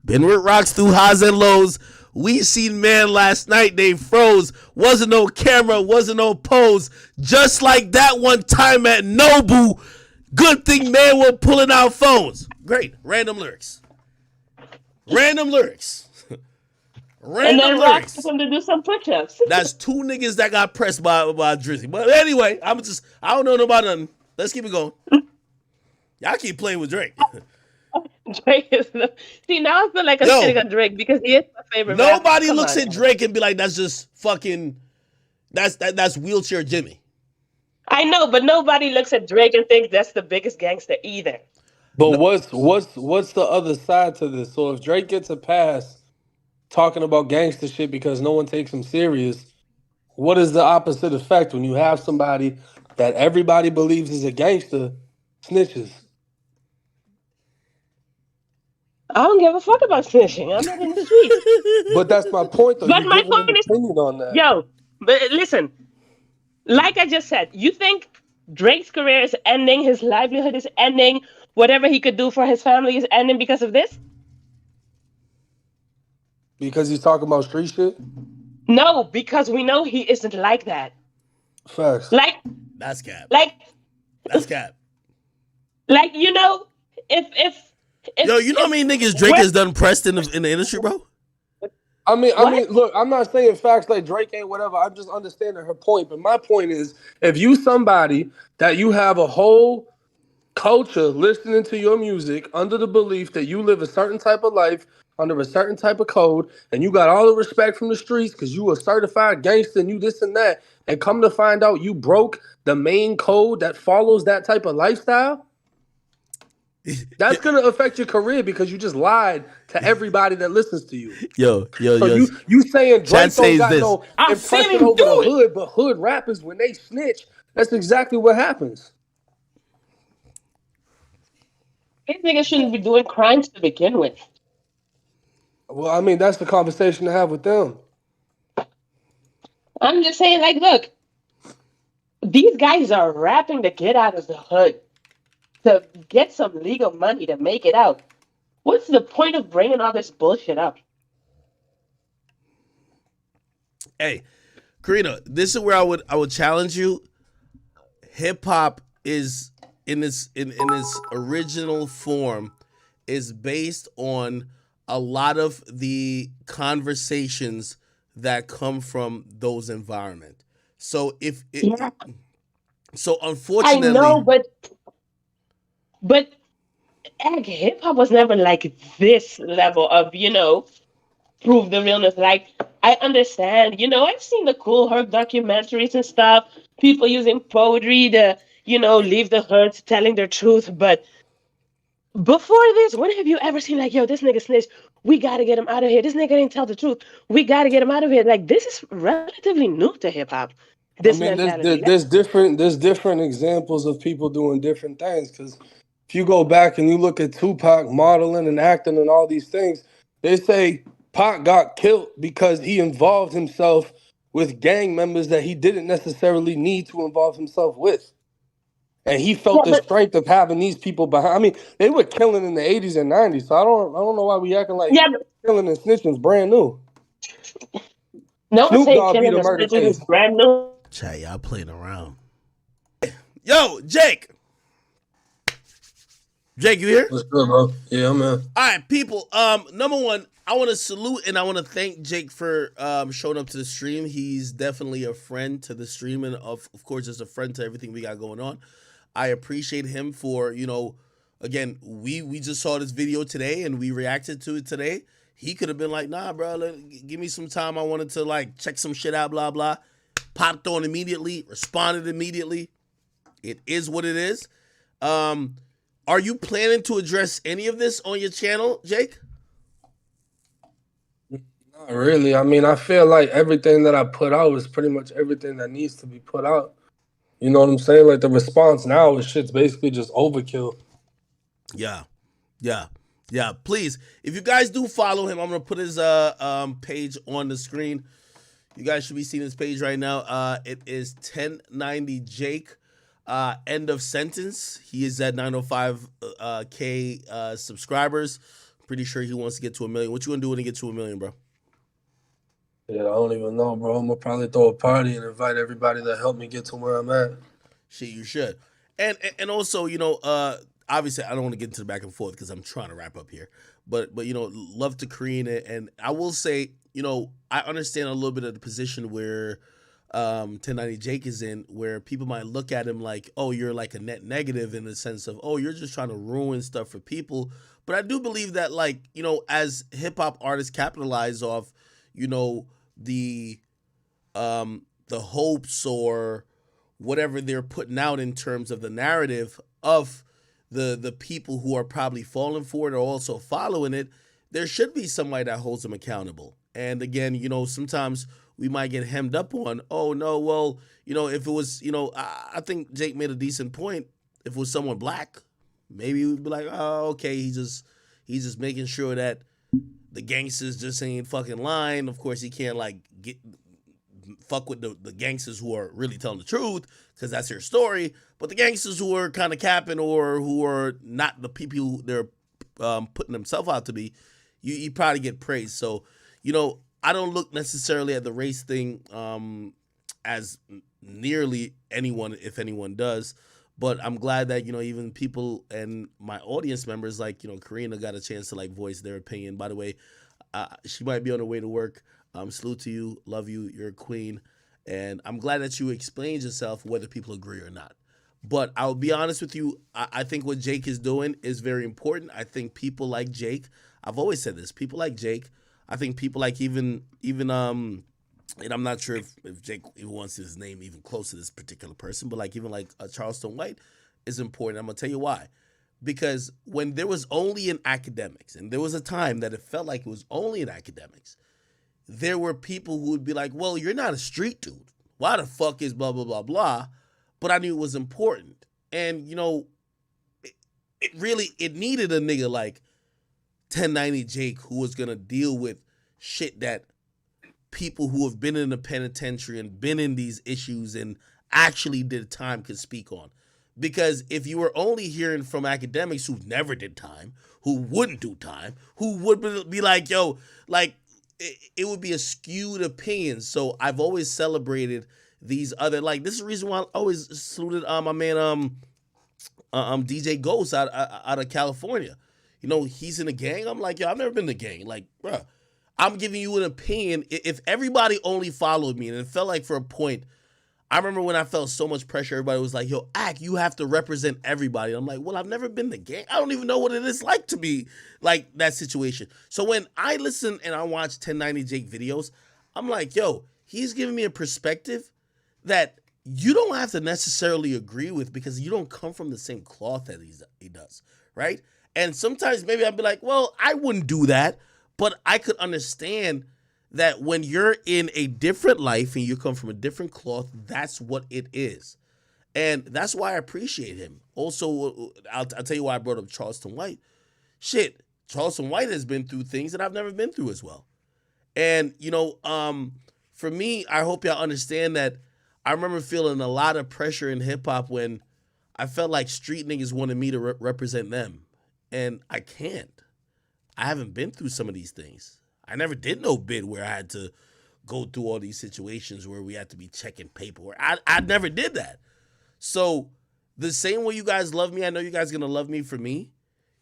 through highs and lows. We seen man last night, they froze. Wasn't no camera, wasn't no pose. Just like that one time at Nobu. Good thing man were pulling out phones. Great. Random lyrics. And then rocks him to do some push-ups. That's two niggas that got pressed by Drizzy. But anyway, I don't know about nothing. Let's keep it going. Y'all keep playing with Drake. Drake is see, now I feel like I'm sitting on Drake because he is my favorite. Nobody looks at Drake and be like, that's just fucking that's wheelchair Jimmy. I know, but nobody looks at Drake and thinks that's the biggest gangster either. But what's the other side to this? So if Drake gets a pass talking about gangster shit because no one takes him serious, what is the opposite effect when you have somebody that everybody believes is a gangster snitches? I don't give a fuck about snitching. I'm not in the streets. But that's my point, though. But my point is, on that. Yo, but listen, like I just said, you think Drake's career is ending, his livelihood is ending, whatever he could do for his family is ending because of this? Because he's talking about street shit? No, because we know he isn't like that. Facts. That's cap. That's cap. If yo, you know how many niggas Drake has done pressed in the industry, bro? I mean, look, I'm not saying facts like Drake ain't whatever. I'm just understanding her point. But my point is, if you somebody that you have a whole culture listening to your music under the belief that you live a certain type of life, under a certain type of code, and you got all the respect from the streets because you a certified gangster and you this and that, and come to find out you broke the main code that follows that type of lifestyle, that's going to affect your career because you just lied to everybody that listens to you. Yo. You saying Drake don't got this. no impression over the hood, but hood rappers, when they snitch, that's exactly what happens. These niggas shouldn't be doing crimes to begin with. Well, I mean, that's the conversation to have with them. I'm just saying, look, these guys are rapping to get out of the hood, to get some legal money to make it out. What's the point of bringing all this bullshit up? Hey, Karina, this is where I would challenge you. Hip hop is in its original form is based on a lot of the conversations that come from those environments. So so unfortunately, I know, but hip hop was never like this level of prove the realness. Like, I understand, I've seen the Cool Herc documentaries and stuff. People using poetry to leave the hood, telling their truth, but. Before this, when have you ever seen this nigga snitch? We gotta get him out of here. This nigga didn't tell the truth. We gotta get him out of here. This is relatively new to hip hop. There's different examples of people doing different things. Because if you go back and you look at Tupac modeling and acting and all these things, they say Pac got killed because he involved himself with gang members that he didn't necessarily need to involve himself with. And he felt the strength of having these people behind. I mean, they were killing in the 80s and 90s, so I don't know why we acting like killing and snitching is brand new. No one's Snoop saying Dogg beat killing a and murder snitching case. is brand new. Chat, y'all playing around. Yo, Jake. Jake, you here? What's good, bro? Yeah, I'm in. All right, people. Number one, I want to salute and I want to thank Jake for showing up to the stream. He's definitely a friend to the stream, and of course, just a friend to everything we got going on. I appreciate him for, again, we just saw this video today and we reacted to it today. He could have been like, nah, bro, give me some time. I wanted to like check some shit out, blah, blah. Popped on immediately, responded immediately. It is what it is. Are you planning to address any of this on your channel, Jake? Not really. I mean, I feel like everything that I put out is pretty much everything that needs to be put out. You know what I'm saying? Like the response now is shit's basically just overkill. Yeah. Please, if you guys do follow him, I'm gonna put his page on the screen. You guys should be seeing his page right now. It is 1090 Jake. End of sentence. He is at 905K subscribers. Pretty sure he wants to get to 1 million. What you gonna do when he gets to 1 million, bro? Yeah, I don't even know, bro. I'm gonna probably throw a party and invite everybody to help me get to where I'm at. Shit, you should. And also, obviously I don't want to get into the back and forth because I'm trying to wrap up here. But love to Korean it. And I will say, I understand a little bit of the position where 1090 Jake is in, where people might look at him like, oh, you're like a net negative in the sense of, oh, you're just trying to ruin stuff for people. But I do believe that, like, as hip hop artists capitalize off, the hopes or whatever they're putting out in terms of the narrative of the people who are probably falling for it or also following it, there should be somebody that holds them accountable. And again, sometimes we might get hemmed up on, oh no, well, if it was, I think Jake made a decent point. If it was someone black, maybe we'd be like, oh, okay, he's just making sure that the gangsters just ain't fucking lying. Of course, he can't like fuck with the gangsters who are really telling the truth because that's their story. But the gangsters who are kind of capping or who are not the people who they're putting themselves out to be, you probably get praised. So, I don't look necessarily at the race thing as nearly anyone, if anyone does. But I'm glad that, even people and my audience members like, Karina got a chance to like voice their opinion. By the way, she might be on her way to work. Salute to you. Love you. You're a queen. And I'm glad that you explained yourself, whether people agree or not. But I'll be honest with you. I think what Jake is doing is very important. I think people like Jake, I've always said this, people like Jake, I think people like even and I'm not sure if Jake even wants his name even close to this particular person, but like even like Charleston White is important. I'm gonna tell you why. Because when there was only in academics, and there was a time that it felt like it was only in academics, there were people who would be like, well, you're not a street dude. Why the fuck is blah, blah, blah, blah? But I knew it was important. And, it needed a nigga like 1090 Jake who was going to deal with shit that people who have been in the penitentiary and been in these issues and actually did time could speak on. Because if you were only hearing from academics who never did time, who wouldn't do time, who would be like, yo, like, it would be a skewed opinion. So I've always celebrated these other, like, this is the reason why I always saluted my man DJ Ghost out of California. He's in a gang. I'm like, yo, I've never been in a gang. Like, bruh, I'm giving you an opinion. If everybody only followed me, and it felt like for a point, I remember when I felt so much pressure, everybody was like, yo, you have to represent everybody. I'm like, well, I've never been in a gang. I don't even know what it is like to be like that situation. So when I listen and I watch 1090 Jake videos, I'm like, yo, he's giving me a perspective that you don't have to necessarily agree with because you don't come from the same cloth that he does, right? And sometimes maybe I'd be like, well, I wouldn't do that, but I could understand that when you're in a different life and you come from a different cloth, that's what it is. And that's why I appreciate him. Also, I'll tell you why I brought up Charleston White. Shit, Charleston White has been through things that I've never been through as well. And, for me, I hope y'all understand that I remember feeling a lot of pressure in hip hop when I felt like street niggas wanted me to represent them, and I can't. I haven't been through some of these things. I never did no bid where I had to go through all these situations where we had to be checking paperwork. I never did that. So the same way you guys love me, I know you guys gonna love me for me.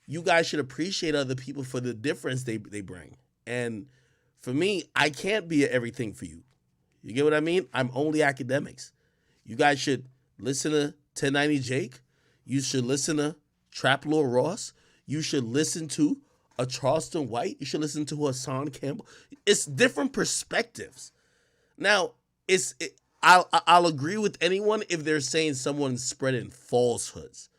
You guys should appreciate other people for the difference they bring. And for me, I can't be everything for you. You get what I mean? I'm only Akademiks. You guys should listen to 1090 Jake. You should listen to Trap Lord Ross. You should listen to a Charleston White. You should listen to a Hassan Campbell. It's different perspectives. Now, I'll agree with anyone if they're saying someone's spreading falsehoods.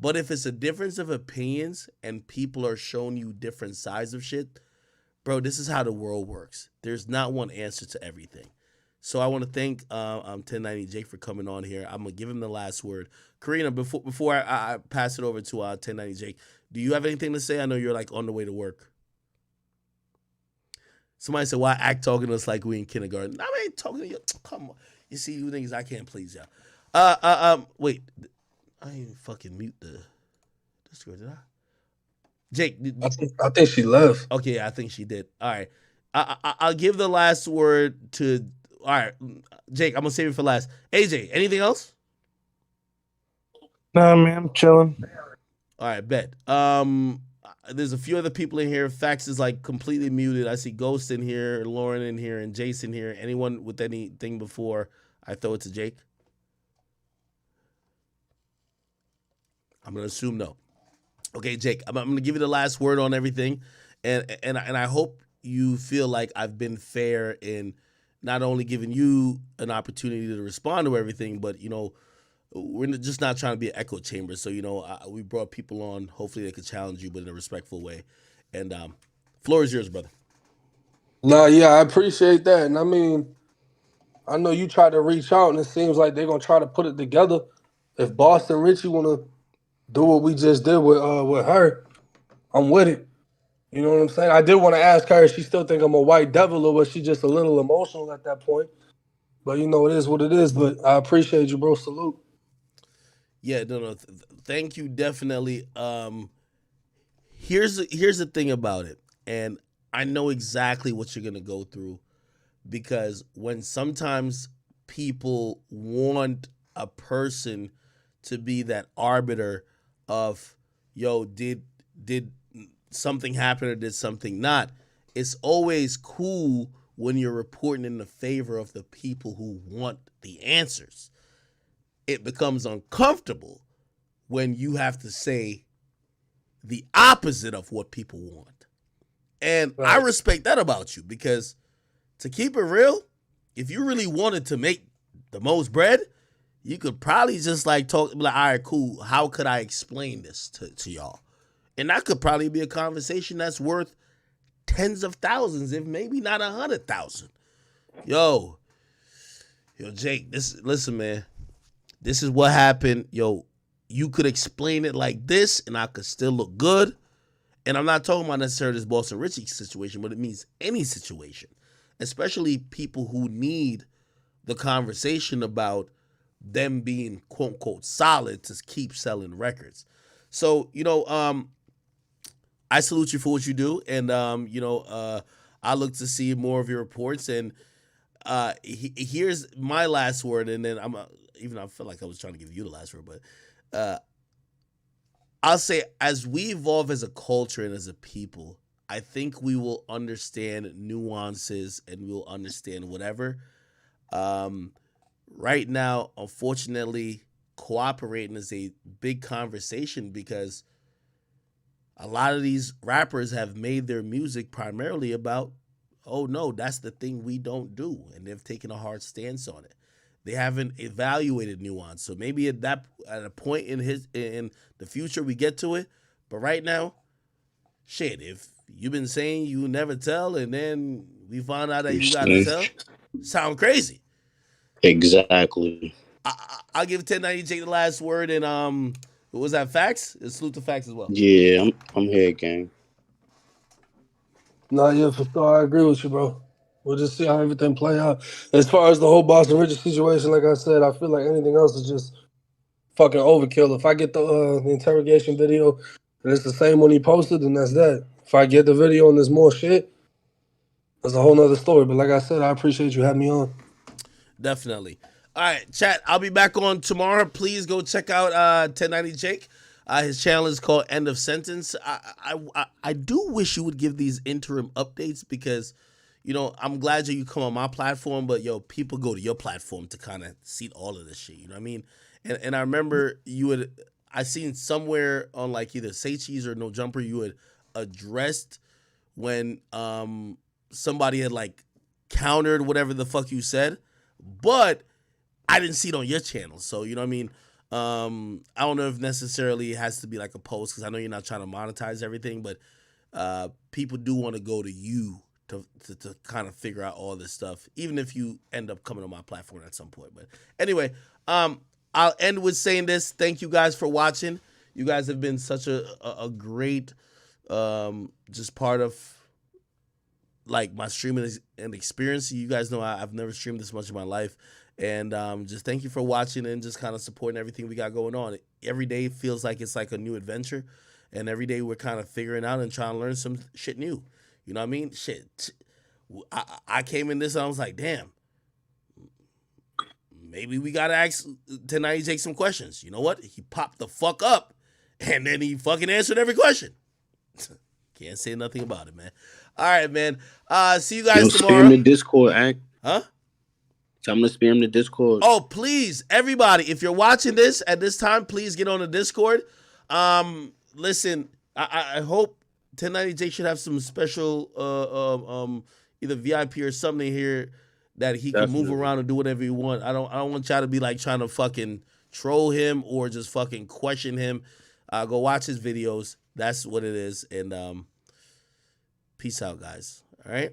But if it's a difference of opinions and people are showing you different sides of shit, bro, this is how the world works. There's not one answer to everything. So I want to thank 1090 Jake for coming on here. I'm gonna give him the last word. Karina, before I pass it over to 1090 Jake, do you have anything to say? I know you're like on the way to work. Somebody said, "Why act talking to us like we in kindergarten?" I ain't talking to you. Come on, you see, you niggas, I can't please y'all. Wait, I ain't fucking mute this girl, did I? Jake, I think she left. Okay, I think she did. All right, I'll give the last word to. All right, Jake, I'm gonna save it for last. AJ, anything else? Nah, man, I'm chilling. All right, bet. There's a few other people in here. Fax is like completely muted. I see Ghost in here, Lauren in here, and Jason here. Anyone with anything before I throw it to Jake? I'm gonna assume no. Okay, Jake, I'm gonna give you the last word on everything, and I hope you feel like I've been fair in not only giving you an opportunity to respond to everything, but we're just not trying to be an echo chamber. So we brought people on. Hopefully, they could challenge you, but in a respectful way. And floor is yours, brother. Nah, yeah, I appreciate that, and I mean, I know you tried to reach out, and it seems like they're gonna try to put it together. If Boston Richey wanna do what we just did with her, I'm with it. You know what I'm saying? I did want to ask her if she still think I'm a white devil or was she just a little emotional at that point. But it is what it is. But I appreciate you, bro. Salute. Yeah, no. Thank you, definitely. Here's the thing about it, and I know exactly what you're gonna go through, because when sometimes people want a person to be that arbiter of, did something happen or did something not, it's always cool when you're reporting in the favor of the people who want the answers. It becomes uncomfortable when you have to say the opposite of what people want. And right. I respect that about you, because to keep it real, if you really wanted to make the most bread, you could probably just talk, all right, cool, how could I explain this to y'all? And that could probably be a conversation that's worth tens of thousands, if maybe not 100,000. Yo, Jake, listen, man. This is what happened. Yo, you could explain it like this, and I could still look good. And I'm not talking about necessarily this Boston Richey situation, but it means any situation, especially people who need the conversation about them being quote unquote solid to keep selling records. So, I salute you for what you do, and I look to see more of your reports. And here's my last word, and then I feel like I was trying to give you the last word, but I'll say, as we evolve as a culture and as a people, I think we will understand nuances and we'll understand whatever. Right now, unfortunately, cooperating is a big conversation, because a lot of these rappers have made their music primarily about, oh no, that's the thing we don't do. And they've taken a hard stance on it. They haven't evaluated nuance. So maybe at a point in the future we get to it. But right now, shit, if you've been saying you never tell and then we find out that you gotta tell, sound crazy. Exactly. I'll give 1090 Jake the last word, and what was that, Facts? Salute to Facts as well. Yeah, I'm here, gang. Nah, yeah, for sure. I agree with you, bro. We'll just see how everything play out. As far as the whole Boston Richey situation, like I said, I feel like anything else is just fucking overkill. If I get the interrogation video and it's the same one he posted, then that's that. If I get the video and there's more shit, that's a whole nother story. But like I said, I appreciate you having me on. Definitely. All right, chat. I'll be back on tomorrow. Please go check out 1090 Jake. His channel is called End of Sentence. I do wish you would give these interim updates because, you know, I'm glad you come on my platform, but yo, people go to your platform to kind of see all of this shit. You know what I mean? And I remember I seen somewhere on like either Say Cheese or No Jumper, you had addressed when somebody had like countered whatever the fuck you said, but I didn't see it on your channel. So, you know what I mean? I don't know if necessarily it has to be like a post because I know you're not trying to monetize everything, but people do want to go to you to kind of figure out all this stuff, even if you end up coming on my platform at some point. But anyway, I'll end with saying this. Thank you guys for watching. You guys have been such a great just part of like my streaming and experience. You guys know I've never streamed this much in my life. And just thank you for watching and just kind of supporting everything we got going on. Every day feels like it's like a new adventure. And every day we're kind of figuring out and trying to learn some shit new. You know what I mean? Shit. I came in this and I was like, damn. Maybe we got to ask tonight take some questions. You know what? He popped the fuck up. And then he fucking answered every question. Can't say nothing about it, man. All right, man. See you guys tomorrow. Spam the Discord, Act. Huh? So I'm going to spam the Discord. Oh, please, everybody, if you're watching this at this time, please get on the Discord. Listen, I hope 1090 Jake should have some special either VIP or something here that he can move around and do whatever he want. I don't want y'all to be like trying to fucking troll him or just fucking question him. Go watch his videos. That's what it is. And peace out, guys. All right.